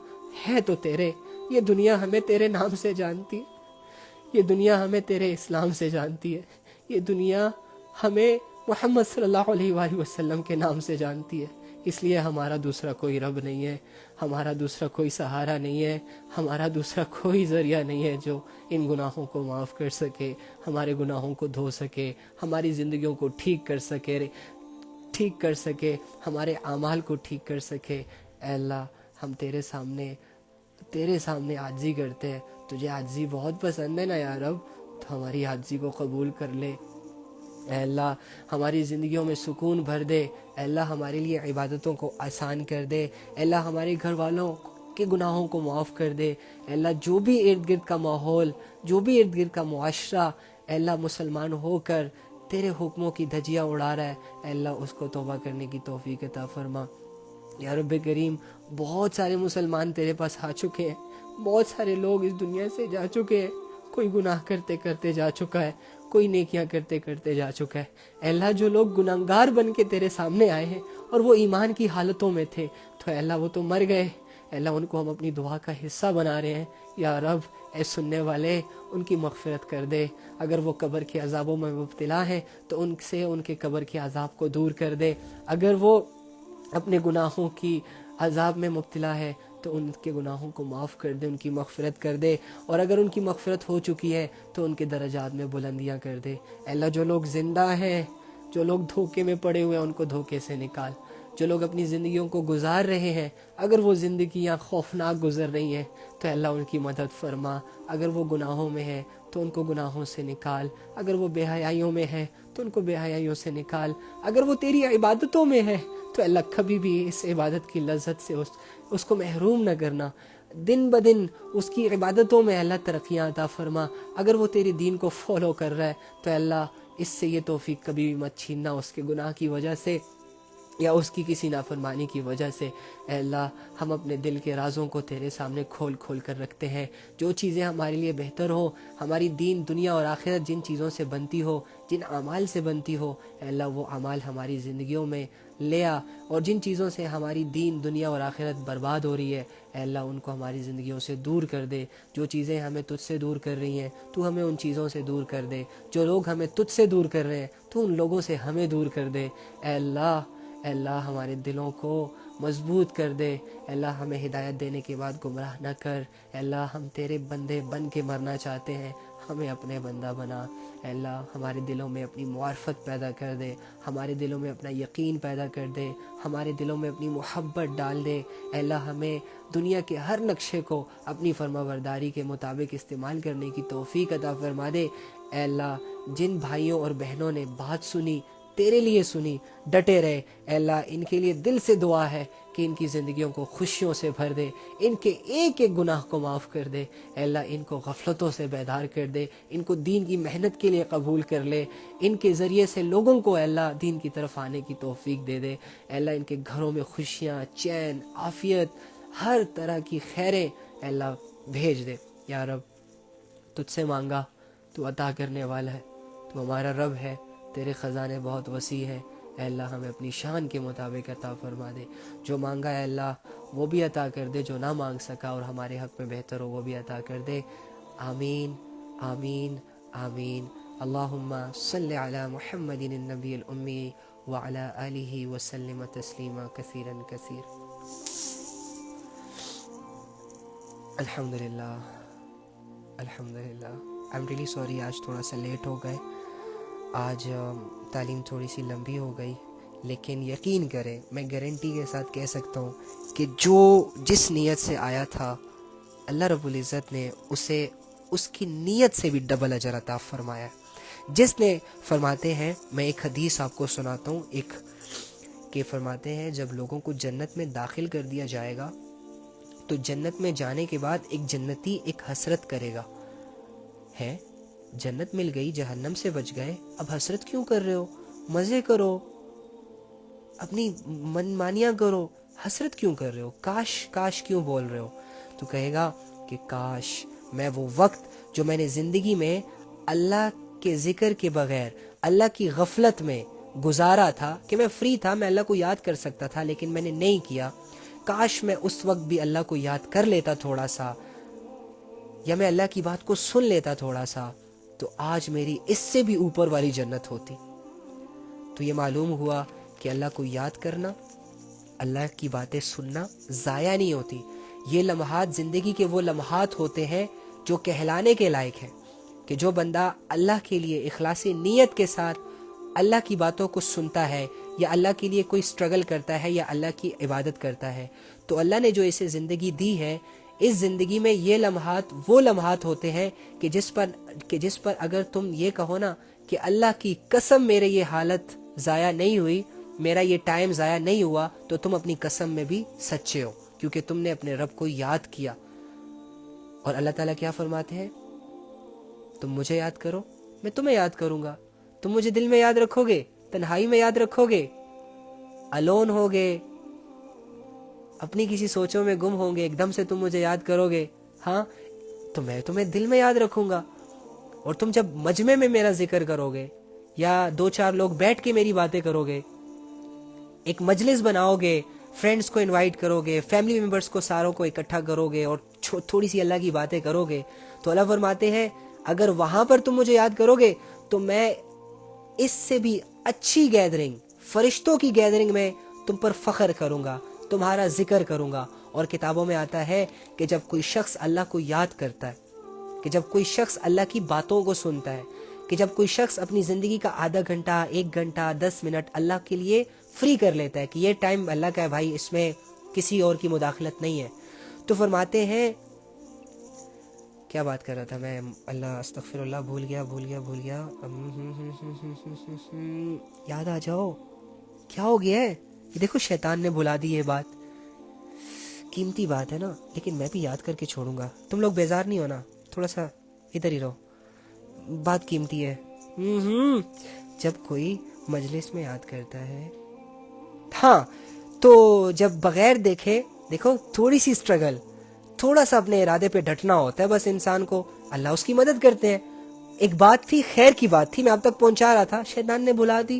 ہے تو تیرے۔ یہ دنیا ہمیں تیرے نام سے جانتی ہے، یہ دنیا ہمیں تیرے اسلام سے جانتی ہے، یہ دنیا ہمیں محمد صلی اللہ علیہ وآلہ وسلم کے نام سے جانتی ہے۔ اس لیے ہمارا دوسرا کوئی رب نہیں ہے، ہمارا دوسرا کوئی سہارا نہیں ہے، ہمارا دوسرا کوئی ذریعہ نہیں ہے جو ان گناہوں کو معاف کر سکے، ہمارے گناہوں کو دھو سکے، ہماری زندگیوں کو ٹھیک کر سکے، ہمارے اعمال کو ٹھیک کر سکے۔ اے اللہ، ہم تیرے سامنے عاجزی کرتے ہیں، تجھے عاجزی بہت پسند ہے نا یا رب، تو ہماری عاجزی کو قبول کر لے۔ اے اللہ، ہماری زندگیوں میں سکون بھر دے۔ اے اللہ، ہمارے لیے عبادتوں کو آسان کر دے۔ اے اللہ، ہمارے گھر والوں کے گناہوں کو معاف کر دے۔ اے اللہ جو بھی ارد گرد کا ماحول، جو بھی ارد گرد کا معاشرہ اے اللہ مسلمان ہو کر تیرے حکموں کی دھجیاں اڑا رہا ہے، اے اللہ اس کو توبہ کرنے کی توفیق عطا فرما۔ یا رب کریم، بہت سارے مسلمان تیرے پاس آ چکے ہیں، بہت سارے لوگ اس دنیا سے جا چکے ہیں، کوئی گناہ کرتے کرتے جا چکا ہے، کوئی نیکیاں کرتے کرتے جا چکا ہے۔ اے اللہ جو لوگ گناہگار بن کے تیرے سامنے آئے ہیں اور وہ ایمان کی حالتوں میں تھے، تو اے اللہ وہ تو مر گئے، اے اللہ ان کو ہم اپنی دعا کا حصہ بنا رہے ہیں۔ یا رب اے سننے والے، ان کی مغفرت کر دے، اگر وہ قبر کے عذابوں میں مبتلا ہیں تو ان سے ان کے قبر کے عذاب کو دور کر دے، اگر وہ اپنے گناہوں کی عذاب میں مبتلا ہے تو ان کے گناہوں کو معاف کر دے، ان کی مغفرت کر دے، اور اگر ان کی مغفرت ہو چکی ہے تو ان کے درجات میں بلندیاں کر دے۔ اے اللہ جو لوگ زندہ ہیں، جو لوگ دھوکے میں پڑے ہوئے ہیں، ان کو دھوکے سے نکال۔ جو لوگ اپنی زندگیوں کو گزار رہے ہیں، اگر وہ زندگیاں خوفناک گزر رہی ہیں تو اللہ ان کی مدد فرما، اگر وہ گناہوں میں ہے تو ان کو گناہوں سے نکال، اگر وہ بے حیائیوں میں ہے تو ان کو بے حیائیوں سے نکال، اگر وہ تیری عبادتوں میں ہے تو اللہ کبھی بھی اس عبادت کی لذت سے اس کو محروم نہ کرنا، دن بدن اس کی عبادتوں میں اللہ ترقیاں عطا فرما۔ اگر وہ تیری دین کو فالو کر رہا ہے تو اللہ اس سے یہ توفیق کبھی بھی مت چھیننا، اس کے گناہ کی وجہ سے یا اس کی کسی نافرمانی کی وجہ سے۔ اے اللہ ہم اپنے دل کے رازوں کو تیرے سامنے کھول کھول کر رکھتے ہیں، جو چیزیں ہمارے لیے بہتر ہو، ہماری دین دنیا اور آخرت جن چیزوں سے بنتی ہو، جن اعمال سے بنتی ہو، اے اللہ وہ اعمال ہماری زندگیوں میں لے آ، اور جن چیزوں سے ہماری دین دنیا اور آخرت برباد ہو رہی ہے اے اللہ ان کو ہماری زندگیوں سے دور کر دے۔ جو چیزیں ہمیں تجھ سے دور کر رہی ہیں تو ہمیں ان چیزوں سے دور کر دے، جو لوگ ہمیں تجھ سے دور کر رہے ہیں تو ان لوگوں سے ہمیں دور کر دے۔ اے اللہ ہمارے دلوں کو مضبوط کر دے، اے اللہ ہمیں ہدایت دینے کے بعد گمراہ نہ کر۔ اے اللہ ہم تیرے بندے بن کے مرنا چاہتے ہیں، ہمیں اپنے بندہ بنا۔ اے اللہ ہمارے دلوں میں اپنی معرفت پیدا کر دے، ہمارے دلوں میں اپنا یقین پیدا کر دے، ہمارے دلوں میں اپنی محبت ڈال دے۔ اے اللہ ہمیں دنیا کے ہر نقشے کو اپنی فرمانبرداری کے مطابق استعمال کرنے کی توفیق عطا فرما دے۔ اے اللہ جن بھائیوں اور بہنوں نے بات سنی، تیرے لیے سنی، ڈٹے رہے، اے اللہ ان کے لیے دل سے دعا ہے کہ ان کی زندگیوں کو خوشیوں سے بھر دے، ان کے ایک ایک گناہ کو معاف کر دے۔ اے اللہ ان کو غفلتوں سے بیدار کر دے، ان کو دین کی محنت کے لیے قبول کر لے، ان کے ذریعے سے لوگوں کو اے اللہ دین کی طرف آنے کی توفیق دے دے۔ اے اللہ ان کے گھروں میں خوشیاں، چین، عافیت، ہر طرح کی خیریں اے اللہ بھیج دے۔ یا رب تجھ سے مانگا، تو عطا کرنے والا ہے، تو ہمارا رب ہے، تیرے خزانے بہت وسیع ہیں۔ اے اللہ ہمیں اپنی شان کے مطابق عطا فرما دے، جو مانگا اے اللہ وہ بھی عطا کر دے، جو نہ مانگ سکا اور ہمارے حق میں بہتر ہو وہ بھی عطا کر دے۔ آمین آمین آمین۔ اللہم صلی علی محمد النبی الامی وعلی آلہ وسلم تسلیما کثیرا کثیر۔ الحمدللہ الحمدللہ۔ آئی ایم ریئلی سوری آج تھوڑا سا لیٹ ہو گئے، آج تعلیم تھوڑی سی لمبی ہو گئی، لیکن یقین کریں میں گارنٹی کے ساتھ کہہ سکتا ہوں کہ جس نیت سے آیا تھا اللہ رب العزت نے اسے اس کی نیت سے بھی ڈبل اجر عطا فرمایا۔ جس نے فرماتے ہیں، میں ایک حدیث آپ کو سناتا ہوں، کہ فرماتے ہیں جب لوگوں کو جنت میں داخل کر دیا جائے گا تو جنت میں جانے کے بعد ایک جنتی ایک حسرت کرے گا، ہے جنت مل گئی، جہنم سے بچ گئے، اب حسرت کیوں کر رہے ہو؟ مزے کرو، اپنی من مانیاں کرو، حسرت کیوں کر رہے ہو؟ کاش کیوں بول رہے ہو؟ تو کہے گا کہ کاش میں وہ وقت جو میں نے زندگی میں اللہ کے ذکر کے بغیر اللہ کی غفلت میں گزارا تھا، کہ میں فری تھا، میں اللہ کو یاد کر سکتا تھا لیکن میں نے نہیں کیا، کاش میں اس وقت بھی اللہ کو یاد کر لیتا تھوڑا سا، یا میں اللہ کی بات کو سن لیتا تھوڑا سا، تو آج میری اس سے بھی اوپر والی جنت ہوتی۔ تو یہ معلوم ہوا کہ اللہ کو یاد کرنا، اللہ کی باتیں سننا ضائع نہیں ہوتی۔ یہ لمحات زندگی کے وہ لمحات ہوتے ہیں جو کہلانے کے لائق ہیں، کہ جو بندہ اللہ کے لیے اخلاص نیت کے ساتھ اللہ کی باتوں کو سنتا ہے، یا اللہ کے لیے کوئی سٹرگل کرتا ہے، یا اللہ کی عبادت کرتا ہے، تو اللہ نے جو اسے زندگی دی ہے، اس زندگی میں یہ لمحات وہ لمحات ہوتے ہیں کہ جس پر اگر تم یہ کہو نا کہ اللہ کی قسم میرے یہ حالت ضائع نہیں ہوئی، میرا یہ ٹائم ضائع نہیں ہوا، تو تم اپنی قسم میں بھی سچے ہو۔ کیونکہ تم نے اپنے رب کو یاد کیا. اور اللہ تعالیٰ کیا فرماتے ہیں؟ تم مجھے یاد کرو میں تمہیں یاد کروں گا. تم مجھے دل میں یاد رکھو گے, تنہائی میں یاد رکھو گے, الون ہوگے, اپنی کسی سوچوں میں گم ہوں گے, ایک دم سے تم مجھے یاد کرو گے, ہاں تو میں تمہیں دل میں یاد رکھوں گا. اور تم جب مجمع میں میرا ذکر کرو گے یا 2-4 لوگ بیٹھ کے میری باتیں کرو گے, ایک مجلس بناؤ گے, فرینڈز کو انوائٹ کرو گے, فیملی ممبرز کو ساروں کو اکٹھا کرو گے اور تھوڑی سی اللہ کی باتیں کرو گے, تو اللہ فرماتے ہیں اگر وہاں پر تم مجھے یاد کرو گے تو میں اس سے بھی اچھی گیدرنگ, فرشتوں کی گیدرنگ میں تم پر فخر کروں گا, تمہارا ذکر کروں گا. اور کتابوں میں آتا ہے کہ جب کوئی شخص اللہ کو یاد کرتا ہے, کہ جب کوئی شخص اللہ کی باتوں کو سنتا ہے, کہ جب کوئی شخص اپنی زندگی کا آدھا گھنٹہ, 1 گھنٹہ, 10 منٹ اللہ کے لیے فری کر لیتا ہے کہ یہ ٹائم اللہ کا ہے بھائی, اس میں کسی اور کی مداخلت نہیں ہے, تو فرماتے ہیں, کیا بات کر رہا تھا میں, اللہ استغفر اللہ, بھول گیا, یاد آ جاؤ, کیا ہو گیا ہے؟ یہ دیکھو شیطان نے بھلا دی یہ بات, قیمتی بات ہے نا, لیکن میں بھی یاد کر کے چھوڑوں گا. تم لوگ بیزار نہیں ہونا, تھوڑا سا ادھر ہی رہو, بات قیمتی ہے. جب کوئی مجلس میں یاد کرتا ہے, ہاں تو جب بغیر دیکھے, دیکھو تھوڑی سی اسٹرگل, تھوڑا سا اپنے ارادے پہ ڈٹنا ہوتا ہے بس انسان کو, اللہ اس کی مدد کرتے ہیں. ایک بات تھی, خیر کی بات تھی, میں اب تک پہنچا رہا تھا, شیطان نے بلا دی,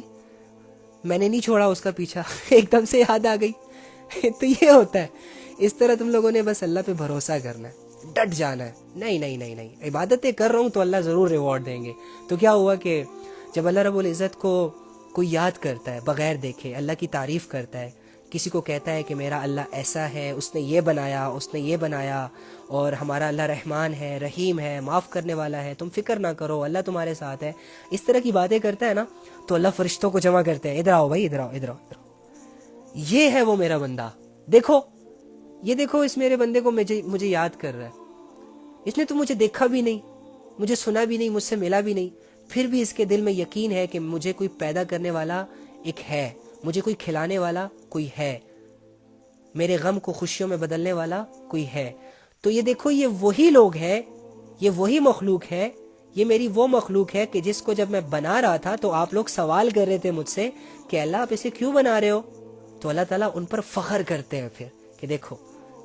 میں نے نہیں چھوڑا اس کا پیچھا, ایک دم سے یاد آ گئی. تو یہ ہوتا ہے, اس طرح تم لوگوں نے بس اللہ پہ بھروسہ کرنا ہے, ڈٹ جانا ہے. نہیں, عبادتیں کر رہا ہوں تو اللہ ضرور ریوارڈ دیں گے. تو کیا ہوا کہ جب اللہ رب العزت کو کوئی یاد کرتا ہے بغیر دیکھے, اللہ کی تعریف کرتا ہے, کسی کو کہتا ہے کہ میرا اللہ ایسا ہے, اس نے یہ بنایا, اس نے یہ بنایا, اور ہمارا اللہ رحمان ہے, رحیم ہے, معاف کرنے والا ہے, تم فکر نہ کرو, اللہ تمہارے ساتھ ہے, اس طرح کی باتیں کرتا ہے نا, تو اللہ فرشتوں کو جمع کرتے ہیں, ادھر آؤ بھائی, ادھر آؤ, یہ ہے وہ میرا بندہ, دیکھو یہ دیکھو اس میرے بندے کو مجھے یاد کر رہا ہے, اس نے تو مجھے دیکھا بھی نہیں, مجھے سنا بھی نہیں, مجھ سے ملا بھی نہیں, پھر بھی اس کے دل میں یقین ہے کہ مجھے کوئی پیدا کرنے والا ایک ہے, مجھے کوئی کھلانے والا کوئی ہے, میرے غم کو خوشیوں میں بدلنے والا کوئی ہے. تو یہ دیکھو یہ وہی لوگ ہیں, یہ وہی مخلوق ہے, یہ میری وہ مخلوق ہے کہ جس کو جب میں بنا رہا تھا تو آپ لوگ سوال کر رہے تھے مجھ سے کہ اللہ آپ اسے کیوں بنا رہے ہو, تو اللہ تعالیٰ ان پر فخر کرتے ہیں پھر کہ دیکھو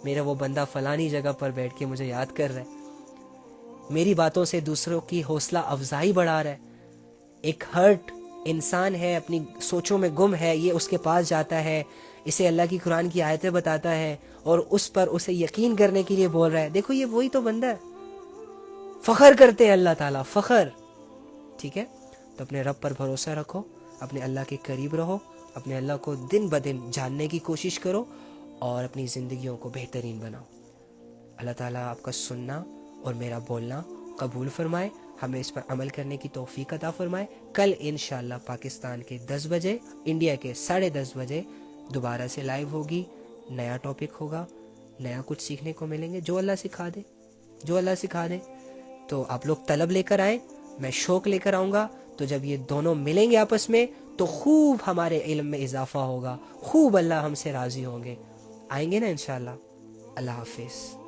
میرا وہ بندہ فلانی جگہ پر بیٹھ کے مجھے یاد کر رہا ہے, میری باتوں سے دوسروں کی حوصلہ افزائی بڑھا رہا ہے. ایک ہرٹ انسان ہے, اپنی سوچوں میں گم ہے, یہ اس کے پاس جاتا ہے, اسے اللہ کی قرآن کی آیتیں بتاتا ہے اور اس پر اسے یقین کرنے کے لیے بول رہا ہے. دیکھو یہ وہی تو بندہ ہے, فخر کرتے ہیں اللہ تعالیٰ, فخر. ٹھیک ہے, تو اپنے رب پر بھروسہ رکھو, اپنے اللہ کے قریب رہو, اپنے اللہ کو دن بدن جاننے کی کوشش کرو اور اپنی زندگیوں کو بہترین بناؤ. اللہ تعالیٰ آپ کا سننا اور میرا بولنا قبول فرمائے, ہمیں اس پر عمل کرنے کی توفیق عطا فرمائے. کل انشاءاللہ پاکستان کے 10 بجے, انڈیا کے 10:30 بجے دوبارہ سے لائیو ہوگی, نیا ٹاپک ہوگا, نیا کچھ سیکھنے کو ملیں گے, جو اللہ سکھا دے. تو آپ لوگ طلب لے کر آئیں, میں شوق لے کر آؤں گا, تو جب یہ دونوں ملیں گے آپس میں تو خوب ہمارے علم میں اضافہ ہوگا, خوب اللہ ہم سے راضی ہوں گے. آئیں گے نا انشاءاللہ. اللہ حافظ.